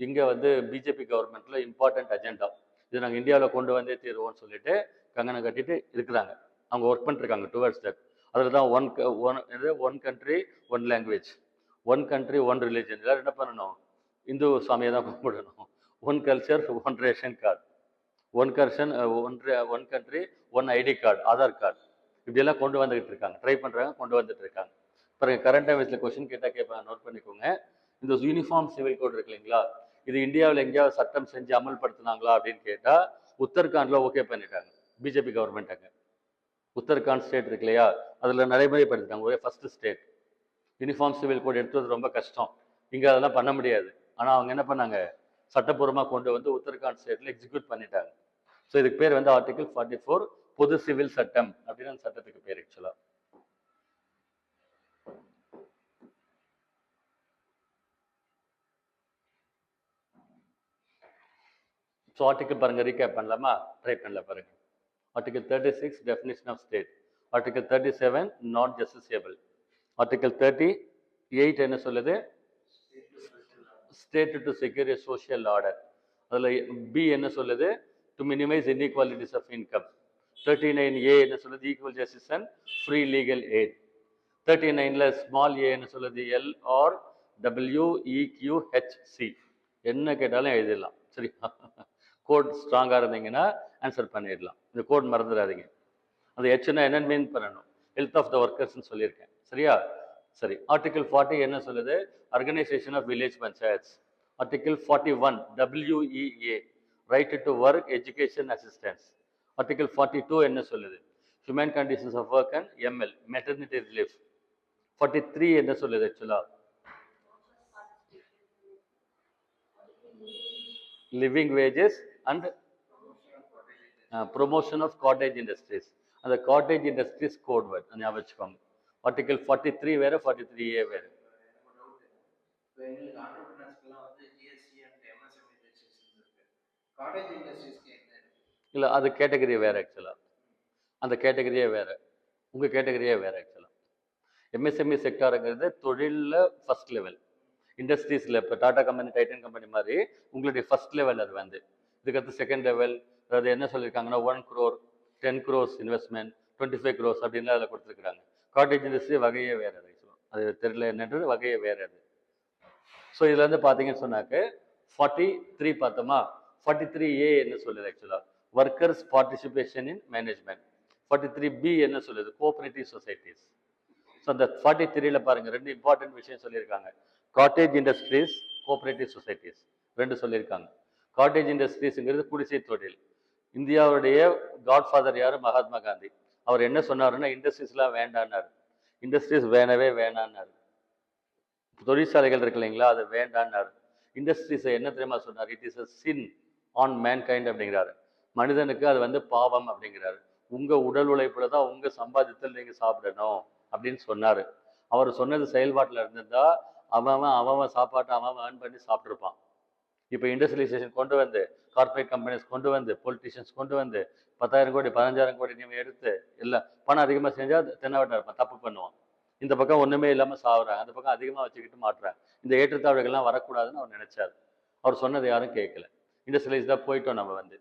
இங்கே வந்து பிஜேபி கவர்மெண்ட்டில் இம்பார்ட்டன்ட் அஜெண்டா, இது நாங்கள் இந்தியாவில் கொண்டு வந்தே தீர்வோம்னு சொல்லிட்டு கங்கணம் கட்டிட்டு இருக்கிறாங்க. அவங்க ஒர்க் பண்ணிருக்காங்க டுவர்ட்ஸ் தட். அதில் தான் one country one language, one country one religion. எல்லாரும் என்ன பண்ணணும், இந்து சாமியை தான் கும்பிடணும். One culture one ration card, one country one ID card, Aadhaar card, இப்படியெல்லாம் கொண்டு வந்துகிட்டு இருக்காங்க, ட்ரை பண்ணுறாங்க, கொண்டு வந்துட்டு இருக்காங்க. பிறகு கரண்ட் அஃபேர்ஸில் கொஸ்டின் கேட்பாங்க, நோட் பண்ணிக்கோங்க. இந்த யூனிஃபார்ம் சிவில் கோட் இருக்கு இல்லைங்களா, இது இந்தியாவில் எங்கேயாவது சட்டம் செஞ்சு அமல்படுத்தினாங்களா அப்படின்னு கேட்டால் உத்தரகாண்டில் ஓகே பண்ணிட்டாங்க பிஜேபி கவர்மெண்ட். அங்கே உத்தரகாண்ட் ஸ்டேட் இருக்கு இல்லையா, அதில் நடைமுறைப்படுத்திட்டாங்க, ஒரே first state. Uniform civil code எடுத்துவது ரொம்ப கஷ்டம், இங்கே அதெல்லாம் பண்ண முடியாது. ஆனால் அவங்க என்ன பண்ணாங்க, சட்டப்பூர்வமாக கொண்டு வந்து உத்தரகாண்ட் ஸ்டேட்டில் எக்ஸிக்யூட் பண்ணிட்டாங்க. ஸோ இதுக்கு பேர் வந்து ஆர்டிகல் 44 பொது சிவில் சட்டம் அப்படின்னு அந்த சட்டத்துக்கு பேர் ஆக்சுவலா. ஸோ ஆர்டிகல் பாருங்க, ரீகேப் பண்ணலாமா, ட்ரை பண்ணல பாருங்க. Article 36 definition of state, article 37 non justiciable, article 38 என்ன சொல்லுது, state to secure a social order. அதில் பி என்ன சொல்லுது, to minimize inequalities of income. 39A என்ன சொல்லுது, equal justice and free legal aid. 39ல ஸ்மால் ஏ என்ன சொல்லுது, LRWEQHC. என்ன கேட்டாலும் எழுதிடலாம், சரி. கோட் ஸ்ட்ராங்காக இருந்தீங்கன்னா ஆன்சர் பண்ணிடலாம், இந்த கோட் மறந்துடாதீங்க. அந்த ஹெச்னா என்னன்னு மீன் பண்ணணும், ஹெல்த் ஆஃப் த ஒர்க்கர்ஸ்ன்னு சொல்லியிருக்கேன், சரியா? சரி. ஆர்டிகல் 40 என்ன சொல்லுது, organisation of village panchayats. Article 41 WEA, right to work education assistance. Article 42 என்ன சொல்லுது, human conditions of work and ML, maternity relief. 43 என்ன சொல்லுது ஆக்சுவலா, living wages and promotion of cottage industries. அந்த காட்டேஜ் இண்டஸ்ட்ரீஸ் கோட் வேர்ட் ஞாபகம் வச்சுக்கோங்க. ஆர்டிகல் 43 வேற, 43A வேற. இல்லை, அது கேட்டகரி வேற ஆக்சுவலா, அந்த கேட்டகரியே வேற, உங்கள் கேட்டகரியே வேற ஆக்சுவலா. MSME செக்டாருங்கிறது தொழிலில் ஃபர்ஸ்ட் லெவல், இண்டஸ்ட்ரீஸில் இப்போ டாடா கம்பெனி, டைட்டன் கம்பெனி மாதிரி உங்களுடைய ஃபர்ஸ்ட் லெவல் அது வந்து. இதுக்கடுத்து செகண்ட் லெவல், அதாவது என்ன சொல்லியிருக்காங்கன்னா 1 crore 10 crores இன்வெஸ்ட்மெண்ட், 25 crores அப்படின்னு அதில் கொடுத்துருக்குறாங்க. காட்டேஜ் இண்டஸ்ட்ரி வகையே வேறு, அது தெரியல என்னன்றது, வகையே வேறு அது. ஸோ இதில் வந்து பார்த்தீங்கன்னு சொன்னாக்க 43 பார்த்தோமா, 43A என்ன சொல்லுது ஆக்சுவலாக, workers participation in management. 43B என்ன சொல்லுது, கோஆபரேட்டிவ் சொசைட்டிஸ். ஸோ அந்த 43ல பாருங்க, ரெண்டு இம்பார்ட்டன்ட் விஷயம் சொல்லியிருக்காங்க, காட்டேஜ் இண்டஸ்ட்ரீஸ், கோஆபரேட்டிவ் சொசைட்டிஸ், ரெண்டு சொல்லியிருக்காங்க. காட்டேஜ் இண்டஸ்ட்ரீஸுங்கிறது குடிசை தொழில். இந்தியாவுடைய காட்ஃபாதர் யார், மகாத்மா காந்தி. அவர் என்ன சொன்னாருன்னா, இண்டஸ்ட்ரீஸ்லாம் வேண்டான்னாரு, இண்டஸ்ட்ரீஸ் வேணவே வேணான்னாரு. தொழிற்சாலைகள் இருக்கு இல்லைங்களா, அது வேண்டான்னாரு. இண்டஸ்ட்ரீஸை என்ன தெரியுமா சொன்னார், it is a sin on mankind அப்படிங்கிறாரு. மனிதனுக்கு அது வந்து பாவம் அப்படிங்கிறாரு. உங்க உடல் உழைப்புல தான் உங்க சம்பாதித்தல் நீங்க சாப்பிடணும் அப்படின்னு சொன்னாரு. அவர் சொன்னது செயல்பாட்டுல இருந்திருந்தா அவன் சாப்பாட்டை அவன் ஏர்ன் பண்ணி சாப்பிட்டுருப்பான். இப்போ இண்டஸ்ட்ரியலைசேஷன் கொண்டு வந்து, கார்ப்பரேட் கம்பெனிஸ் கொண்டு வந்து, பொலிட்டிஷியன்ஸ் கொண்டு வந்து 10,000 கோடி 15,000 கோடி நீங்க எடுத்து எல்லாம் பணம் அதிகமாக செஞ்சா தென்னாவட்டா இருப்பான், தப்பு பண்ணுவான். இந்த பக்கம் ஒண்ணுமே இல்லாம சாகுறாங்க, அந்த பக்கம் அதிகமா வச்சுக்கிட்டு மாட்டுறாங்க. இந்த ஏற்றத்தாழ்வுகள்லாம் வரக்கூடாதுன்னு அவர் நினைச்சார். அவர் சொன்னதை யாரும் கேட்கல. இண்டஸ்ட்ரியலைஸ்டா போயிட்டோம் நம்ம வந்து.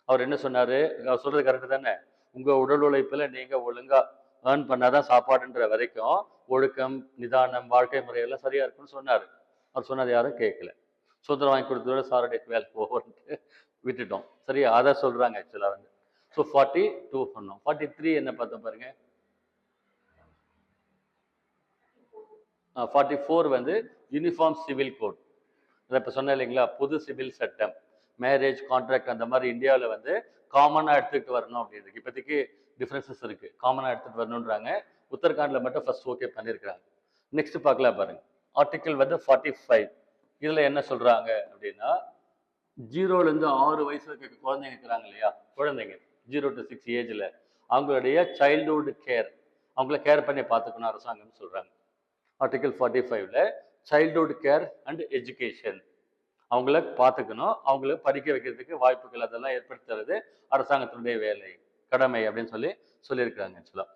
அவர் என்ன சொன்னாரு, அவர் சொல்றது கரெக்டு தானே? உங்க உடல் உழைப்புல நீங்க ஒழுங்கா ஏர்ன் பண்ணாதான் சாப்பாடுன்ற வரைக்கும் ஒழுக்கம், நிதானம், வாழ்க்கை முறையெல்லாம் சரியா இருக்குன்னு சொன்னாரு. அவர் சொன்னதை யாரும் கேட்கல. சுதந்திரம் வாங்கி கொடுத்ததோட சாருடைய வேலை போகும்ட்டு விட்டுட்டோம். சரியா? அதை சொல்றாங்க ஆக்சுவலா வந்து. ஸோ 42 பண்ணோம். 43 என்ன பார்த்தோம் பாருங்க. 44 வந்து யூனிஃபார்ம் சிவில் கோட். அதை இப்போ சொன்னேன் இல்லைங்களா, புது சிவில் சட்டம், மேரேஜ் கான்ட்ராக்ட் அந்த மாதிரி இந்தியாவில் வந்து காமனாக எடுத்துகிட்டு வரணும் அப்படின்னு. இப்போதைக்கு டிஃப்ரென்சஸ் இருக்குது, காமனாக எடுத்துகிட்டு வரணுன்றாங்க. உத்தரகாண்டில் மட்டும் ஃபர்ஸ்ட் ஓகே பண்ணியிருக்கிறாங்க. நெக்ஸ்ட் பார்க்கலாம் பாருங்க. ஆர்டிக்கிள் வந்து 45. இதில் என்ன சொல்கிறாங்க அப்படின்னா, 0லேருந்து 6 வயசுல இருக்க குழந்தைங்க இருக்கிறாங்க இல்லையா, குழந்தைங்க 0 to 6 ஏஜில் அவங்களுடைய சைல்டுஹுட் கேர், அவங்கள கேர் பண்ணி பார்த்துக்கணும் அரசாங்கம்னு சொல்கிறாங்க. ஆர்டிக்கிள் 45ல சைல்டுஹுட் கேர் அண்ட் எஜுகேஷன், அவங்கள பார்த்துக்கணும், அவங்கள படிக்க வைக்கிறதுக்கு வாய்ப்புகள் அதெல்லாம் ஏற்படுத்துறது அரசாங்கத்தினுடைய வேலை, கடமை அப்படின்னு சொல்லியிருக்கிறாங்க ஆக்சுவலாக.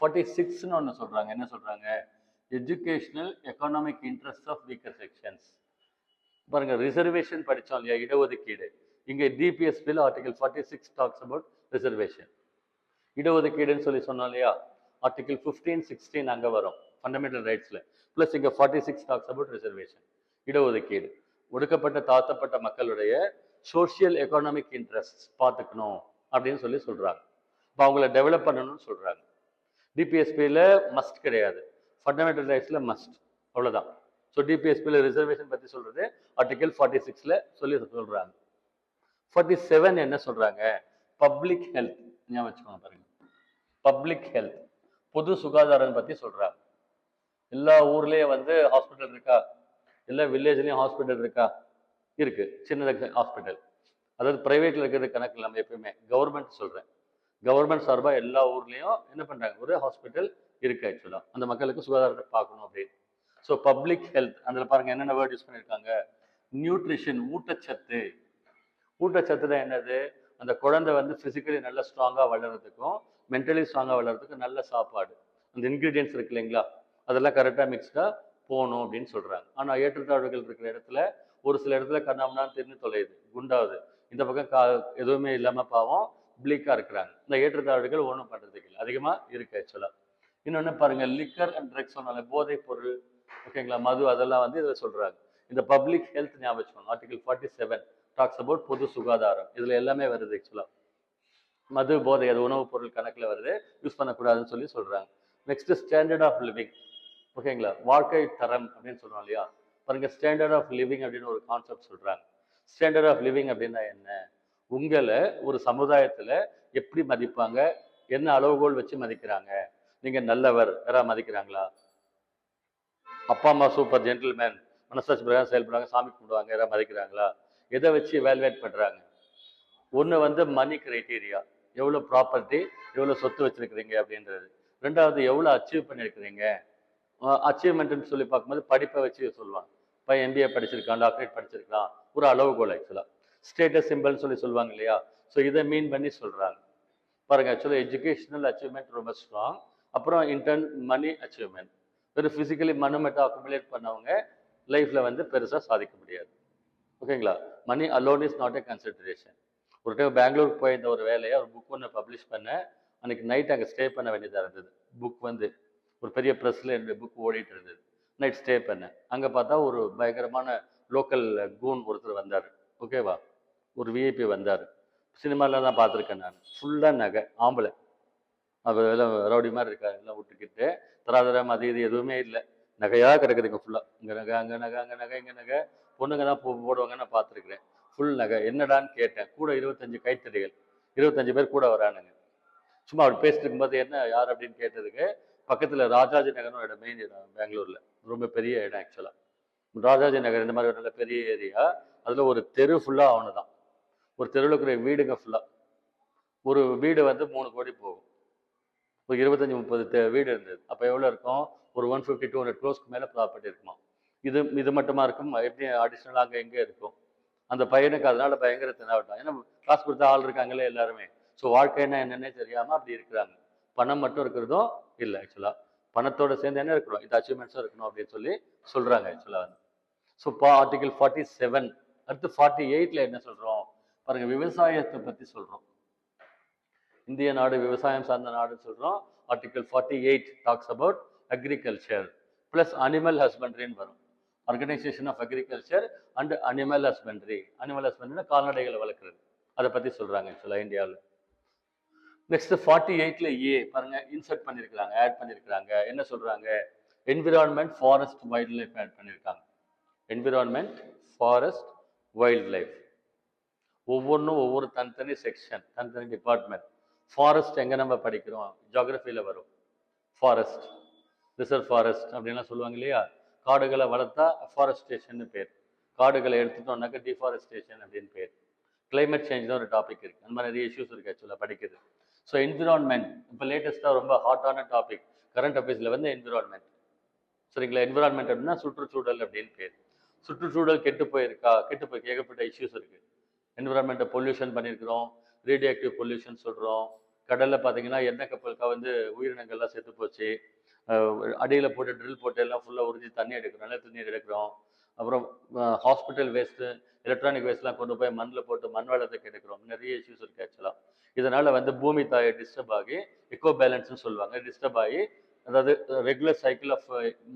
46ன்னு ஒன்று சொல்கிறாங்க. என்ன சொல்கிறாங்க? Educational economic interest of weaker sections. பாருங்க, ரிசர்வேஷன் படித்தோம் இல்லையா, இடஒதுக்கீடு. இங்கே டிபிஎஸ்பியில் ஆர்டிகல் 46 டாக்ஸ் அபவுட் ரிசர்வேஷன். இடஒதுக்கீடுன்னு சொன்னோம் இல்லையா, ஆர்டிகல் 15, 16 அங்கே வரும் ஃபண்டமெண்டல் ரைட்ஸில். ப்ளஸ் இங்கே 46 டாக்ஸ் அபவுட் ரிசர்வேஷன், இடஒதுக்கீடு. ஒடுக்கப்பட்ட தாழ்த்தப்பட்ட மக்களுடைய சோஷியல் எக்கனாமிக் இன்ட்ரெஸ்ட் பார்த்துக்கணும் அப்படின்னு சொல்கிறாங்க. இப்போ அவங்கள டெவலப் பண்ணணும்னு சொல்கிறாங்க. டிபிஎஸ்பியில் மஸ்ட் கிடையாது, ஃபண்டமெண்டல் ரைட்ஸில் மஸ்ட், அவ்வளோதான். ஸோ டிபிஎஸ்பியில் ரிசர்வேஷன் பற்றி சொல்கிறது ஆர்டிகல் 46ல் சொல்கிறாங்க. 47 என்ன சொல்கிறாங்க? Public health. ஞாபகம் வச்சுக்கோங்க பாருங்க, பப்ளிக் ஹெல்த், பொது சுகாதாரம் பற்றி சொல்கிறாங்க. எல்லா ஊர்லேயும் வந்து ஹாஸ்பிட்டல் இருக்கா? எல்லா வில்லேஜ்லேயும் ஹாஸ்பிட்டல் இருக்கா? இருக்குது, சின்னதாக ஹாஸ்பிட்டல். அதாவது ப்ரைவேட்டில் இருக்கிறது கணக்கு நம்ம எப்பயுமே கவர்மெண்ட் சொல்கிறேன். கவர்மெண்ட் சார்பாக எல்லா ஊர்லேயும் என்ன பண்ணுறாங்க, ஒரு ஹாஸ்பிட்டல் இருக்குது ஆக்சுவலாக, அந்த மக்களுக்கு சுகாதாரத்தை பார்க்கணும் அப்படின்னு. ஸோ பப்ளிக் ஹெல்த், அதில் பாருங்கள் என்னென்ன வேர்ட் யூஸ் பண்ணியிருக்காங்க. நியூட்ரிஷன், ஊட்டச்சத்து. ஊட்டச்சத்து தான் என்னது? அந்த குழந்தை வந்து ஃபிசிக்கலி நல்லா ஸ்ட்ராங்காக வளர்கிறதுக்கும் மென்டலி ஸ்ட்ராங்காக வளர்கிறதுக்கும் நல்ல சாப்பாடு, அந்த இன்க்ரீடியன்ஸ் இருக்கு இல்லைங்களா, அதெல்லாம் கரெக்டாக மிக்ஸ்டாக போகணும் அப்படின்னு சொல்கிறாங்க. ஆனால் ஏற்றத்தாழ்வுகள் இருக்கிற இடத்துல ஒரு சில இடத்துல கண்ணாமனான்னு தெரிஞ்சு தொலையுது, குண்டாவது. இந்த பக்கம் எதுவுமே இல்லாமல் பாவம் பிளீக்காக இருக்கிறாங்க. இந்த ஏற்றத்தாழ்வுகள் ஒன்றும் பண்ணுறதுக்கு இல்லை, அதிகமாக இருக்குது ஆக்சுவலாக. இன்னொன்று பாருங்கள், லிக்கர் அண்ட் ட்ரக்ஸ் சொன்னால போதைப் பொருள், ஓகேங்களா, மது, அதெல்லாம் வந்து இதில் சொல்கிறாங்க. இந்த பப்ளிக் ஹெல்த் ஞாபகம் வச்சுக்கணும். ஆர்டிகல் 47 டாக்ஸ் அபவுட் பொது சுகாதாரம். இதில் எல்லாமே வருது ஆக்சுவலாக. மது, போதை, அது உணவுப் பொருள் கணக்கில் வருது, யூஸ் பண்ணக்கூடாதுன்னு சொல்கிறாங்க. நெக்ஸ்ட் ஸ்டாண்டர்ட் ஆஃப் லிவிங், ஓகேங்களா, வாழ்க்கை தரம் அப்படின்னு சொல்கிறோம் இல்லையா. பாருங்க, ஸ்டாண்டர்ட் ஆஃப் லிவிங் அப்படின்னு ஒரு கான்செப்ட் சொல்கிறாங்க. ஸ்டாண்டர்ட் ஆஃப் லிவிங் அப்படின்னா என்ன? உங்களை ஒரு சமுதாயத்தில் எப்படி மதிப்பாங்க, என்ன அளவுகோல் வச்சு மதிக்கிறாங்க? நீங்கள் நல்லவர், யாராவது மதிக்கிறாங்களா? அப்பா அம்மா சூப்பர் ஜென்டில்மேன், மனசாட்சி பிரகாரம் செயல்படுறாங்க, சாமி கும்பிடுவாங்க, யாராவது மதிக்கிறாங்களா? எதை வச்சு எவாலுவேட் பண்ணுறாங்க? ஒன்று வந்து மணி கிரைட்டீரியா, எவ்வளோ ப்ராப்பர்ட்டி, எவ்வளோ சொத்து வச்சுருக்கிறீங்க அப்படின்றது. ரெண்டாவது எவ்வளோ அச்சீவ் பண்ணியிருக்கிறீங்க. அச்சீவ்மெண்ட்னு சொல்லி பார்க்கும்போது படிப்பை வச்சு சொல்லுவாங்க. இப்போ எம்பிஏ படிச்சிருக்கான், டாக்டரேட் படிச்சிருக்கான், ஒரு அளவுகோல் ஆக்சுவலாக. ஸ்டேட்டஸ் சிம்பிள்னு சொல்லுவாங்க இல்லையா. ஸோ இதை மீன் பண்ணி சொல்கிறாங்க. பாருங்கள், ஆக்சுவலாக எஜுகேஷனல் அச்சீவ்மெண்ட் ரொம்ப ஸ்ட்ராங். அப்புறம் இன்டர்ன் மணி அச்சீவ்மெண்ட். வெறும் ஃபிசிக்கலி மனு மட்டும் அக்குமுலேட் பண்ணவங்க லைஃப்பில் வந்து பெருசாக சாதிக்க முடியாது, ஓகேங்களா. Money alone is not a consideration. ஒரு டைம் பெங்களூருக்கு போய் இந்த ஒரு வேலையை ஒரு புக் ஒன்று பப்ளிஷ் பண்ணேன். அன்றைக்கி நைட் அங்கே ஸ்டே பண்ண வேண்டியதாக இருந்தது. புக் வந்து ஒரு பெரிய ப்ரெஸ்ஸில் என்னுடைய புக் ஓடிட்டு இருந்தது. நைட் ஸ்டே பண்ணேன். அங்கே பார்த்தா ஒரு பயங்கரமான லோக்கல் கூன் ஒருத்தர் வந்தார், ஓகேவா, ஒரு விஐபி வந்தார். சினிமாவில் தான் பார்த்துருக்கேன் நான். ஃபுல்லாக நகை, ஆம்பளை, அவர் எல்லாம் ரவுடி மாதிரி இருக்காரு, எல்லாம் விட்டுக்கிட்டு தராதரம் அது இது எதுவுமே இல்லை, நகையாக கிடக்குதுங்க ஃபுல்லாக. இங்கே நகை, அங்கே நகை, அங்கே நகை, இங்கே நகை. பொண்ணுங்க தான் போடுவாங்க, நான் பார்த்துருக்குறேன். ஃபுல் நகை. என்னடான்னு கேட்டேன். கூட 25 கைத்தடிகள், 25 பேர் கூட வரானுங்க. சும்மா அவர் பேசிட்டு இருக்கும்போது என்ன யார் அப்படின்னு கேட்டதுக்கு, பக்கத்தில் ராஜாஜி நகர்னு இடம், மெயின் இடம் பெங்களூரில், ரொம்ப பெரிய இடம் ஆக்சுவலாக. ராஜாஜி நகர் இந்த மாதிரி ஒரு நல்ல பெரிய ஏரியா. அதில் ஒரு தெரு ஃபுல்லாக அவனு தான். ஒரு தெருவில் இருக்கிற வீடுங்க ஃபுல்லாக ஒரு வீடு வந்து 3 கோடி போகும். ஒரு 25-30 வீடு இருந்தது. அப்போ எவ்வளோ இருக்கும்? ஒரு 150-200 க்ரோஸ்க்கு மேலே ப்ராப்பர்ட்டி இருக்குமா. இது மட்டுமா இருக்கும்? எப்படி அடிஷ்னலாக அங்கே எங்கே இருக்கும்? அந்த பையனுக்கு அதனால பயங்கர தினாவட்டம். ஏன்னா காசு கொடுத்தா ஆள் இருக்காங்களே எல்லாருமே. ஸோ வாழ்க்கைன்னா என்னன்னே தெரியாமல் அப்படி இருக்கிறாங்க. பணம் மட்டும் இருக்கிறதும் இல்லை ஆக்சுவலாக. பணத்தோட சேர்ந்து என்ன இருக்கணும்? இது அச்சீவ்மெண்ட்ஸும் இருக்கணும் அப்படின்னு சொல்லி சொல்கிறாங்க ஆக்சுவலாக. ஸோ ஆர்டிகல் 47 அடுத்து 48ல என்ன சொல்கிறோம் பாருங்க, விவசாயத்தை பற்றி சொல்கிறோம். இந்திய நாடு விவசாயம் சார்ந்த நாடுன்னு சொல்கிறோம். Article 48 talks about agriculture plus animal ஹஸ்பண்ட்ரின்னு வரும். Organisation of agriculture and animal husbandry. Animal ஹஸ்பண்ட்ரினா கால்நடைகளை வளர்க்குறது, அதை பற்றி சொல்கிறாங்க ஆக்சுவலாக இந்தியாவில். நெக்ஸ்ட் 48ல ஏ பாருங்க, இன்சர்ட் பண்ணியிருக்கிறாங்க, ஆட் பண்ணியிருக்கிறாங்க. என்ன சொல்கிறாங்க? Environment, forest, wildlife add பண்ணியிருக்காங்க. என்விரான்மெண்ட், ஃபாரஸ்ட், வைல்ட் லைஃப் ஒவ்வொன்றும் ஒவ்வொரு தனித்தனி செக்ஷன், தனித்தனி டிபார்ட்மெண்ட். ஃபாரஸ்ட் எங்கே நம்ம படிக்கிறோம்? ஜியாகிரஃபியில் வரும். ஃபாரஸ்ட், ரிசர்வ் ஃபாரஸ்ட் அப்படின்லாம் சொல்லுவாங்க இல்லையா? காடுகளை வளர்த்தா அஃபாரஸ்டேஷன் பேர், காடுகளை எடுத்துட்டோம்னாக்க டிஃபாரஸ்டேஷன் அப்படின்னு பேர். கிளைமேட் சேஞ்ச் ஒரு டாபிக் இருக்குது, அந்த மாதிரி நிறைய இஷ்யூஸ் இருக்குது ஆக்சுவலாக படிக்கிறது. ஸோ என்விரான்மெண்ட் இப்போ லேட்டஸ்ட்டாக ரொம்ப ஹாட்டான டாபிக் கரண்ட் அஃபேர்ஸில் வந்து என்விரான்மெண்ட். சரிங்களா? என்விரான்மெண்ட் அப்படின்னா சுற்றுச்சூழல் அப்படின்னு பேர். சுற்றுச்சூழல் கெட்டு போயிருக்கா? கெட்டு போய் ஏகப்பட்ட இஷ்யூஸ் இருக்குது. என்விரான்மெண்ட்டை பொல்யூஷன் பண்ணியிருக்கிறோம், ரேடியோ ஆக்டிவ் பொல்யூஷன் சொல்கிறோம். கடலில் பார்த்தீங்கன்னா எண்ணெய் கப்பலுக்காக வந்து உயிரினங்கள்லாம் செத்து போச்சு. அடியில் போட்டு ட்ரில் போட்டு எல்லாம் ஃபுல்லாக உறிஞ்சி தண்ணி எடுக்கிறோம், நிலத்து நீர் எடுக்கிறோம். அப்புறம் ஹாஸ்பிட்டல் வேஸ்ட்டு, எலக்ட்ரானிக் வேஸ்ட்லாம் கொண்டு போய் மண்ணில் போட்டு மண் வளத்தை எடுக்கிறோம். நிறைய இஷ்யூஸ் இருக்குது ஆக்சுவலாக. இதனால் வந்து பூமி தாயை டிஸ்டர்ப் ஆகி எக்கோ பேலன்ஸ்னு சொல்லுவாங்க, டிஸ்டர்ப் ஆகி, அதாவது regular cycle of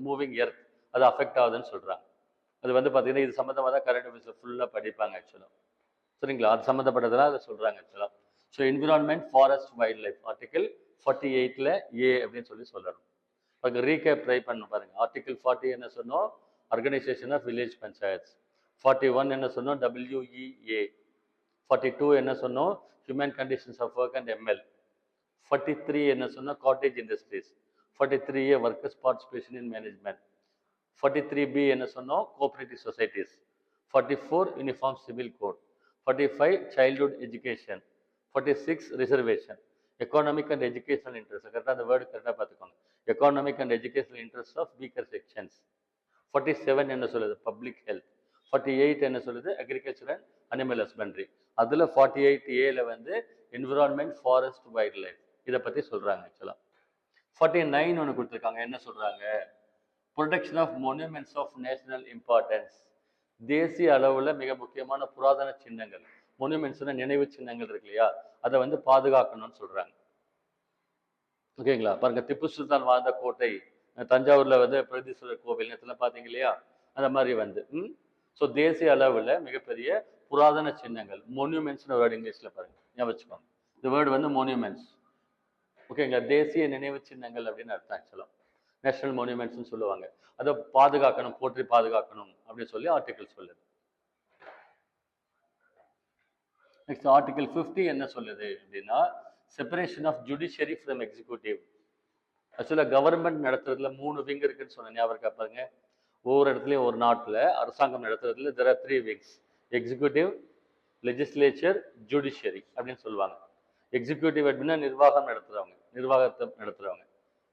moving earth அது அஃபெக்ட் ஆகுதுன்னு சொல்கிறாங்க. அது வந்து பார்த்தீங்கன்னா இது சம்மந்தமாக தான் கரண்ட் அஃபேர்ஸில் ஃபுல்லாக படிப்பாங்க ஆக்சுவலாக. சரிங்களா? அது சம்மந்தப்பட்டதெல்லாம் அதை சொல்கிறாங்க ஆக்சுவலாக. So environment, forest, wildlife article 48ல ஏ அப்படின்னு சொல்லி சொல்லணும். இப்போ ரீகேப் ட்ரை பண்ண பாருங்க. ஆர்டிகல் 40 என்ன சொன்னோம்? Organisation of village panchayats. 41 என்ன சொன்னோம்? WEA. 42 என்ன சொன்னோம்? Human conditions of work and ML. 43 என்ன சொன்னோம்? காட்டேஜ் இண்டஸ்ட்ரீஸ். 43A workers participation in management. 43B என்ன சொன்னோம்? Cooperative societies. 44 uniform civil code. 45 childhood education. 46 reservation. Economic and educational interest. கரெக்டாக அந்த வேர்டு கரெக்டாக பார்த்துக்கோங்க. Economic and educational interest of weaker sections. 47 என்ன சொல்லுது? Public health. 48 என்ன சொல்லுது? Agriculture and animal husbandry. அதில் 48Aல வந்து என்விரான்மெண்ட், ஃபாரஸ்ட், வைல்ட் லைஃப் இதை பற்றி சொல்கிறாங்க ஆக்சுவலாக. 49 ஒன்று கொடுத்துருக்காங்க. என்ன சொல்கிறாங்க? Protection of monuments of national importance. தேசிய அளவில் மிக முக்கியமான புராதன சின்னங்கள், மொனுமெண்ட்ஸ்னா நினைவு சின்னங்கள் இருக்கு இல்லையா, அதை வந்து பாதுகாக்கணும்னு சொல்கிறாங்க. ஓகேங்களா? பாருங்க, திப்பு சுல்தான் வாழ்ந்த கோட்டை, தஞ்சாவூரில் வந்து பிரகதீஸ்வரர் கோவில் நேரத்தில் பார்த்தீங்க இல்லையா, அந்த மாதிரி வந்து ஸோ தேசிய அளவில் மிகப்பெரிய புராதன சின்னங்கள், மொன்யூமெண்ட்ஸ்னு வேர்டு இங்கிலீஷில் பாருங்க, ஞாபகம் வச்சுக்கோங்க. இந்த வேர்டு வந்து மொன்யூமெண்ட்ஸ். ஓகேங்களா? தேசிய நினைவு சின்னங்கள் அப்படின்னு அர்த்தம் ஆக்சுவலாக. நேஷனல் மொன்யூமெண்ட்ஸ்னு சொல்லுவாங்க. அதை பாதுகாக்கணும், போற்றி பாதுகாக்கணும் அப்படின்னு சொல்லி ஆர்டிகல் சொல்லுது. நெக்ஸ்ட் ஆர்டிகல் 50 என்ன சொல்லுது அப்படின்னா, separation of judiciary from executive. ஆக்சுவலாக கவர்மெண்ட் நடத்துறதுல 3 விங் இருக்குன்னு சொன்ன ஞாபகம் இருக்கா பாருங்க. ஒவ்வொரு இடத்துலையும் ஒரு நாட்டில் அரசாங்கம் நடத்துறதுல there are 3 wings. Executive, legislature, judiciary அப்படின்னு சொல்லுவாங்க. எக்ஸிக்யூட்டிவ் அப்படின்னா நிர்வாகம் நடத்துகிறவங்க, நிர்வாகத்தை நடத்துகிறவங்க,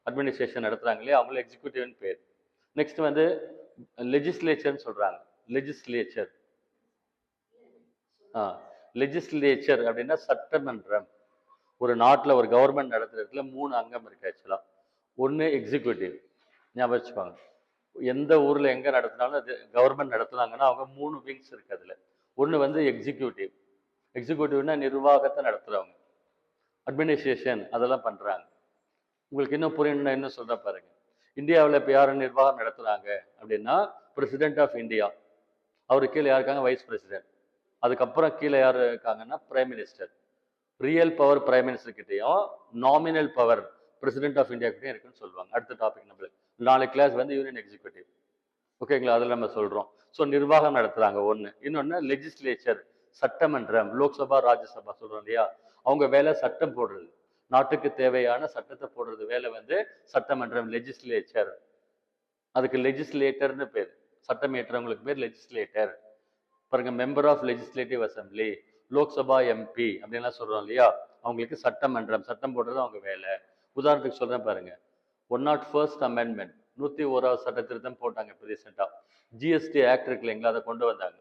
அட்மினிஸ்ட்ரேஷன் நடத்துகிறாங்க இல்லையா, அவங்கள எக்ஸிக்யூட்டிவ்னு பேர். நெக்ஸ்ட் வந்து லெஜிஸ்லேச்சர்னு சொல்கிறாங்க. லெஜிஸ்லேச்சர் லெஜிஸ்லேச்சர் அப்படின்னா சட்டமன்றம். ஒரு நாட்டில் ஒரு கவர்மெண்ட் நடத்துறதுல 3 அங்கம் இருக்கு ஆக்சுவலாக. ஒன்று எக்ஸிக்யூட்டிவ், ஞாபகம் வச்சுக்கோங்க. எந்த ஊரில் எங்கே நடத்தினாலும் அது கவர்மெண்ட் நடத்துனாங்கன்னா அவங்க 3 விங்ஸ் இருக்கு அதில். ஒன்று வந்து எக்ஸிக்யூட்டிவ். எக்ஸிக்யூட்டிவ்னா நிர்வாகத்தை நடத்துகிறவங்க, அட்மினிஸ்ட்ரேஷன் அதெல்லாம் பண்ணுறாங்க. உங்களுக்கு இன்னும் புரியணும்னா என்ன சொல்கிற பாருங்க. இந்தியாவில் இப்போ யாரும் நிர்வாகம் நடத்துகிறாங்க அப்படின்னா பிரசிடென்ட் ஆஃப் இந்தியா, அவருக்கு கீழே யாருக்காங்க? Vice president. அதுக்கப்புறம் கீழே யார் இருக்காங்கன்னா prime minister. Real power prime minister கிட்டையும், nominal power president of India கிட்டையும் இருக்குன்னு சொல்லுவாங்க. அடுத்த டாபிக் நம்மளுக்கு நாளைக்கு கிளாஸ் வந்து யூனியன் எக்ஸிக்யூட்டிவ். ஓகேங்களா? அதில் நம்ம சொல்கிறோம். ஸோ நிர்வாகம் நடத்துகிறாங்க ஒன்று. இன்னொன்று லெஜிஸ்லேச்சர், சட்டமன்றம், லோக்சபா, ராஜ்யசபா சொல்கிறோம் இல்லையா, அவங்க வேலை சட்டம் போடுறது, நாட்டுக்கு தேவையான சட்டத்தை போடுறது வேலை வந்து சட்டமன்றம், லெஜிஸ்லேச்சர். அதுக்கு லெஜிஸ்லேட்டர்னு பேர். சட்டம் ஏற்றவங்களுக்கு பேர் லெஜிஸ்லேட்டர். பாருங்க, member of legislative assembly, Lok Sabha MP அப்படின்லாம் சொல்கிறோம் இல்லையா, அவங்களுக்கு சட்டமன்றம், சட்டம் போடுறது அவங்க வேலை. உதாரணத்துக்கு சொல்றேன் பாருங்க, 101st அமெண்ட்மெண்ட், 101வது சட்ட திருத்தம் போட்டாங்க இப்போ ரீசெண்டாக. ஜிஎஸ்டி ஆக்ட் இருக்கு இல்லைங்களா, அதை கொண்டு வந்தாங்க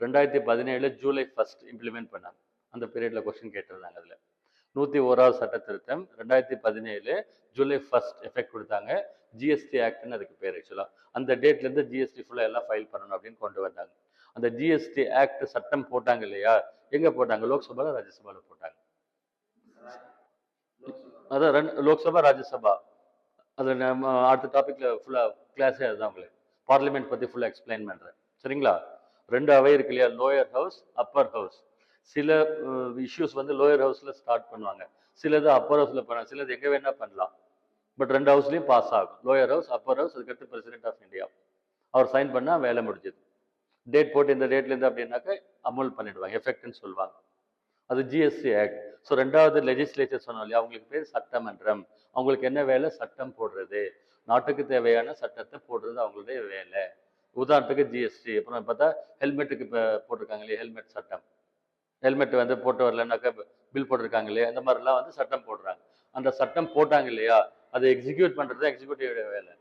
2017 ஜூலை 1 இம்ப்ளிமெண்ட் பண்ணாங்க. அந்த பீரியட்ல கொஸ்டின் கேட்டிருந்தாங்க. அதில் 101வது சட்ட திருத்தம் 2017 ஜூலை 1 எஃபெக்ட் கொடுத்தாங்க. ஜிஎஸ்டி ஆக்ட்னு அதுக்கு பேர் ஆக்சுவலாக. அந்த டேட்லேருந்து ஜிஎஸ்டி ஃபுல்லாக எல்லாம் ஃபைல் பண்ணணும் அப்படின்னு கொண்டு வந்தாங்க. அந்த ஜிஎஸ்டி ஆக்ட் சட்டம் போட்டாங்க இல்லையா, எங்கே போட்டாங்க? லோக்சபாவில், ராஜ்யசபாவில் போட்டாங்க. அதான் லோக்சபா, ராஜ்யசபா. அது நம்ம அடுத்த டாப்பிக்ல ஃபுல்லாக கிளாஸே அதுதான் உங்களுக்கு. பார்லிமெண்ட் பற்றி ஃபுல்லாக எக்ஸ்பிளைன் பண்ணுறேன், சரிங்களா? 2 அவை இருக்கு இல்லையா, லோயர் ஹவுஸ், அப்பர் ஹவுஸ். சில இஷ்யூஸ் வந்து லோயர் ஹவுஸில் ஸ்டார்ட் பண்ணுவாங்க, சிலது அப்பர் ஹவுஸில் பண்ணலாம், சிலது எங்கே வேணால் பண்ணலாம். பட் 2 ஹவுஸ்லேயும் பாஸ் ஆகும். லோயர் ஹவுஸ், அப்பர் ஹவுஸ், அதுக்கடுத்து பிரசிடென்ட் ஆஃப் இந்தியா. அவர் சைன் பண்ணால் வேலை முடிஞ்சது. டேட் போட்டு இந்த டேட்லேருந்து அப்படின்னாக்க அமல் பண்ணிடுவாங்க, எஃபெக்ட்னு சொல்லுவாங்க. அது ஜிஎஸ்டி ஆக்ட். ஸோ 2வது லெஜிஸ்லேச்சர் சொன்னோம் இல்லையா, அவங்களுக்கு பேர் சட்டமன்றம். அவங்களுக்கு என்ன வேலை? சட்டம் போடுறது, நாட்டுக்கு தேவையான சட்டத்தை போடுறது அவங்களுடைய வேலை. உதாரணத்துக்கு ஜிஎஸ்டி. அப்புறம் பார்த்தா ஹெல்மெட்டுக்கு இப்போ போட்டிருக்காங்க இல்லையா, ஹெல்மெட் சட்டம். ஹெல்மெட் வந்து போட்டு வரலன்னாக்கா பில் போட்டிருக்காங்க இல்லையா, இந்த மாதிரிலாம் வந்து சட்டம் போடுறாங்க. அந்த சட்டம் போட்டாங்க இல்லையா, அதை எக்ஸிக்யூட் பண்ணுறது தான் எக்ஸிக்யூட்டிவ் வேலை.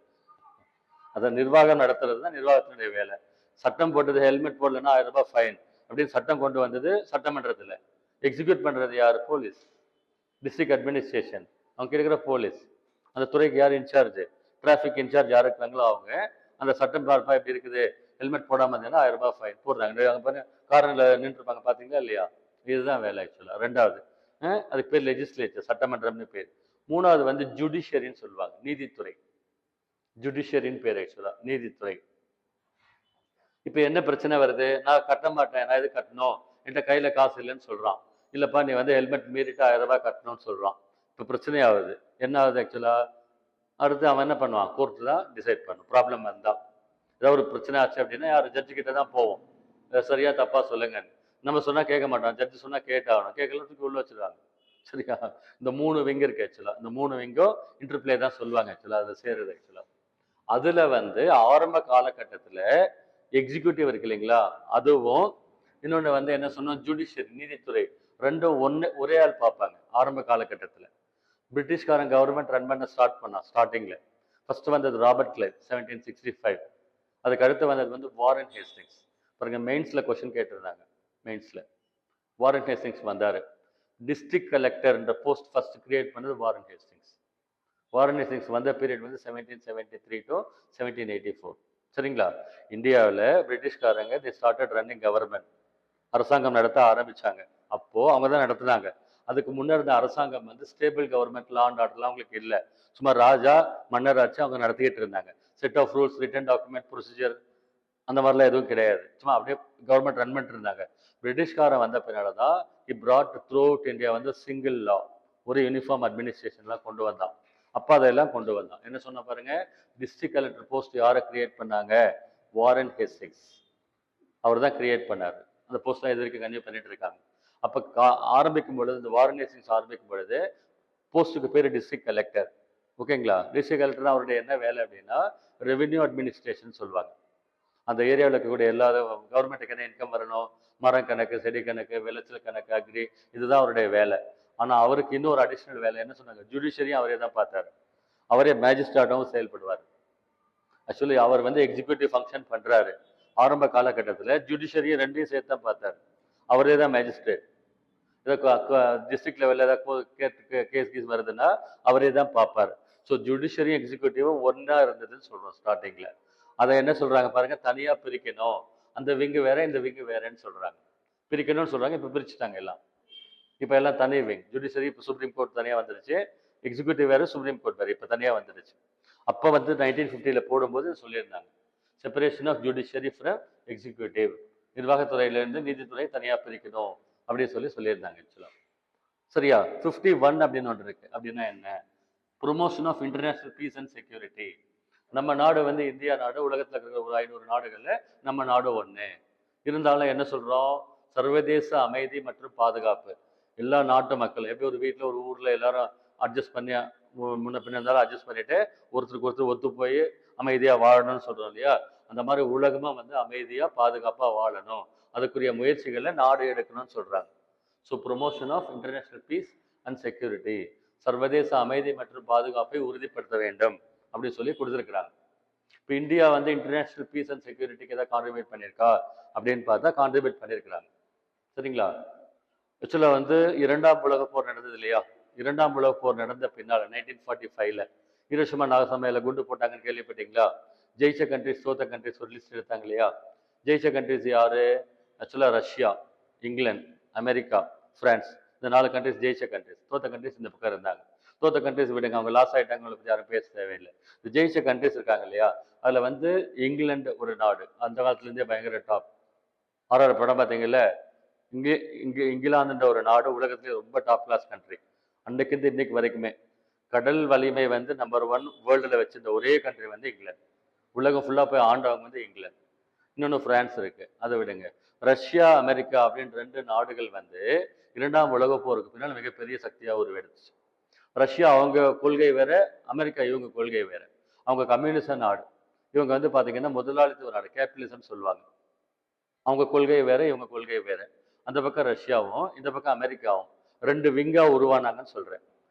அதை நிர்வாகம் நடத்துறது தான் நிர்வாகத்தினுடைய வேலை. சட்டம் போட்டது, ஹெல்மெட் போடலன்னா 1000 ரூபாய் ஃபைன் அப்படின்னு சட்டம் கொண்டு வந்தது சட்டமன்றத்தில். எக்ஸிக்யூட் பண்ணுறது யார்? Police, district administration. அவங்க இருக்கிற போலீஸ். அந்த துறைக்கு யார் இன்சார்ஜ்? டிராஃபிக் இன்சார்ஜ் யார் இருக்கிறாங்களோ அவங்க. அந்த சட்டம் பார்ப்பா எப்படி இருக்குது, ஹெல்மெட் போடாமல் இருந்ததுன்னா 1000 ரூபாய் ஃபைன் போடுறாங்க. அங்கே பாருங்க, காரில் நின்றுருப்பாங்க, பார்த்தீங்களா இல்லையா? இதுதான் வேலை ஆக்சுவலாக. 2வது அதுக்கு பேர் லெஜிஸ்லேச்சர், சட்டமன்றம்னு பேர். 3வது வந்து ஜுடிஷியரின்னு சொல்லுவாங்க, நீதித்துறை. ஜுடிஷியரின்னு பேர் ஆக்சுவலாக, நீதித்துறை. இப்போ என்ன பிரச்சனை வருது? நான் கட்ட மாட்டேன், நான் எது கட்டணும், என்கிட்ட கையில் காசு இல்லைன்னு சொல்கிறான். இல்லைப்பா நீ வந்து ஹெல்மெட் மீறிட்டு 1000 ரூபாய் கட்டணும்னு சொல்கிறான். இப்போ பிரச்சனையாகுது. என்ன ஆகுது ஆக்சுவலாக? அடுத்து அவன் என்ன பண்ணுவான்? கோர்ட்டு தான் டிசைட் பண்ணும். ப்ராப்ளம் வந்தால், ஏதாவது ஒரு பிரச்சனை ஆச்சு அப்படின்னா யார்? ஜட்ஜுக்கிட்ட தான் போவோம். சரியா தப்பா சொல்லுங்க. நம்ம சொன்னால் கேட்க மாட்டோம், ஜட்ஜு சொன்னால் கேட்டாகணும். கேட்கலத்துக்கு உள்ள வச்சுருவாங்க. சரியா? இந்த 3 விங் இருக்கு ஆக்சுவலாக. இந்த 3 விங்கும் இன்டர்பிளே தான் சொல்லுவாங்க ஆக்சுவலாக, அதை சேருது ஆக்சுவலாக. அதில் வந்து ஆரம்ப காலகட்டத்தில் எக்ஸிக்யூட்டிவ் இருக்கு இல்லைங்களா, அதுவும் இன்னொன்று வந்து என்ன சொன்னோம், ஜுடிஷியரி, நீதித்துறை. ரெண்டும் ஒரே ஆள் பார்ப்பாங்க ஆரம்ப காலகட்டத்தில். பிரிட்டிஷ்காரன் கவர்மெண்ட் ரன் பண்ண ஸ்டார்ட் பண்ணா ஸ்டார்டிங்கில். ஃபர்ஸ்ட் வந்தது ராபர்ட் கிளைவ் 1765. அதுக்கு அடுத்து வந்தது வந்து வாரன் ஹேஸ்டிங்ஸ். பாருங்க, மெயின்ஸில் கொஸ்டின் கேட்டிருந்தாங்க. மெயின்ஸில் வாரன் ஹேஸ்டிங்ஸ் வந்தார். டிஸ்ட்ரிக்ட் கலெக்டர்ன்ற போஸ்ட் ஃபர்ஸ்ட் கிரியேட் பண்ணது வாரன் ஹேஸ்டிங்ஸ். வாரன் ஹேஸ்டிங்ஸ் வந்த பீரியட் வந்து 1773 to 1784. சரிங்களா? இந்தியாவில் பிரிட்டிஷ்காரங்க தி ஸ்டார்டட் ரன்னிங் கவர்மெண்ட், அரசாங்கம் நடத்த ஆரம்பிச்சாங்க. அப்போ அவங்க தான் நடத்துனாங்க. அதுக்கு முன்னே இருந்த அரசாங்கம் வந்து ஸ்டேபிள் கவர்மெண்ட், லா அண்ட் ஆர்டர்லாம் அவங்களுக்கு இல்லை. சும்மா ராஜா மன்னராட்சி அவங்க நடத்திக்கிட்டு இருந்தாங்க. Set of rules, written document, procedure அந்த மாதிரிலாம் எதுவும் கிடையாது. சும்மா அப்படியே கவர்மெண்ட் ரன் பண்ணிட்டு இருந்தாங்க. பிரிட்டிஷ்காரன் வந்த பின்னால தான் brought throughout இந்தியா வந்து சிங்கிள் லா, ஒரு யூனிஃபார்ம் அட்மினிஸ்ட்ரேஷன்லாம் கொண்டு வந்தான். அப்போ அதெல்லாம் கொண்டு வந்தான். என்ன சொன்ன பாருங்க, டிஸ்ட்ரிக்ட் கலெக்டர் போஸ்ட் யாரை கிரியேட் பண்ணாங்க? Warren Hastings. அவர் தான் கிரியேட் பண்ணார். அந்த போஸ்ட்லாம் இது வரைக்கும் கன்டினியூ பண்ணிட்டு இருக்காங்க. அப்போ ஆரம்பிக்கும் பொழுது, இந்த வாரன் ஹேஸ்டிங்ஸ் ஆரம்பிக்கும் பொழுது போஸ்ட்டுக்கு பேர் டிஸ்ட்ரிக்ட் கலெக்டர். ஓகேங்களா? டிஸ்ட்ரிக்ட் கலெக்டர் தான் அவருடைய என்ன வேலை அப்படின்னா ரெவென்யூ அட்மினிஸ்ட்ரேஷன் சொல்லுவாங்க. அந்த ஏரியாவில் இருக்கக்கூடிய எல்லா கவர்மெண்ட்டுக்கு என்ன இன்கம் வரணும், மரம் கணக்கு, செடி கணக்கு, விளைச்சல் கணக்கு, அக்ரி, இதுதான் அவருடைய வேலை. ஆனால் அவருக்கு இன்னொரு அடிஷ்னல் வேலை என்ன சொன்னாங்க, ஜுடிஷியரியும் அவரே தான் பார்த்தாரு. அவரே மேஜிஸ்ட்ரேட்டாகவும் செயல்படுவார். ஆக்சுவலி அவர் வந்து எக்ஸிக்யூட்டிவ் ஃபங்க்ஷன் பண்ணுறாரு. ஆரம்ப காலகட்டத்தில் ஜுடிஷியரியும் ரெண்டையும் சேர்த்து தான் பார்த்தார். அவரே தான் மேஜிஸ்ட்ரேட். டிஸ்ட்ரிக்ட் லெவலில் ஏதாவது கேஸ் கீஸ் வருதுன்னா அவரே தான் பார்ப்பார். ஸோ ஜுடிஷியரியும் எக்ஸிக்யூட்டிவும் ஒன்றா இருந்ததுன்னு சொல்கிறோம் ஸ்டார்டிங்கில். அதை என்ன சொல்கிறாங்க பாருங்கள், தனியாக பிரிக்கணும், அந்த விங்கு வேற இந்த விங்கு வேறேன்னு சொல்கிறாங்க. பிரிக்கணும்னு சொல்கிறாங்க. இப்போ பிரிச்சுட்டாங்க எல்லாம். இப்போ எல்லாம் தனி விங். ஜுடிஷியரி இப்போ சுப்ரீம் கோர்ட் தனியாக வந்துருச்சு, எக்ஸிக்யூட்டிவ் வேறு, சுப்ரீம் கோர்ட் வேறு இப்போ தனியாக வந்துருச்சு. அப்போ வந்து 1950 போடும்போது சொல்லியிருந்தாங்க, separation of judiciary from executive, நிர்வாகத்துறையிலேருந்து நீதித்துறை தனியாக பிரிக்கணும் அப்படின்னு சொல்லியிருந்தாங்க ஆக்சுவலாக. சரியா? 51 அப்படின்னு ஒன்று இருக்குது. அப்படின்னா என்ன? Promotion of international peace and security. நம்ம நாடு வந்து இந்தியா நாடு, உலகத்தில் இருக்கிற ஒரு 500 நாடுகளில் நம்ம நாடு ஒன்று. இருந்தாலும் என்ன சொல்கிறோம், சர்வதேச அமைதி மற்றும் பாதுகாப்பு. எல்லா நாட்டு மக்களும் எப்படி ஒரு வீட்டில் ஒரு ஊரில் எல்லாரும் அட்ஜஸ்ட் பண்ணி முன்ன பின்ன இருந்தாலும் அட்ஜஸ்ட் பண்ணிட்டு ஒருத்தருக்கு ஒருத்தர் ஒத்து போய் அமைதியாக வாழணும்னு சொல்கிறோம் இல்லையா, அந்த மாதிரி உலகமாக வந்து அமைதியாக பாதுகாப்பாக வாழணும், அதுக்குரிய முயற்சிகளை நாடு எடுக்கணும்னு சொல்கிறாங்க. So promotion of international peace and security, சர்வதேச அமைதி மற்றும் பாதுகாப்பை உறுதிப்படுத்த வேண்டும் அப்படின்னு சொல்லி கொடுத்துருக்குறாங்க. இப்போ இந்தியா வந்து இன்டர்நேஷனல் பீஸ் அண்ட் செக்யூரிட்டிக்கு ஏதாவது கான்ட்ரிபியூட் பண்ணியிருக்கா அப்படின்னு பார்த்தா கான்ட்ரிபியூட் பண்ணியிருக்கிறாங்க. சரிங்களா? ஆக்சுவலாக வந்து இரண்டாம் உலகப் போர் நடந்தது இல்லையா? இரண்டாம் உலகப் போர் நடந்த பின்னால் 1945ல ஹிரோஷிமா நாகசாமியில குண்டு போட்டாங்கன்னு கேள்விப்பட்டீங்களா? ஜெயிச்ச கண்ட்ரிஸ் தோத்த கண்ட்ரிஸ் ஒரு லிஸ்ட் எடுத்தாங்க இல்லையா? ஜெயிச்ச கண்ட்ரிஸ் யாரு? ஆக்சுவலாக ரஷ்யா, இங்கிலாந்து, அமெரிக்கா, பிரான்ஸ், இந்த 4 கண்ட்ரிஸ் ஜெயிச்ச கண்ட்ரிஸ். தோத்த கண்ட்ரிஸ் இந்த பக்கம் இருந்தாங்க. தோத்த கண்ட்ரிஸ் விடுங்க, அவங்க லாஸ் ஆகிட்டாங்க, பற்றி யாரும் பேச தேவையில்லை. இந்த ஜெயிச்ச கண்ட்ரிஸ் இருக்காங்க இல்லையா? அதில் வந்து இங்கிலாந்து ஒரு நாடு, அந்த காலத்துலேருந்தே பயங்கர டாப். ஆறாறு படம் பார்த்தீங்கல்ல, இங்கிலாந்துன்ற ஒரு நாடு உலகத்திலே ரொம்ப டாப் கிளாஸ் கண்ட்ரி. அன்றைக்கு இன்னைக்கு வரைக்குமே கடல் வலிமை வந்து நம்பர் 1 வேர்ல்டில் வச்சிருந்த ஒரே கண்ட்ரி வந்து இங்கிலாந்து. உலகம் ஃபுல்லாக போய் ஆண்டவங்க வந்து இங்கிலாந்து. இன்னொன்று பிரான்ஸ் இருக்கு, அதை விடுங்க. ரஷ்யா, அமெரிக்கா அப்படின்னு 2 நாடுகள் வந்து இரண்டாம் உலக போருக்கு பின்னால் மிகப்பெரிய சக்தியாக உருவெடுத்துச்சு. ரஷ்யா அவங்க கொள்கை வேற, அமெரிக்கா இவங்க கொள்கை வேற. அவங்க கம்யூனிச நாடு, இவங்க வந்து பார்த்தீங்கன்னா முதலாளித்துவ நாடு, கேபிட்டலிசம் சொல்லுவாங்க. அவங்க கொள்கை வேற, இவங்க கொள்கை வேற. அந்த பக்கம் ரஷ்யாவும் இந்த பக்கம் அமெரிக்காவும் 2 விங்கா உருவானாங்கன்னு சொல்றேன்.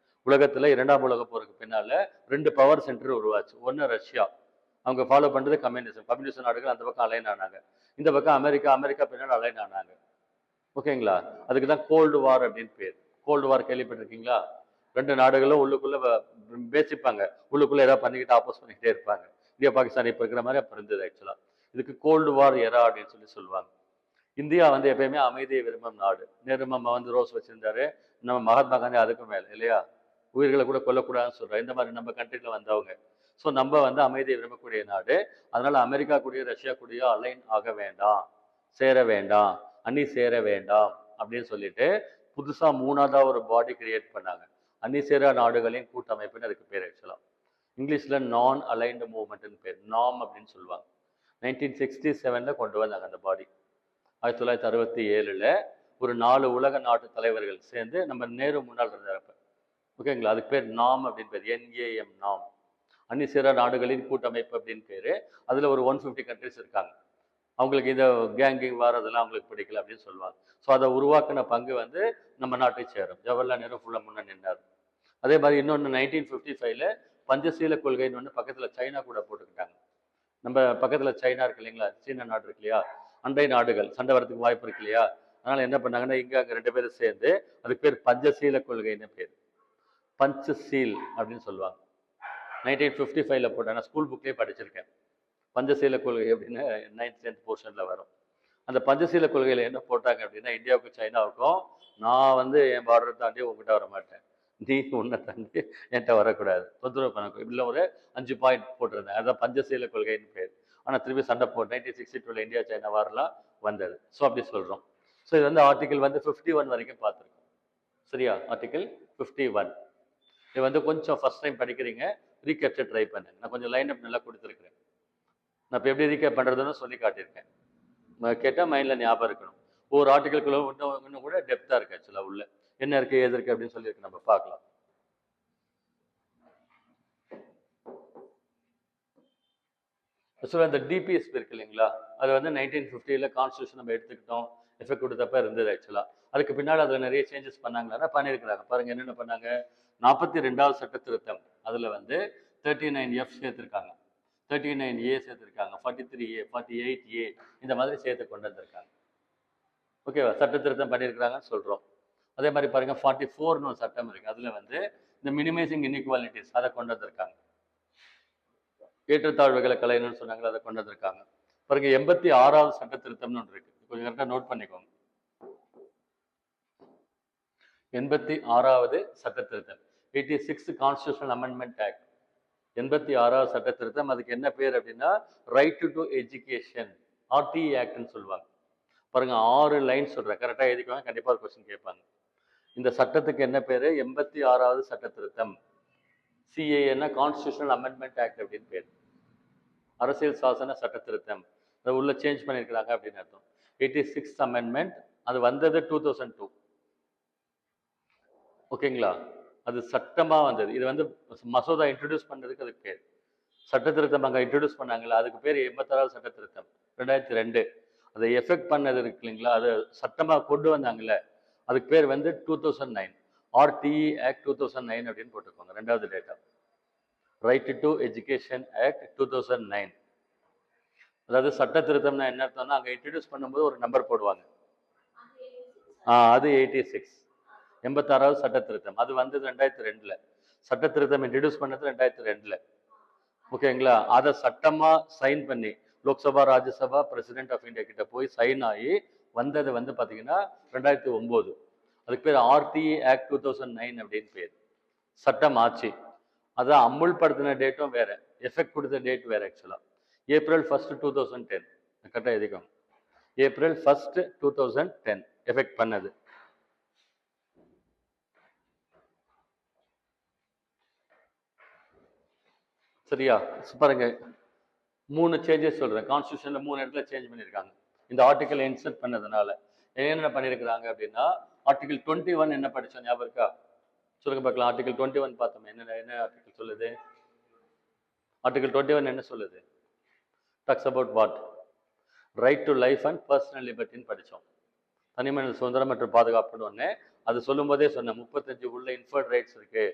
உலகத்துல இரண்டாம் உலக போருக்கு பின்னால 2 பவர் சென்டர் உருவாச்சு. ஒன்று ரஷ்யா, அவங்க ஃபாலோ பண்றது கம்யூனிசம், கம்யூனிஸ்ட் நாடுகள் அந்த பக்கம் அலைன் ஆனாங்க. இந்த பக்கம் அமெரிக்கா, அமெரிக்கா பின்னாடி அலைன் ஆனாங்க. ஓகேங்களா? அதுக்கு தான் கோல்டு வார் அப்படின்னு பேர். கோல்டு வார் கேள்விப்பட்டிருக்கீங்களா? 2 நாடுகளும் உள்ளுக்குள்ள பேசிப்பாங்க, உள்ளுக்குள்ள ஏதாவது பண்ணிக்கிட்டு ஆப்போஸ் பண்ணிக்கிட்டே இருப்பாங்க. இந்தியா பாகிஸ்தான் இப்போ இருக்கிற மாதிரி அப்போ இருந்தது ஆக்சுவலா. இதுக்கு கோல்டு வார் எரா அப்படின்னு சொல்லி சொல்லுவாங்க. இந்தியா வந்து எப்பயுமே அமைதியை விரும்பும் நாடு. நேரு மாமா வந்து ரோஸ் வச்சிருந்தாரு, நம்ம மகாத்மா காந்தி அதுக்கு மேல இல்லையா? உயிர்களை கூட கொல்லக்கூடாதுன்னு சொல்றோம். இந்த மாதிரி நம்ம கண்ட்ரில வந்தவங்க. ஸோ நம்ம வந்து அமைதியை விரும்பக்கூடிய நாடு. அதனால அமெரிக்கா கூடயோ ரஷ்யா கூடயோ அலைன் ஆக வேண்டாம், சேர வேண்டாம், அணி சேர வேண்டாம் அப்படின்னு சொல்லிட்டு புதுசா 3ஆவதா ஒரு பாடி கிரியேட் பண்ணாங்க. அணி சேரா நாடுகளின் கூட்டமைப்புன்னு அதுக்கு பேர். ஆக்சுவலா இங்கிலீஷ்ல நான் அலைன்டு மூவ்மெண்ட்னு பேர், நாம் அப்படின்னு சொல்லுவாங்க. 1967ல கொண்டு வந்தாங்க அந்த பாடி. 1967ல் ஒரு 4 உலக நாட்டு தலைவர்கள் சேர்ந்து, நம்ம நேரு முன்னாள் இருந்தார். ஓகேங்களா? அதுக்கு பேர் நாம் அப்படின்னு பேர், NAM, நாம், அன்னி சேரா நாடுகளின் கூட்டமைப்பு அப்படின்னு பேரு. அதுல ஒரு 150 கண்ட்ரிஸ் இருக்காங்க. அவங்களுக்கு இந்த கேங்கிங் வாரதெல்லாம் அவங்களுக்கு பிடிக்கல அப்படின்னு சொல்லுவாங்க. ஸோ அதை உருவாக்கின பங்கு வந்து நம்ம நாட்டை சேரும். ஜவஹர்லால் நேரு ஃபுல்லாக முன்னே நின்றார். அதே மாதிரி இன்னொன்று 1955ல் பஞ்சசீல கொள்கைன்னு ஒன்று பக்கத்தில் சைனா கூட போட்டுக்கிட்டாங்க. நம்ம பக்கத்தில் சைனா இருக்கு இல்லைங்களா, சீன நாடு இருக்கு இல்லையா, அண்டை நாடுகள் சண்டை வரதுக்கு வாய்ப்பு இருக்கு இல்லையா. அதனால என்ன பண்ணாங்கன்னா இங்கே அங்கே 2 பேரும் சேர்ந்து, அதுக்கு பேர் பஞ்சசீல கொள்கைன்னு பேர், பஞ்சசீல் அப்படின்னு சொல்லுவாங்க. 1955ல் போட்டேன், நான் ஸ்கூல் புக்லேயே படிச்சிருக்கேன். பஞ்சசீல கொள்கை அப்படின்னு 9th 10th போர்ஷனில் வரும். அந்த பஞ்சசீல கொள்கையில் என்ன போட்டாங்க அப்படின்னா, இந்தியாவுக்கும் சைனாவுக்கும் நான் வந்து என் பார்டரை தாண்டி உங்ககிட்ட வர மாட்டேன், நீ உன்னை தாண்டி என்கிட்ட வரக்கூடாது, தொந்தரவு பண்ணக்கூடாது, இல்லை ஒரு 5 பாயிண்ட் போட்டிருந்தேன். அதுதான் பஞ்சசீல கொள்கைன்னு பேர். ஆனால் திருப்பி சண்டை போட்டு 1962ல் இந்தியா சைனா வாரெலாம் வந்தது. ஸோ அப்படி சொல்கிறோம். ஸோ இது வந்து ஆர்டிகிள் வந்து 51 வரைக்கும் பார்த்துருக்கோம். சரியா? ஆர்டிகிள் 51 இது வந்து கொஞ்சம் ஃபர்ஸ்ட் டைம் படிக்கிறீங்க, ரீகேப்சர் ட்ரை பண்ணுங்க. நான் கொஞ்சம் லைன் அப் நல்லா கொடுத்துருக்கிறேன். நான் இப்போ எப்படி ரீகேப் பண்ணுறதுன்னு சொல்லி காட்டியிருக்கேன். கேட்டால் மைண்டில் ஞாபகம் இருக்கணும். ஒவ்வொரு ஆர்டிகளுக்குள்ள இன்னும் கூட டெப்த்தாக இருக்கு. ஆக்சுவலாக உள்ள என்ன இருக்குது ஏது இருக்குது அப்படின்னு சொல்லியிருக்கு, நம்ம பார்க்கலாம். ஆக்சுவலாக இந்த டிபிஎஸ்பி இருக்கு இல்லைங்களா, அது வந்து 1950ல் கான்ஸ்டியூஷன் நம்ம எடுத்துக்கிட்டோம், எஃபெக்ட் கொடுத்தப்ப இருந்தது. ஆக்சுவலாக அதுக்கு பின்னால் அதில் நிறைய சேஞ்சஸ் பண்ணாங்களா, பண்ணியிருக்கிறாங்க. பாருங்கள் என்னென்ன பண்ணாங்க. 42வது சட்ட திருத்தம், அதில் வந்து 39F சேர்த்துருக்காங்க, 39A சேர்த்துருக்காங்க, 43A, 48A இந்த மாதிரி சேர்த்து கொண்டு வந்திருக்காங்க. ஓகேவா? சட்ட திருத்தம் பண்ணியிருக்கிறாங்கன்னு சொல்கிறோம். அதே மாதிரி பாருங்கள் 44ன்னு ஒரு சட்டம் இருக்குது, அதில் வந்து இந்த மினிமைசிங் இன்இக்வாலிட்டிஸ் அதை கொண்டு வந்திருக்காங்க. ஏற்றத்தாழ்வுகளை கலையணும்னு சொன்னாங்களா, அதை கொண்டு வந்திருக்காங்க. பாருங்க 86வது சட்ட திருத்தம்னு ஒன்று இருக்கு, கொஞ்சம் கரெக்டாக நோட் பண்ணிக்கோங்க. 86வது சட்ட திருத்தம், 86th கான்ஸ்டியூஷனல் அமெண்ட்மெண்ட் ஆக்ட், 86வது சட்ட திருத்தம். அதுக்கு என்ன பேர் அப்படின்னா ரைட் டு எஜுகேஷன், RTE ஆக்ட்னு சொல்லுவாங்க. பாருங்க 6 லைன் சொல்றேன், கரெக்டாக எழுதிக்கோங்க, கண்டிப்பாக ஒரு கொஸ்டின் கேட்பாங்க. இந்த சட்டத்துக்கு என்ன பேரு? 86வது சட்ட திருத்தம். CAன்னா கான்ஸ்டியூஷனல் அமெண்ட்மெண்ட் ஆக்ட் அப்படின்னு பேர், அரசியல் சாசன சட்ட திருத்தம். அதை உள்ள சேஞ்ச் பண்ணியிருக்கிறாங்க அப்படின்னு அர்த்தம். 86th அமெண்ட்மெண்ட், அது வந்தது 2002. ஓகேங்களா? அது சட்டமா வந்தது. இது வந்து மசோதா இன்ட்ரடியூஸ் பண்ணதுக்கு அதுக்கு பேர் சட்ட திருத்தம். அங்கே இன்ட்ரடியூஸ் பண்ணாங்களா, அதுக்கு பேர் 86வது சட்ட திருத்தம், 2002. அதை எஃபெக்ட் பண்ணது இருக்கு இல்லைங்களா, அது சட்டமாக கொண்டு வந்தாங்கல்ல, அதுக்கு பேர் வந்து 2009. ஆர்டிஇ ஆக்ட் 2009 அப்படின்னு போட்டுக்கோங்க. ரெண்டாவது data write to education act 2009. அதாவது சட்ட திருத்தம்னா என்ன அர்த்தம்னா அங்கே இன்ட்ரடியூஸ் பண்ணும்போது ஒரு நம்பர் போடுவாங்க. அது 86, 86வது சட்ட திருத்தம். அது வந்தது 2002. சட்ட திருத்தம் இன்ட்ரடியூஸ் பண்ணது 2002. ஓகேங்களா? அதை சட்டமா சைன் பண்ணி Lok Sabha Rajya Sabha president of India கிட்ட போய் சைன் ஆகி வந்தது வந்து பார்த்தீங்கன்னா 2009. அதுக்கு பேர் ஆர்டிஇ ஆக்ட் 2009 அப்படின்னு பேர். சட்டம் ஆச்சு. அதான் அமுல்படுத்தின டேட்டும் வேற, எஃபெக்ட் கொடுத்த டேட் வேற. ஆக்சுவலா April 1, 2010. கரெக்டாக எழுதிக்கோங்க. April 1, 2010 எஃபெக்ட் பண்ணது. சரியா? பாருங்க, 3 சேஞ்சஸ் சொல்றேன். கான்ஸ்டியூஷன்ல 3 இடத்துல சேஞ்ச் பண்ணியிருக்காங்க இந்த ஆர்டிகல் இன்சர்ட் பண்ணதுனால. என்ன பண்ணியிருக்கிறாங்க அப்படின்னா, ஆர்டிகல் 21 என்ன படிச்சோம் ஞாபகம் இருக்கா? சொல்லுங்க பார்க்கலாம். ஆர்டிகல் 21 பார்த்தோம். என்ன ஆர்டிகல் சொல்லுது? ஆர்டிகல் 21 என்ன சொல்லுது? Talks about what? Right to life and personal லிபர்ட்டின்னு படித்தோம். தனிமனித சுதந்திரம் மற்றும் பாதுகாப்புன்னு ஒன்று. அது சொல்லும் போதே சொன்னேன், 35 உள்ள இன்ஃபர்ட் ரைட்ஸ் இருக்கு,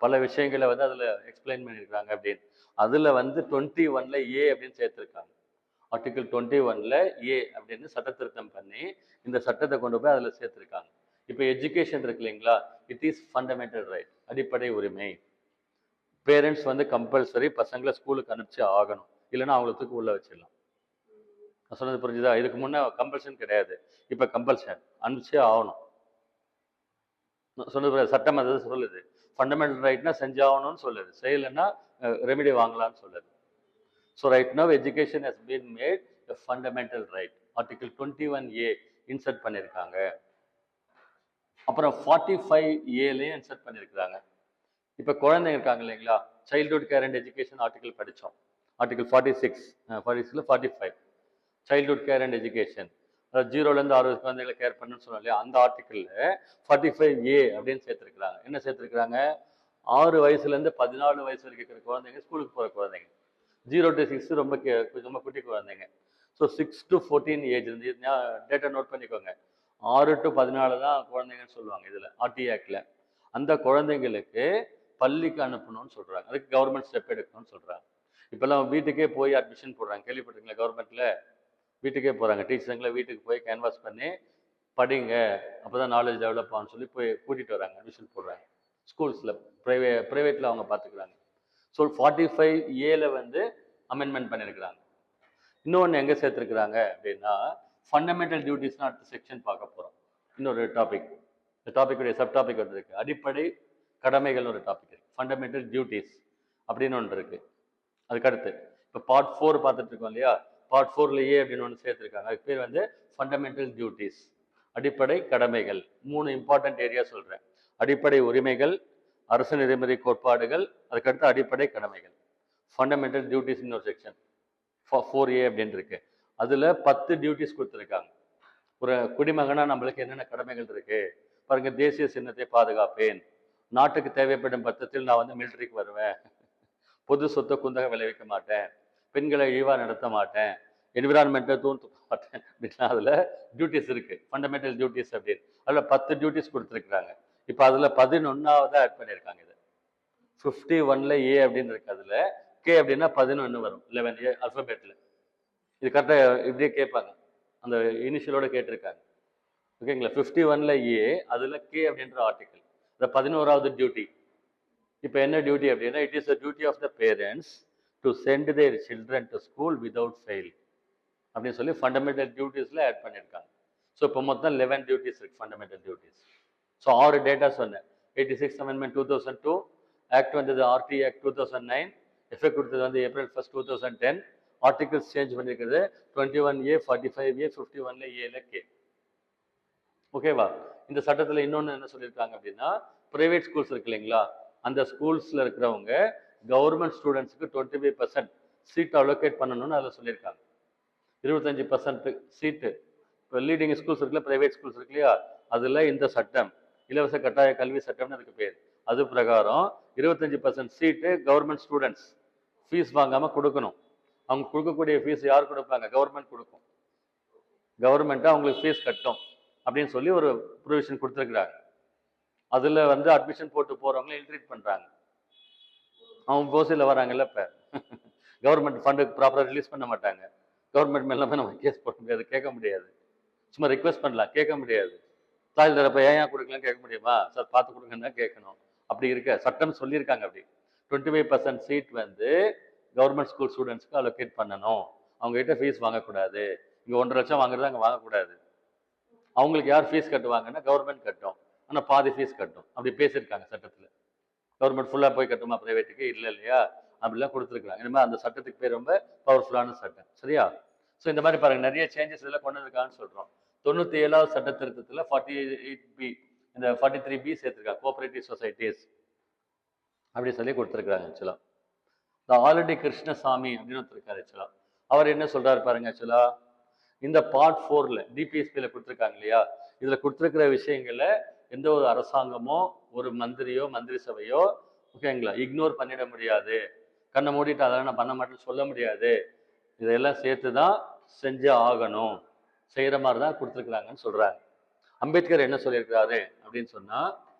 பல விஷயங்களை வந்து அதில் எக்ஸ்பிளைன் பண்ணியிருக்காங்க அப்படின்னு. அதில் வந்து 21ல ஏ அப்படின்னு சேர்த்துருக்காங்க. ஆர்டிகிள் 21ல ஏ அப்படின்னு சட்ட திருத்தம் பண்ணி இந்த சட்டத்தை கொண்டு போய் அதில் சேர்த்துருக்காங்க. இப்போ எஜுகேஷன் இருக்கு இல்லைங்களா, இட் இஸ் ஃபண்டமெண்டல் ரைட், அடிப்படை உரிமை. பேரண்ட்ஸ் வந்து கம்பல்சரி பசங்களை ஸ்கூலுக்கு அனுப்பிச்சு ஆகணும், இல்லைன்னா அவங்களுக்கு உள்ள வச்சிடலாம். நான் சொன்னது புரிஞ்சுதா? இதுக்கு முன்னே கம்பல்ஷன் கிடையாது, இப்போ கம்பல்ஷன், அனுப்பிச்சே ஆகணும். சொன்னது சட்டம் அது சொல்லுது. ஃபண்டமெண்டல் ரைட்னா செஞ்சாகணும்னு சொல்லுது, செய்யலைன்னா ரெமிடி வாங்கலாம்னு சொல்லுது. So right now education has been made a fundamental right. Article 21A insert பண்ணியிருக்காங்க. அப்புறம் 45Aலையும் இன்சர்ட் பண்ணியிருக்கிறாங்க. இப்போ குழந்தைங்க இருக்காங்க இல்லைங்களா, childhood care and education article படித்தோம். Article 46, 45 childhood care and education, 0லேருந்து 60 குழந்தைகளை கேர் பண்ணுன்னு சொன்னோம் இல்லையா, அந்த ஆர்டிக்கிளில் 45A அப்படின்னு சேர்த்துருக்குறாங்க. என்ன சேர்த்துருக்குறாங்க? 6 வயசுலேருந்து 14 வயசு வரைக்கும் இருக்கிற குழந்தைங்க, ஸ்கூலுக்கு போகிற குழந்தைங்க. 0 to 6 ரொம்ப குட்டி குழந்தைங்க. ஸோ 6 to 14 ஏஜ் இருந்து டேட்டா நோட் பண்ணிக்கோங்க. 6 to 14 தான் குழந்தைங்கன்னு சொல்லுவாங்க இதில் ஆர்டி ஆக்டில். அந்த குழந்தைங்களுக்கு பள்ளிக்கு அனுப்பணும்னு சொல்கிறாங்க. அதுக்கு கவர்மெண்ட் ஸ்டெப் எடுக்கணும்னு சொல்கிறாங்க. இப்போல்லாம் வீட்டுக்கே போய் அட்மிஷன் போடுறாங்க, கேள்விப்பட்டிருக்கீங்களா? கவர்மெண்ட்டில் வீட்டுக்கே போகிறாங்க. டீச்சருங்களை வீட்டுக்கு போய் கேன்வாஸ் பண்ணி படிங்க, அப்போ தான் நாலேஜ் டெவலப் ஆகும்னு சொல்லி போய் கூட்டிகிட்டு வராங்க, அட்மிஷன் போடுறாங்க ஸ்கூல்ஸில். ப்ரைவேட்டில் அவங்க பார்த்துக்கிறாங்க. ஸோ 45Aல வந்து அமெண்ட்மெண்ட் பண்ணியிருக்கிறாங்க. இன்னொன்று எங்கே சேர்த்துருக்குறாங்க அப்படின்னா, ஃபண்டமெண்டல் டியூட்டிஸ்னு அடுத்த செக்ஷன் பார்க்க போகிறோம். இன்னொரு டாபிக், இந்த டாபிக்குடைய சப் டாபிக் ஒன்று இருக்குது, அடிப்படை கடமைகள்னு ஒரு டாபிக் இருக்குது. ஃபண்டமெண்டல் டியூட்டிஸ் அப்படின்னு ஒன்று இருக்குது. அதுக்கடுத்து இப்போ பார்ட் 4 பார்த்துட்டு இருக்கோம் இல்லையா, பார்ட் 4ல அப்படின்னு ஒன்று சேர்த்துருக்காங்க. அதுக்கு பேர் வந்து ஃபண்டமெண்டல் டியூட்டிஸ், அடிப்படை கடமைகள். 3 இம்பார்ட்டன்ட் ஏரியா சொல்கிறேன். அடிப்படை உரிமைகள், அரசு நெறிமுறை கோட்பாடுகள், அதுக்கடுத்து அடிப்படை கடமைகள். ஃபண்டமெண்டல் டியூட்டிஸ் இன்னொரு செக்ஷன் 4A அப்படின்னு இருக்கு. அதில் 10 டியூட்டிஸ் கொடுத்துருக்காங்க. ஒரு குடிமகனா நம்மளுக்கு என்னென்ன கடமைகள் இருக்கு பாருங்க. தேசிய சின்னத்தை பாதுகாப்பேன், நாட்டுக்கு தேவைப்படும் பட்சத்தில் நான் வந்து மிலிட்டரிக்கு வருவேன், பொது சொத்தை குந்தக விளைவிக்க மாட்டேன், பெண்களை இழிவா நடத்த மாட்டேன், என்விரான்மெண்ட்டை தூண்டு மாட்டேன் அப்படின்னா அதில் டியூட்டிஸ் இருக்கு, ஃபண்டமெண்டல் டியூட்டிஸ் அப்படின்னு. அதில் 10 டியூட்டிஸ் கொடுத்துருக்குறாங்க. இப்போ அதில் 11வது ஆட் பண்ணியிருக்காங்க. இது 51ல A அப்படின்னு இருக்கு, அதில் K அப்படின்னா 11 வரும், 11A அல்பபெட்டில். இது கரெக்டாக இப்படியே கேட்பாங்க, அந்த இனிஷியலோட கேட்டிருக்காங்க. ஓகேங்களா? 51ல A, அதில் K அப்படின்ற ஆர்டிக்கல், இந்த 11வது டியூட்டி. இப்போ என்ன டியூட்டி அப்படின்னா, it is the duty of the parents to send their children to school without fail அப்படின்னு சொல்லி ஃபண்டமெண்டல் டியூட்டிஸில் ஆட் பண்ணியிருக்காங்க. ஸோ இப்போ மொத்தம் 11 டியூட்டிஸ் இருக்கு, ஃபண்டமெண்டல் டியூட்டிஸ். ஸோ 6 டேட்டா சொன்னேன். 86 அமெண்ட்மெண்ட் 2002, ஆக்ட் வந்தது ஆர்டி ஆக்ட் 2009, எஃபெக்ட் கொடுத்தது வந்து April 1, 2010. ஆர்டிகல்ஸ் சேஞ்ச் பண்ணியிருக்கிறது 21A, 45A, 51ல ஏல K. ஓகேவா? இந்த சட்டத்தில் இன்னொன்று என்ன சொல்லியிருக்காங்க அப்படின்னா, ப்ரைவேட் ஸ்கூல்ஸ் இருக்கு இல்லைங்களா, அந்த ஸ்கூல்ஸில் இருக்கிறவங்க கவர்மெண்ட் ஸ்டூடெண்ட்ஸுக்கு 25% சீட் அலோகேட் பண்ணணும்னு அதில் சொல்லியிருக்காங்க. 25% சீட்டு. இப்போ லீடிங் ஸ்கூல்ஸ் இருக்குல்ல, ப்ரைவேட் ஸ்கூல்ஸ் இருக்கு இல்லையா, அதில் இந்த சட்டம் இலவச கட்டாய கல்வி சட்டம்னு அதுக்கு பேர். அது பிரகாரம் 25% சீட்டு கவர்மெண்ட் ஸ்டூடெண்ட்ஸ் ஃபீஸ் வாங்காமல் கொடுக்கணும். அவங்க கொடுக்கக்கூடிய ஃபீஸ் யார் கொடுப்பாங்க? கவர்மெண்ட் கொடுக்கும். கவர்மெண்ட்டு அவங்களுக்கு ஃபீஸ் கட்டும் அப்படின்னு சொல்லி ஒரு ப்ரொவிஷன் கொடுத்துருக்குறாங்க. அதில் வந்து அட்மிஷன் போட்டு போகிறவங்கள இல்ட்ரீட் பண்ணுறாங்க. அவங்க போசியில் வராங்கல்ல, இப்போ கவர்மெண்ட் ஃபண்டு ப்ராப்பராக ரிலீஸ் பண்ண மாட்டாங்க. கவர்மெண்ட் மேலே நம்ம கேஸ் போட முடியாது, கேட்க முடியாது. சும்மா ரிக்வெஸ்ட் பண்ணலாம், கேட்க முடியாது. தாய் தரப்ப ஏன் கொடுக்கலாம் கேட்க முடியுமா? சார் பார்த்து கொடுங்கன்னு தான் கேட்கணும். அப்படி இருக்க சட்டம் சொல்லியிருக்காங்க. அப்படி 25% சீட் வந்து கவர்மெண்ட் ஸ்கூல் ஸ்டூடெண்ட்ஸ்க்கு அலோகேட் பண்ணணும். அவங்ககிட்ட ஃபீஸ் வாங்கக்கூடாது. இங்கே 1.5 லட்சம் வாங்குறது அங்கே வாங்கக்கூடாது. அவங்களுக்கு யார் ஃபீஸ் கட்டுவாங்கன்னா கவர்மெண்ட் கட்டும், ஆனால் பாதி ஃபீஸ் கட்டும். அப்படி பேசியிருக்காங்க சட்டத்தில். கவர்மெண்ட் ஃபுல்லாக போய் கட்டுமா ப்ரைவேட்டுக்கு? இல்லை இல்லையா? அப்படிலாம் கொடுத்துருக்காங்க. இந்த மாதிரி அந்த சட்டத்துக்கு பேர் ரொம்ப பவர்ஃபுல்லான சட்டம். சரியா? ஸோ இந்த மாதிரி பாருங்க, நிறைய சேஞ்சஸ் இதெல்லாம் கொண்டு வந்திருக்காங்கன்னு சொல்கிறோம். 97வது சட்ட திருத்தத்தில் 48B இந்த 43B சேர்த்துருக்காங்க, கோஆபரேட்டிவ் சொசைட்டிஸ் அப்படி சொல்லி கொடுத்துருக்காங்க. ஆக்சுவலா இந்த ஆல்ரெடி கிருஷ்ணசாமி அப்படின்னு ஒருத்தருக்காரு. ஆக்சுவலா அவர் என்ன சொல்றாரு பாருங்க. ஆக்சுவலா இந்த பார்ட் 4ல டிபிஎஸ்பியில கொடுத்துருக்காங்க இல்லையா, இதுல கொடுத்துருக்கிற விஷயங்களை எந்த ஒரு அரசாங்கமோ ஒரு மந்திரியோ மந்திரி சபையோ ஓகேங்களா இக்னோர் பண்ணிட முடியாது. கண்ணை மூடிட்டு அதெல்லாம் நான் பண்ண மாட்டேன்னு சொல்ல முடியாது. இதெல்லாம் சேர்த்து தான் செஞ்சு ஆகணும், செய்கிற மாதிரி தான் கொடுத்துருக்குறாங்கன்னு சொல்கிறாங்க. அம்பேத்கர் என்ன சொல்லியிருக்கிறாரு அப்படின்னு சொன்னால்,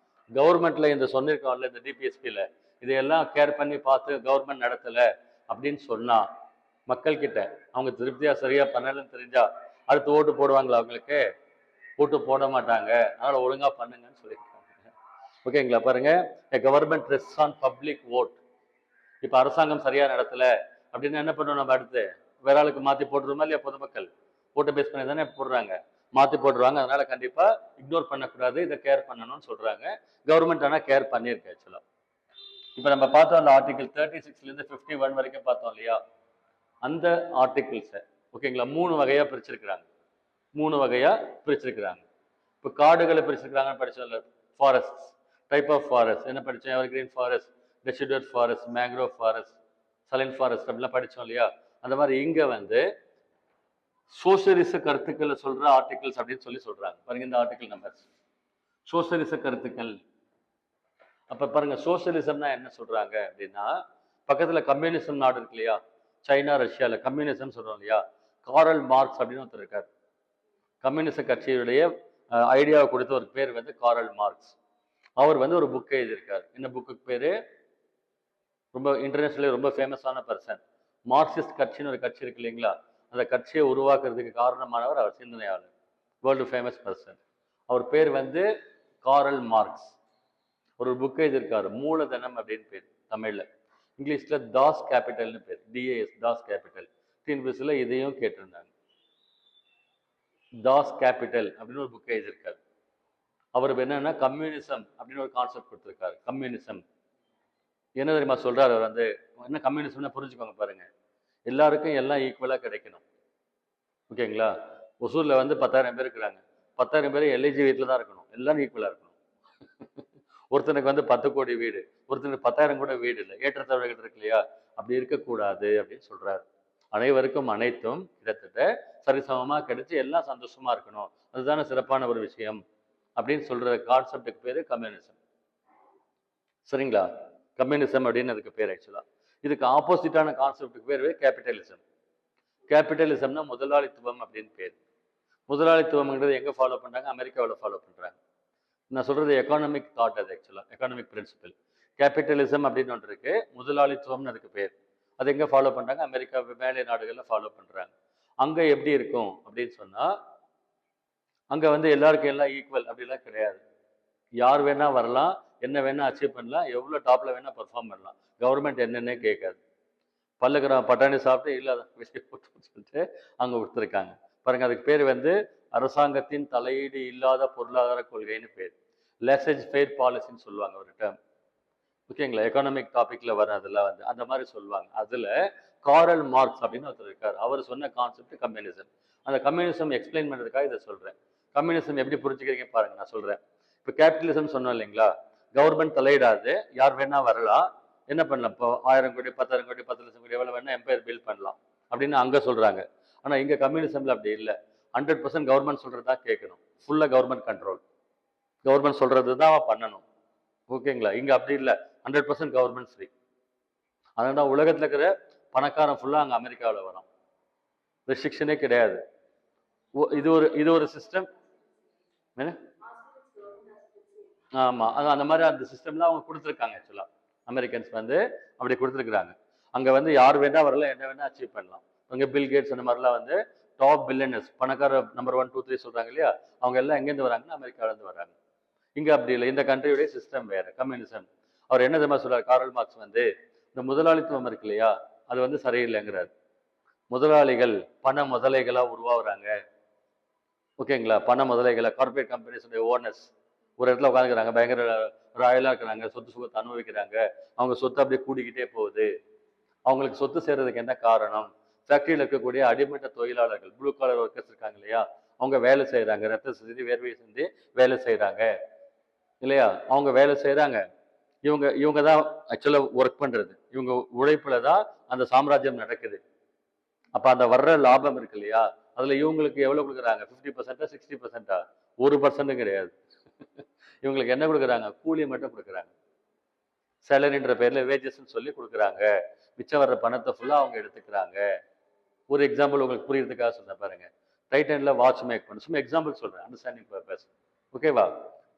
கவர்மெண்ட்டில் இந்த சொன்னிருக்கோம்ல இந்த டிபிஎஸ்பியில் இதையெல்லாம் கேர் பண்ணி பார்த்து கவர்மெண்ட் நடத்தலை அப்படின்னு சொன்னால் மக்கள்கிட்ட அவங்க திருப்தியாக சரியாக பண்ணலைன்னு தெரிஞ்சா அடுத்து ஓட்டு போடுவாங்களா? அவங்களுக்கு ஓட்டு போட மாட்டாங்க. அதனால் ஒழுங்காக பண்ணுங்கன்னு சொல்லியிருக்காங்க. ஓகேங்களா? பாருங்கள், government rests on public vote. இப்போ அரசாங்கம் சரியாக நடத்தலை அப்படின்னு என்ன பண்ணுவோம் நம்ம? அடுத்து வேற ஆளுக்கு மாற்றி போட்டுருமா இல்லையா? பொதுமக்கள் ஓட்டை பேஸ் பண்ணி தானே போடுறாங்க, மாற்றி போட்டுருவாங்க. அதனால கண்டிப்பாக இக்னோர் பண்ணக்கூடாது, இதை கேர் பண்ணணும்னு சொல்கிறாங்க. கவர்மெண்ட் ஆனால் கேர் பண்ணியிருக்கு. ஆக்சுவலாக இப்போ நம்ம பார்த்தோம் அந்த ஆர்டிகல் 36லேருந்து 51 வரைக்கும் பார்த்தோம் இல்லையா, அந்த ஆர்டிகிள்ஸை ஓகேங்களா 3 வகையாக பிரிச்சிருக்கிறாங்க. 3 வகையாக பிரிச்சிருக்கிறாங்க. இப்போ காடுகளை பிரிச்சிருக்கிறாங்கன்னு படித்தோம்ல, ஃபாரஸ்ட் டைப் ஆஃப் ஃபாரஸ்ட் என்ன படித்தோம்? Evergreen forest, deciduous forest, mangrove forest, saline forest அப்படிலாம் படித்தோம் இல்லையா. அந்த மாதிரி இங்கே வந்து சோசியலிச கருத்துக்களை சொல்ற ஆர்டிகிள்ஸ் அப்படின்னு சொல்லி சொல்றாங்க. பாருங்க இந்த ஆர்டிகிள் நம்பர்ஸ், சோசியலிச கருத்துக்கள். அப்ப பாருங்க சோசியலிசம்னா என்ன சொல்றாங்க அப்படின்னா, பக்கத்துல கம்யூனிசம் நாடு இருக்கு இல்லையா, சைனா ரஷ்யால கம்யூனிசம் சொல்றோம் இல்லையா. காரல் மார்க்ஸ் அப்படின்னு ஒருத்தர் இருக்காரு. கம்யூனிச கட்சியுடைய ஐடியாவை கொடுத்த ஒரு பேர் வந்து காரல் மார்க்ஸ். அவர் வந்து ஒரு புக் எழுதியிருக்காரு. என்ன புக்கு பேரு? ரொம்ப இன்டர்நேஷனலி ரொம்ப ஃபேமஸான பர்சன். மார்க்சிஸ்ட் கட்சின்னு ஒரு கட்சி இருக்கு இல்லைங்களா, அந்த கட்சியை உருவாக்குறதுக்கு காரணமானவர் அவர், சிந்தனையாளர், வேர்ல்டு ஃபேமஸ் பர்சன். அவர் பேர் வந்து காரல் மார்க்ஸ். ஒரு புக் எழுதியிருக்காரு, மூலதனம் அப்படின்னு பேர் தமிழ்ல. இங்கிலீஷ்ல தாஸ் கேபிட்டல்னு பேர், டிஏஎஸ், தாஸ் கேபிட்டல். டிஎன்பிஎஸ்சியில் இதையும் கேட்டிருந்தாங்க. தாஸ் கேபிட்டல் அப்படின்னு ஒரு புக் எழுதியிருக்காரு. அவர் என்னன்னா கம்யூனிசம் அப்படின்னு ஒரு கான்செப்ட் கொடுத்துருக்காரு. கம்யூனிசம் என்ன தெரியுமா சொல்றாரு அவர் வந்து? என்ன கம்யூனிசம்னா புரிஞ்சுக்கோங்க பாருங்க, எல்லாருக்கும் எல்லாம் ஈக்குவலாக கிடைக்கணும். ஓகேங்களா? ஒசூரில் வந்து 10,000 பேர் இருக்கிறாங்க. 10,000 பேர் எல்ஐஜி வீட்டில் தான் இருக்கணும், எல்லாரும் ஈக்குவலாக இருக்கணும். ஒருத்தனுக்கு வந்து 10 கோடி வீடு, ஒருத்தனுக்கு 10,000 கூட வீடு இல்லை, ஏற்றத்தாழ்வுகள் இருக்கு இல்லையா, அப்படி இருக்கக்கூடாது அப்படின்னு சொல்றாரு. அனைவருக்கும் அனைத்தும் கிட்டத்தட்ட சரிசமமாக கிடைச்சி எல்லாம் சந்தோஷமா இருக்கணும், அதுதானே சிறப்பான ஒரு விஷயம் அப்படின்னு சொல்ற கான்செப்டுக்கு பேரு கம்யூனிசம். சரிங்களா? கம்யூனிசம் அப்படின்னு அதுக்கு பேர். ஆக்சுவலா இதுக்கு ஆப்போசிட்டான கான்செப்டுக்கு பேர் கேபிட்டலிசம். கேபிட்டலிசம்னா முதலாளித்துவம் அப்படின்னு பேர். முதலாளித்துவம்ங்கிறது எங்க ஃபாலோ பண்றாங்க? அமெரிக்காவில் ஃபாலோ பண்றாங்க. நான் சொல்றது எக்கானமிக் தாட், அது ஆக்சுவலா எக்கானமிக் பிரின்சிபல். கேபிட்டலிசம் அப்படின்னு ஒன்று இருக்கு, முதலாளித்துவம்னு அதுக்கு பேர். அது எங்க ஃபாலோ பண்றாங்க? அமெரிக்கா மேலை நாடுகள்ல ஃபாலோ பண்றாங்க. அங்க எப்படி இருக்கும் அப்படின்னு சொன்னா, அங்க வந்து எல்லாருக்கும் எல்லாம் ஈக்குவல் அப்படிலாம் கிடையாது. யார் வேணா வரலாம், என்ன வேணா அச்சீவ் பண்ணலாம், எவ்வளோ டாப்ல வேணா பெர்ஃபார்ம் பண்ணலாம். கவர்மெண்ட் என்னன்னே கேட்காது. பல்லுக்கிற பட்டாணி சாப்பிட்டு இல்லாத விஷயம் சொல்லிட்டு அங்கே கொடுத்துருக்காங்க. பாருங்க, அதுக்கு பேர் வந்து அரசாங்கத்தின் தலையீடு இல்லாத பொருளாதார கொள்கைன்னு பேர். லெசேஜ் ஃபேர் பாலிசின்னு சொல்லுவாங்க ஒரு டேர்ம். ஓகேங்களா? எக்கானமிக் டாபிக்ல வர அதெல்லாம் வந்து அந்த மாதிரி சொல்லுவாங்க. அதுல காரல் மார்க்ஸ் அப்படின்னு ஒருத்தர் இருக்கார். அவர் சொன்ன கான்செப்ட் கம்யூனிசம். அந்த கம்யூனிசம் எக்ஸ்பிளைன் பண்ணுறதுக்காக இதை சொல்றேன். கம்யூனிசம் எப்படி புரிஞ்சுக்கிறீங்க பாருங்க, நான் சொல்றேன். இப்போ கேபிட்டலிசம் சொன்னோம் இல்லைங்களா, கவர்மெண்ட் தலையிடாது, யார் வேணா வரலாம், என்ன பண்ணலாம், இப்போ 1000 கோடி 10,000 கோடி 10 லட்சம் கோடி எவ்வளோ வேணா எம்பையர் பில்ட் பண்ணலாம் அப்படின்னு அங்கே சொல்றாங்க. ஆனால் இங்கே கம்யூனிசம்ல அப்படி இல்லை. 100% கவர்மெண்ட் சொல்றது தான் கேட்கணும். ஃபுல்லாக கவர்மெண்ட் கண்ட்ரோல், கவர்மெண்ட் சொல்றது தான் பண்ணணும். ஓகேங்களா? இங்கே அப்படி இல்லை, 100% கவர்மெண்ட் ஃப்ரீ. அதனால தான் உலகத்தில் இருக்கிற பணக்காரன் ஃபுல்லாக அங்கே அமெரிக்காவில் வரும். ரெஸ்ட்ரிக்ஷனே கிடையாது. இது ஒரு சிஸ்டம். ஆமாம், அது அந்த மாதிரி அந்த சிஸ்டம்லாம் அவங்க கொடுத்துருக்காங்க. ஆக்சுவலாக அமெரிக்கன்ஸ் வந்து அப்படி கொடுத்துருக்குறாங்க. அங்கே வந்து யார் வேணா வரலாம், என்ன வேணா அச்சீவ் பண்ணலாம். அங்கே பில் கேட்ஸ் அந்த மாதிரிலாம் வந்து டாப் பில்லியனர்ஸ், பணக்கார நம்பர் 1 2 3 சொல்கிறாங்க இல்லையா, அவங்க எல்லாம் எங்கேருந்து வராங்கன்னா அமெரிக்காவிலேருந்து வராங்க. இங்கே அப்படி இல்லை, இந்த கண்ட்ரியுடைய சிஸ்டம் வேறு, கம்யூனிசம். அவர் என்ன தெரியுமா சொல்றாரு கார்ல் மார்க்ஸ் வந்து, இந்த முதலாளித்துவம் இருக்கு இல்லையா, அது வந்து சரியில்லைங்கிறார். முதலாளிகள் பண முதலைகளா உருவாகுறாங்க. ஓகேங்களா, பண முதலைகளை, கார்பரேட் கம்பெனிஸுடைய ஓனர்ஸ் ஒரு இடத்துல உட்காந்துக்கிறாங்க, பயங்கர ராயலா இருக்கிறாங்க, சொத்து சுகத்தை அனுபவிக்கிறாங்க, அவங்க சொத்து அப்படியே கூடிக்கிட்டே போகுது. அவங்களுக்கு சொத்து சேர்றதுக்கு என்ன காரணம்? ஃபேக்டரியில் இருக்கக்கூடிய அடிமட்ட தொழிலாளர்கள், ப்ளூ காலர் ஒர்க்கர்ஸ் இருக்காங்க இல்லையா, அவங்க வேலை செய்யறாங்க, ரத்த சிந்தி வேர்வை சிந்தி வேலை செய்யறாங்க இல்லையா, அவங்க வேலை செய்யறாங்க. இவங்க இவங்க தான் ஆக்சுவலா ஒர்க் பண்றது, இவங்க உழைப்புல தான் அந்த சாம்ராஜ்யம் நடக்குது. அப்ப அந்த வர்ற லாபம் இருக்கு இல்லையா, அதுல இவங்களுக்கு எவ்வளவு கொடுக்குறாங்க? 50%, 60%, 1% கிடையாது. இவங்களுக்கு என்ன கொடுக்குறாங்க? கூலி மட்டும் கொடுக்குறாங்க. சேலரின்ற பேர்ல வேஜஸ்ன்னு சொல்லி கொடுக்குறாங்க. மிச்சம் வர்ற பணத்தை ஃபுல்லா அவங்க எடுத்துக்கிறாங்க. ஒரு எக்ஸாம்பிள் உங்களுக்கு புரியறதுக்காக சொன்ன பாருங்க. டைட்டன்ல வாட்ச் மேக் பண்ண, சும்மா எக்ஸாம்பிள் சொல்றேன், அண்டர்ஸ்டாண்டிங் பர்பஸ். ஓகேவா?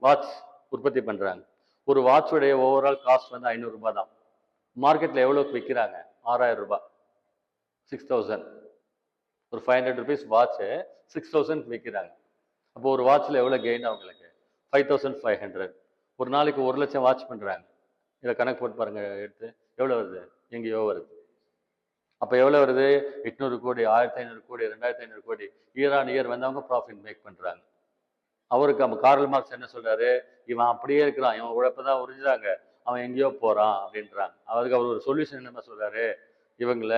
வாட்ச் உற்பத்தி பண்றாங்க. ஒரு வாட்சுடைய ஓவரால் காஸ்ட் வந்து 500 ரூபாய் தான். மார்க்கெட்ல எவ்வளவுக்கு விற்கிறாங்க? 6000 ரூபாய், 6000. ஒரு 500 ருபீஸ் வாட்சு 6000 விற்கிறாங்க. அப்போ ஒரு வாட்ச்ல எவ்வளவு கெயின் அவங்களுக்கு? 5500. ஒரு நாளைக்கு 1 லட்சம் வாட்ச் பண்றாங்க. இதை கணக்கு போட்டு பாருங்க, எடுத்து எவ்வளவு வருது? எங்கேயோ வருது. அப்ப எவ்வளவு வருது? 800 கோடி, 1500 கோடி, 2500 கோடி இயர் ஆன் இயர் வந்து அவங்க ப்ராஃபிட் மேக் பண்றாங்க. அவருக்கு கார்ல் மார்க்ஸ் என்ன சொல்றாரு? இவன் அப்படியே இருக்கிறான், இவன் உழைப்பதான் உறிஞ்சுறாங்க, அவன் எங்கேயோ போறான் அப்படின்றாங்க. அவருக்கு அவர் ஒரு சொல்யூஷன் என்ன சொல்றாரு? இவங்கள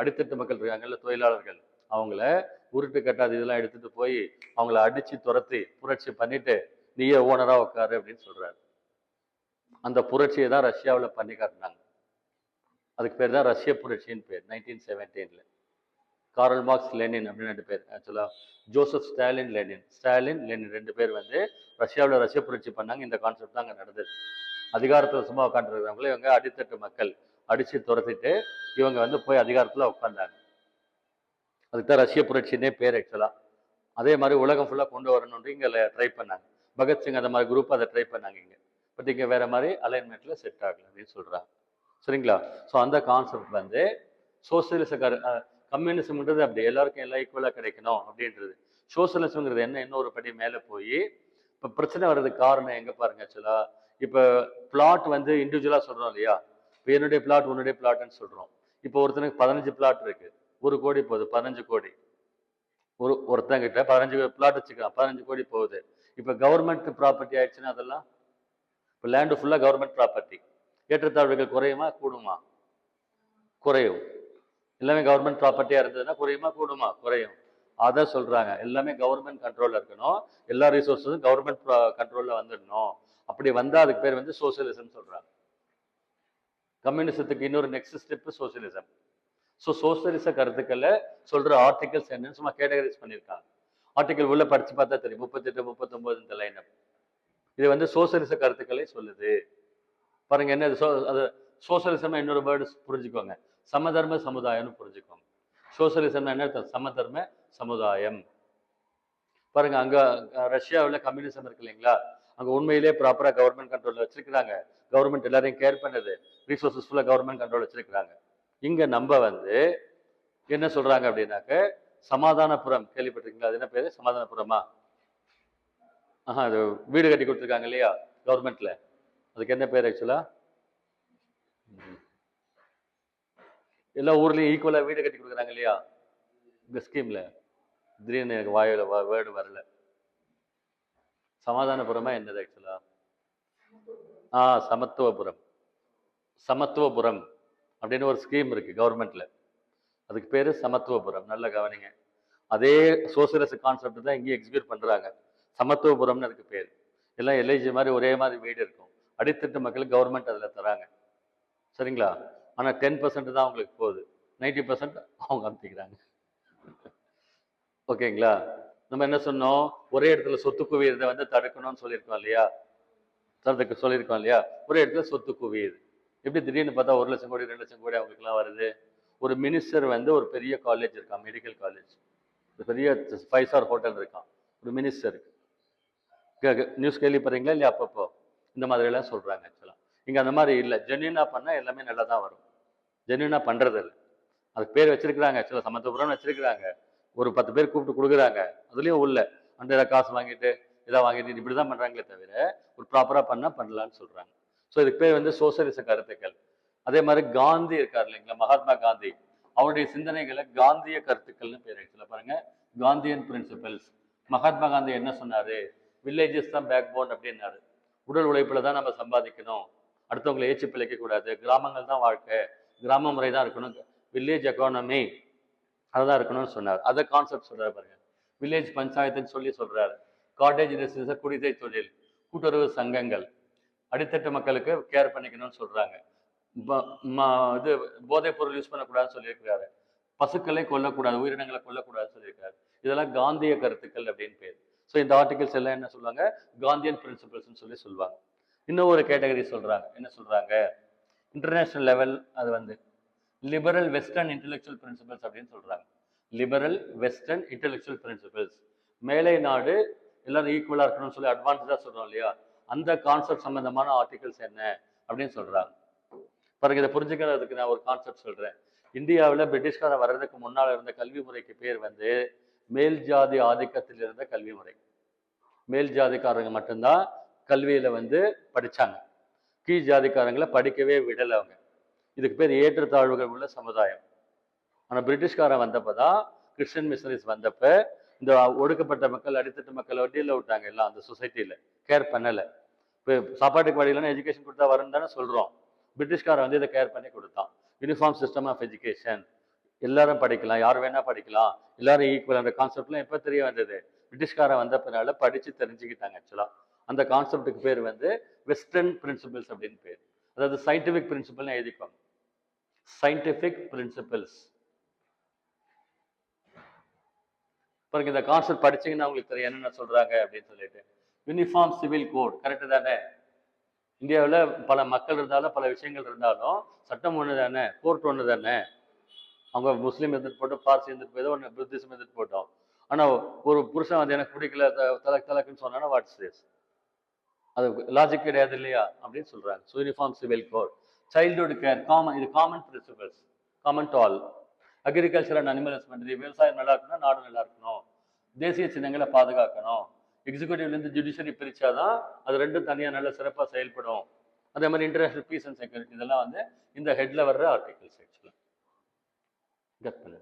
அடித்தட்டு மக்கள் இருக்காங்கல்ல, தொழிலாளர்கள், அவங்கள உருட்டு கட்டாது இதெல்லாம் எடுத்துட்டு போய் அவங்கள அடிச்சு துரத்தி புரட்சி பண்ணிட்டு நீயே ஓனரா உட்காரு அப்படின்னு சொல்றாரு. அந்த புரட்சியை தான் ரஷ்யாவில் பண்ணி காட்டினாங்க. அதுக்கு பேர் தான் ரஷ்ய புரட்சின்னு பேர். 1917. கார்ல் மார்க்ஸ், லெனின் அப்படின்னு 2 பேர். ஆக்சுவலா Joseph Stalin, Lenin, Stalin Lenin 2 பேர் வந்து ரஷ்யாவில் ரஷ்ய புரட்சி பண்ணாங்க. இந்த கான்செப்ட் தான் அங்கே நடந்தது. அதிகாரத்தில் சும்மா உட்காந்துருக்கிறவங்களே இவங்க அடித்தட்டு மக்கள் அடிச்சு துரத்திட்டு இவங்க வந்து போய் அதிகாரத்துல உட்கார்ந்தாங்க. அதுக்கு தான் ரஷ்ய புரட்சின்னே பேர் ஆக்சுவலா. அதே மாதிரி உலகம் ஃபுல்லா கொண்டு வரணும்னு இங்க ட்ரை பண்ணாங்க. பகத்சிங் அந்த மாதிரி குரூப் அதை ட்ரை பண்ணாங்க இங்க. பட் இங்க வேற மாதிரி அலைன்மெண்ட்ல செட் ஆகல அப்படின்னு சொல்றாங்க. சரிங்களா? ஸோ அந்த கான்செப்ட் வந்து சோசியலிச கம்யூனிசம்ன்றது அப்படி எல்லாருக்கும் எல்லாம் ஈக்குவலா கிடைக்கணும் அப்படின்றது. சோசியலிசம்ங்கிறது என்ன, இன்னொரு படி மேல போய் இப்போ பிரச்சனை வர்றதுக்கு காரணம் எங்க பாருங்க. ஆக்சுவலா இப்போ பிளாட் வந்து இண்டிவிஜுவலா சொல்றோம் இல்லையா, இப்போ என்னுடைய பிளாட் உன்னுடைய பிளாட்னு சொல்றோம். இப்போ ஒருத்தனுக்கு 15 பிளாட் இருக்கு, 1 கோடி போகுது, 15 கோடி. ஒருத்தங்கிட்ட 15 பிளாட் வச்சுக்கலாம், 15 கோடி போகுது. இப்போ கவர்மெண்ட் ப்ராப்பர்ட்டி ஆயிடுச்சுன்னா அதெல்லாம் இப்போ லேண்டு ஃபுல்லா கவர்மெண்ட் ப்ராப்பர்ட்டி. ஏற்றத்தாழ்வுகள் குறையுமா கூடுமா? குறையும். எல்லாமே கவர்மெண்ட் ப்ராப்பர்ட்டியா இருந்ததுன்னா குறையுமா கூடுமா? குறையும். அதான் சொல்றாங்க, எல்லாமே கவர்மெண்ட் கண்ட்ரோல்ல இருக்கணும், எல்லா ரிசோர்ஸஸும் கவர்மெண்ட் கண்ட்ரோல்ல வந்துடணும். அப்படி வந்தா அதுக்கு பேர் வந்து சோசியலிசம் சொல்றாங்க. கம்யூனிசத்துக்கு இன்னொரு நெக்ஸ்ட் ஸ்டெப் சோசியலிசம். ஸோ சோசியலிச கருத்துக்களை சொல்ற ஆர்டிகல்ஸ் என்னன்னு சும்மா கேட்டகரைஸ் பண்ணியிருக்காங்க. ஆர்டிகல் உள்ள படிச்சு பார்த்தா தெரியும், 38 39 இந்த லைன். இது வந்து சோசியலிச கருத்துக்களை சொல்லுது. பாருங்க என்ன அது சோசியலிசம். இன்னொரு வேர்டு புரிஞ்சுக்கோங்க, சமதர்ம சமுதாயம்னு புரிஞ்சுக்கோங்க. சோசியலிசம் என்ன? சமதர்ம சமுதாயம். பாருங்க அங்க ரஷ்யாவில் கம்யூனிசம் இருக்கு இல்லைங்களா, அங்க உண்மையிலேயே ப்ராப்பரா கவர்மெண்ட் கண்ட்ரோல்ல வச்சிருக்கிறாங்க. கவர்மெண்ட் எல்லாரையும் கேர் பண்ணுது, ரிசோர்சஸ் ஃபுல்லா கவர்மெண்ட் கண்ட்ரோல் வச்சிருக்கிறாங்க. இங்க நம்ம வந்து என்ன சொல்றாங்க அப்படின்னாக்க சமாதானபுரம் கேள்விப்பட்டிருக்கீங்களா? அது என்ன பேரு? சமாதானபுரமா? அது வீடு கட்டி கொடுத்துருக்காங்க இல்லையா கவர்மெண்ட்ல, அதுக்கு என்ன பேர் ஆக்சுவலா? எல்லா ஊர்லயும் ஈக்குவலா வீடு கட்டி கொடுக்குறாங்க இல்லையா இந்த ஸ்கீம்ல. திடீர்னு எனக்கு வாயில வேர்டு வரல. சமாதானபுரமா என்னது ஆக்சுவலா? சமத்துவபுரம். சமத்துவபுரம் அப்படின்னு ஒரு ஸ்கீம் இருக்கு கவர்மெண்ட்ல, அதுக்கு பேரு சமத்துவபுரம். நல்ல கவனிங்க. அதே சோசியலிச கான்செப்ட் தான் இங்கேயும் எக்ஸிக்யூட் பண்றாங்க. சமத்துவபுரம்னு அதுக்கு பேர். எல்லாம் எல்ஐஜி மாதிரி ஒரே மாதிரி வீடு இருக்கும். அடித்தட்டு மக்களுக்கு கவர்மெண்ட் அதுல தராங்க. சரிங்களா? ஆனா 10% தான் அவங்களுக்கு போகுது, 90% அவங்க அமுத்திக்கிறாங்க. ஓகேங்களா? நம்ம என்ன சொன்னோம்? ஒரே இடத்துல சொத்து குவியறதை வந்து தடுக்கணும்னு சொல்லியிருக்கோம் இல்லையா, சொல்லியிருக்கோம் இல்லையா? ஒரே இடத்துல சொத்து குவியுது. எப்படி திடீர்னு பார்த்தா 1 லட்சம் கோடி 2 லட்சம் கோடி அவங்களுக்குலாம் வருது? ஒரு மினிஸ்டர் வந்து ஒரு பெரிய காலேஜ் இருக்கான், மெடிக்கல் காலேஜ், பெரிய 5 ஸ்டார் ஹோட்டல் இருக்கான், ஒரு மினிஸ்டர். நியூஸ் கேள்விப்படுறீங்களா இல்லையா? அப்பப்போ இந்த மாதிரிலாம் சொல்கிறாங்க ஆக்சுவலாக. இங்கே அந்த மாதிரி இல்லை. ஜென்யூனாக பண்ணால் எல்லாமே நல்லா தான் வரும். ஜென்யூனாக பண்ணுறது இல்லை. அதுக்கு பேர் வச்சிருக்கிறாங்க ஆக்சுவலாக, சமத்துவபுரம்னு வச்சிருக்கிறாங்க. ஒரு 10 பேர் கூப்பிட்டு கொடுக்குறாங்க. அதுலேயும் உள்ள அந்த காசு வாங்கிட்டு இதை வாங்கிட்டு இப்படி தான் பண்ணுறாங்களே தவிர ஒரு ப்ராப்பராக பண்ணால் பண்ணலான்னு சொல்கிறாங்க. ஸோ இதுக்கு பேர் வந்து சோசியலிச கருத்துக்கள். அதே மாதிரி காந்தி இருக்கார் இல்லைங்களா, மகாத்மா காந்தி, அவருடைய சிந்தனைகளை காந்திய கருத்துக்கள்னு பேர் ஆக்சுவலாக பாருங்க, காந்தியன் பிரின்சிபல்ஸ். மகாத்மா காந்தி என்ன சொன்னாரு? வில்லேஜஸ் தான் பேக் போன் அப்படின்னாரு. உடல் உழைப்புல தான் நம்ம சம்பாதிக்கணும், அடுத்தவங்களை ஏச்சு பிழைக்க கூடாது, கிராமங்கள் தான் வாழ்க்கை, கிராம முறை தான் இருக்கணும், வில்லேஜ் எக்கானமி அதுதான் இருக்கணும்னு சொன்னார். அதை கான்செப்ட் சொல்றாரு பாருங்க. வில்லேஜ் பஞ்சாயத்துன்னு சொல்லி சொல்றாரு. காட்டேஜ் ரெசிடென்ஸ் குடிசை தொழில், கூட்டுறவு சங்கங்கள், அடித்தட்டு மக்களுக்கு கேர் பண்ணிக்கணும்னு சொல்றாங்க. இது போதைப் பொருள் யூஸ் பண்ணக்கூடாதுன்னு சொல்லியிருக்கிறாரு. பசுக்களை கொல்லக்கூடாது, உயிரினங்களை கொல்லக்கூடாதுன்னு சொல்லியிருக்காரு. இதெல்லாம் காந்திய கருத்துக்கள் அப்படின்னு பேர். ஸோ இந்த ஆர்டிகல்ஸ் எல்லாம் என்ன சொல்லுவாங்க? காந்தியன் பிரின்சிபல்ஸ்ன்னு சொல்லி சொல்லுவாங்க. இன்னும் ஒரு கேட்டகரி சொல்றாங்க. என்ன சொல்றாங்க? இன்டர்நேஷனல் லெவல் அது வந்து லிபரல் வெஸ்டர்ன் இன்டெலெக்சுவல் பிரின்சிபல்ஸ் அப்படின்னு சொல்றாங்க. லிபரல் வெஸ்டர்ன் இன்டெலெக்சுவல் பிரின்சிபல்ஸ், மேலை நாடு எல்லாரும் ஈக்குவலா இருக்கணும்னு சொல்லி அட்வான்ஸ்டா சொல்றோம் இல்லையா, அந்த கான்செப்ட் சம்பந்தமான ஆர்டிகல்ஸ் என்ன அப்படின்னு சொல்றாங்க. பாருங்க, இதை புரிஞ்சுக்கிறதுக்கு நான் ஒரு கான்செப்ட் சொல்றேன். இந்தியாவில் பிரிட்டிஷ்காரன் வர்றதுக்கு முன்னால் இருந்த கல்வி முறைக்கு பேர் வந்து மேல் ஜாதி ஆதிக்கத்தில் இருந்த கல்வி முறை. மேல் ஜாதிக்காரங்க மட்டும்தான் கல்வியில வந்து படிச்சாங்க, கீழ் ஜாதிக்காரங்களை படிக்கவே விடலை அவங்க. இதுக்கு பேர் ஏற்றத்தாழ்வுகள் உள்ள சமுதாயம். ஆனால் பிரிட்டிஷ்காரன் வந்தப்பதான், கிறிஸ்டியன் மிஷனரிஸ் வந்தப்ப இந்த ஒடுக்கப்பட்ட மக்கள், அடித்தட்டு மக்கள் வட்டியில் விட்டாங்க எல்லாம். அந்த சொசைட்டியில கேர் பண்ணலை. இப்போ சாப்பாட்டுக்கு வழியிலன்னா எஜுகேஷன் கொடுத்தா வரும்னு தானே சொல்றோம். பிரிட்டிஷ்காரன் வந்து இதை கேர் பண்ணி கொடுத்தான். யூனிஃபார்ம் சிஸ்டம் ஆஃப் எஜுகேஷன், எல்லாரும் படிக்கலாம், யார் வேணா படிக்கலாம், எல்லாரும் ஈக்குவல், அந்த கான்செப்ட்லாம் எப்போ தெரிய வந்தது? பிரிட்டிஷ்காரன் வந்த பின்னால படிச்சு தெரிஞ்சுக்கிட்டாங்க ஆக்சுவலா. அந்த கான்செப்டுக்கு பேர் வந்து வெஸ்டர்ன் பிரின்சிபல்ஸ் அப்படின்னு பேர். அதாவது சயின்டிபிக் பிரின்சிபல்னு எழுதிக்கோங்க. Scientific principles. பாருங்க, இந்த கான்செப்ட் படிச்சீங்கன்னா உங்களுக்கு தெரியும் என்னென்ன சொல்றாங்க அப்படின்னு சொல்லிட்டு. யூனிஃபார்ம் சிவில் கோட் கரெக்டு தானே? இந்தியாவில் பல மக்கள் இருந்தாலும் பல விஷயங்கள் இருந்தாலும் சட்டம் ஒன்று தானே, கோர்ட் ஒன்று தானே. அவங்க முஸ்லீம் இருந்துட்டு போட்டோம், பார்சி இருந்துட்டு போய் ஒன்று புத்திசம் இருந்துட்டு போட்டோம். ஆனால் ஒரு புருஷன் வந்து எனக்கு பிடிக்கல தலக்குன்னு சொன்னா வாட்ஸ் திஸ்? அது லாஜிக் கிடையாது இல்லையா அப்படின்னு சொல்றாங்க. So uniform civil code. Childhood care common, இது common principles, common to all. Agriculture and animal husbandry, விவசாயம் நல்லா இருக்கணும், நாடு நல்லா இருக்கணும், தேசிய சின்னங்களை பாதுகாக்கணும், எக்ஸிக்யூட்டிவ்லேருந்து ஜுடிஷியரி பிரிச்சாதான் அது ரெண்டும் தனியாக நல்ல சிறப்பாக செயல்படும். அதே மாதிரி இன்டர்நேஷனல் பீஸ் அண்ட் செக்யூரிட்டி, இதெல்லாம் வந்து இந்த ஹெட்ல வர்ற ஆர்டிகல்ஸ் ஆக்சுவலாக. கட் பண்ணு.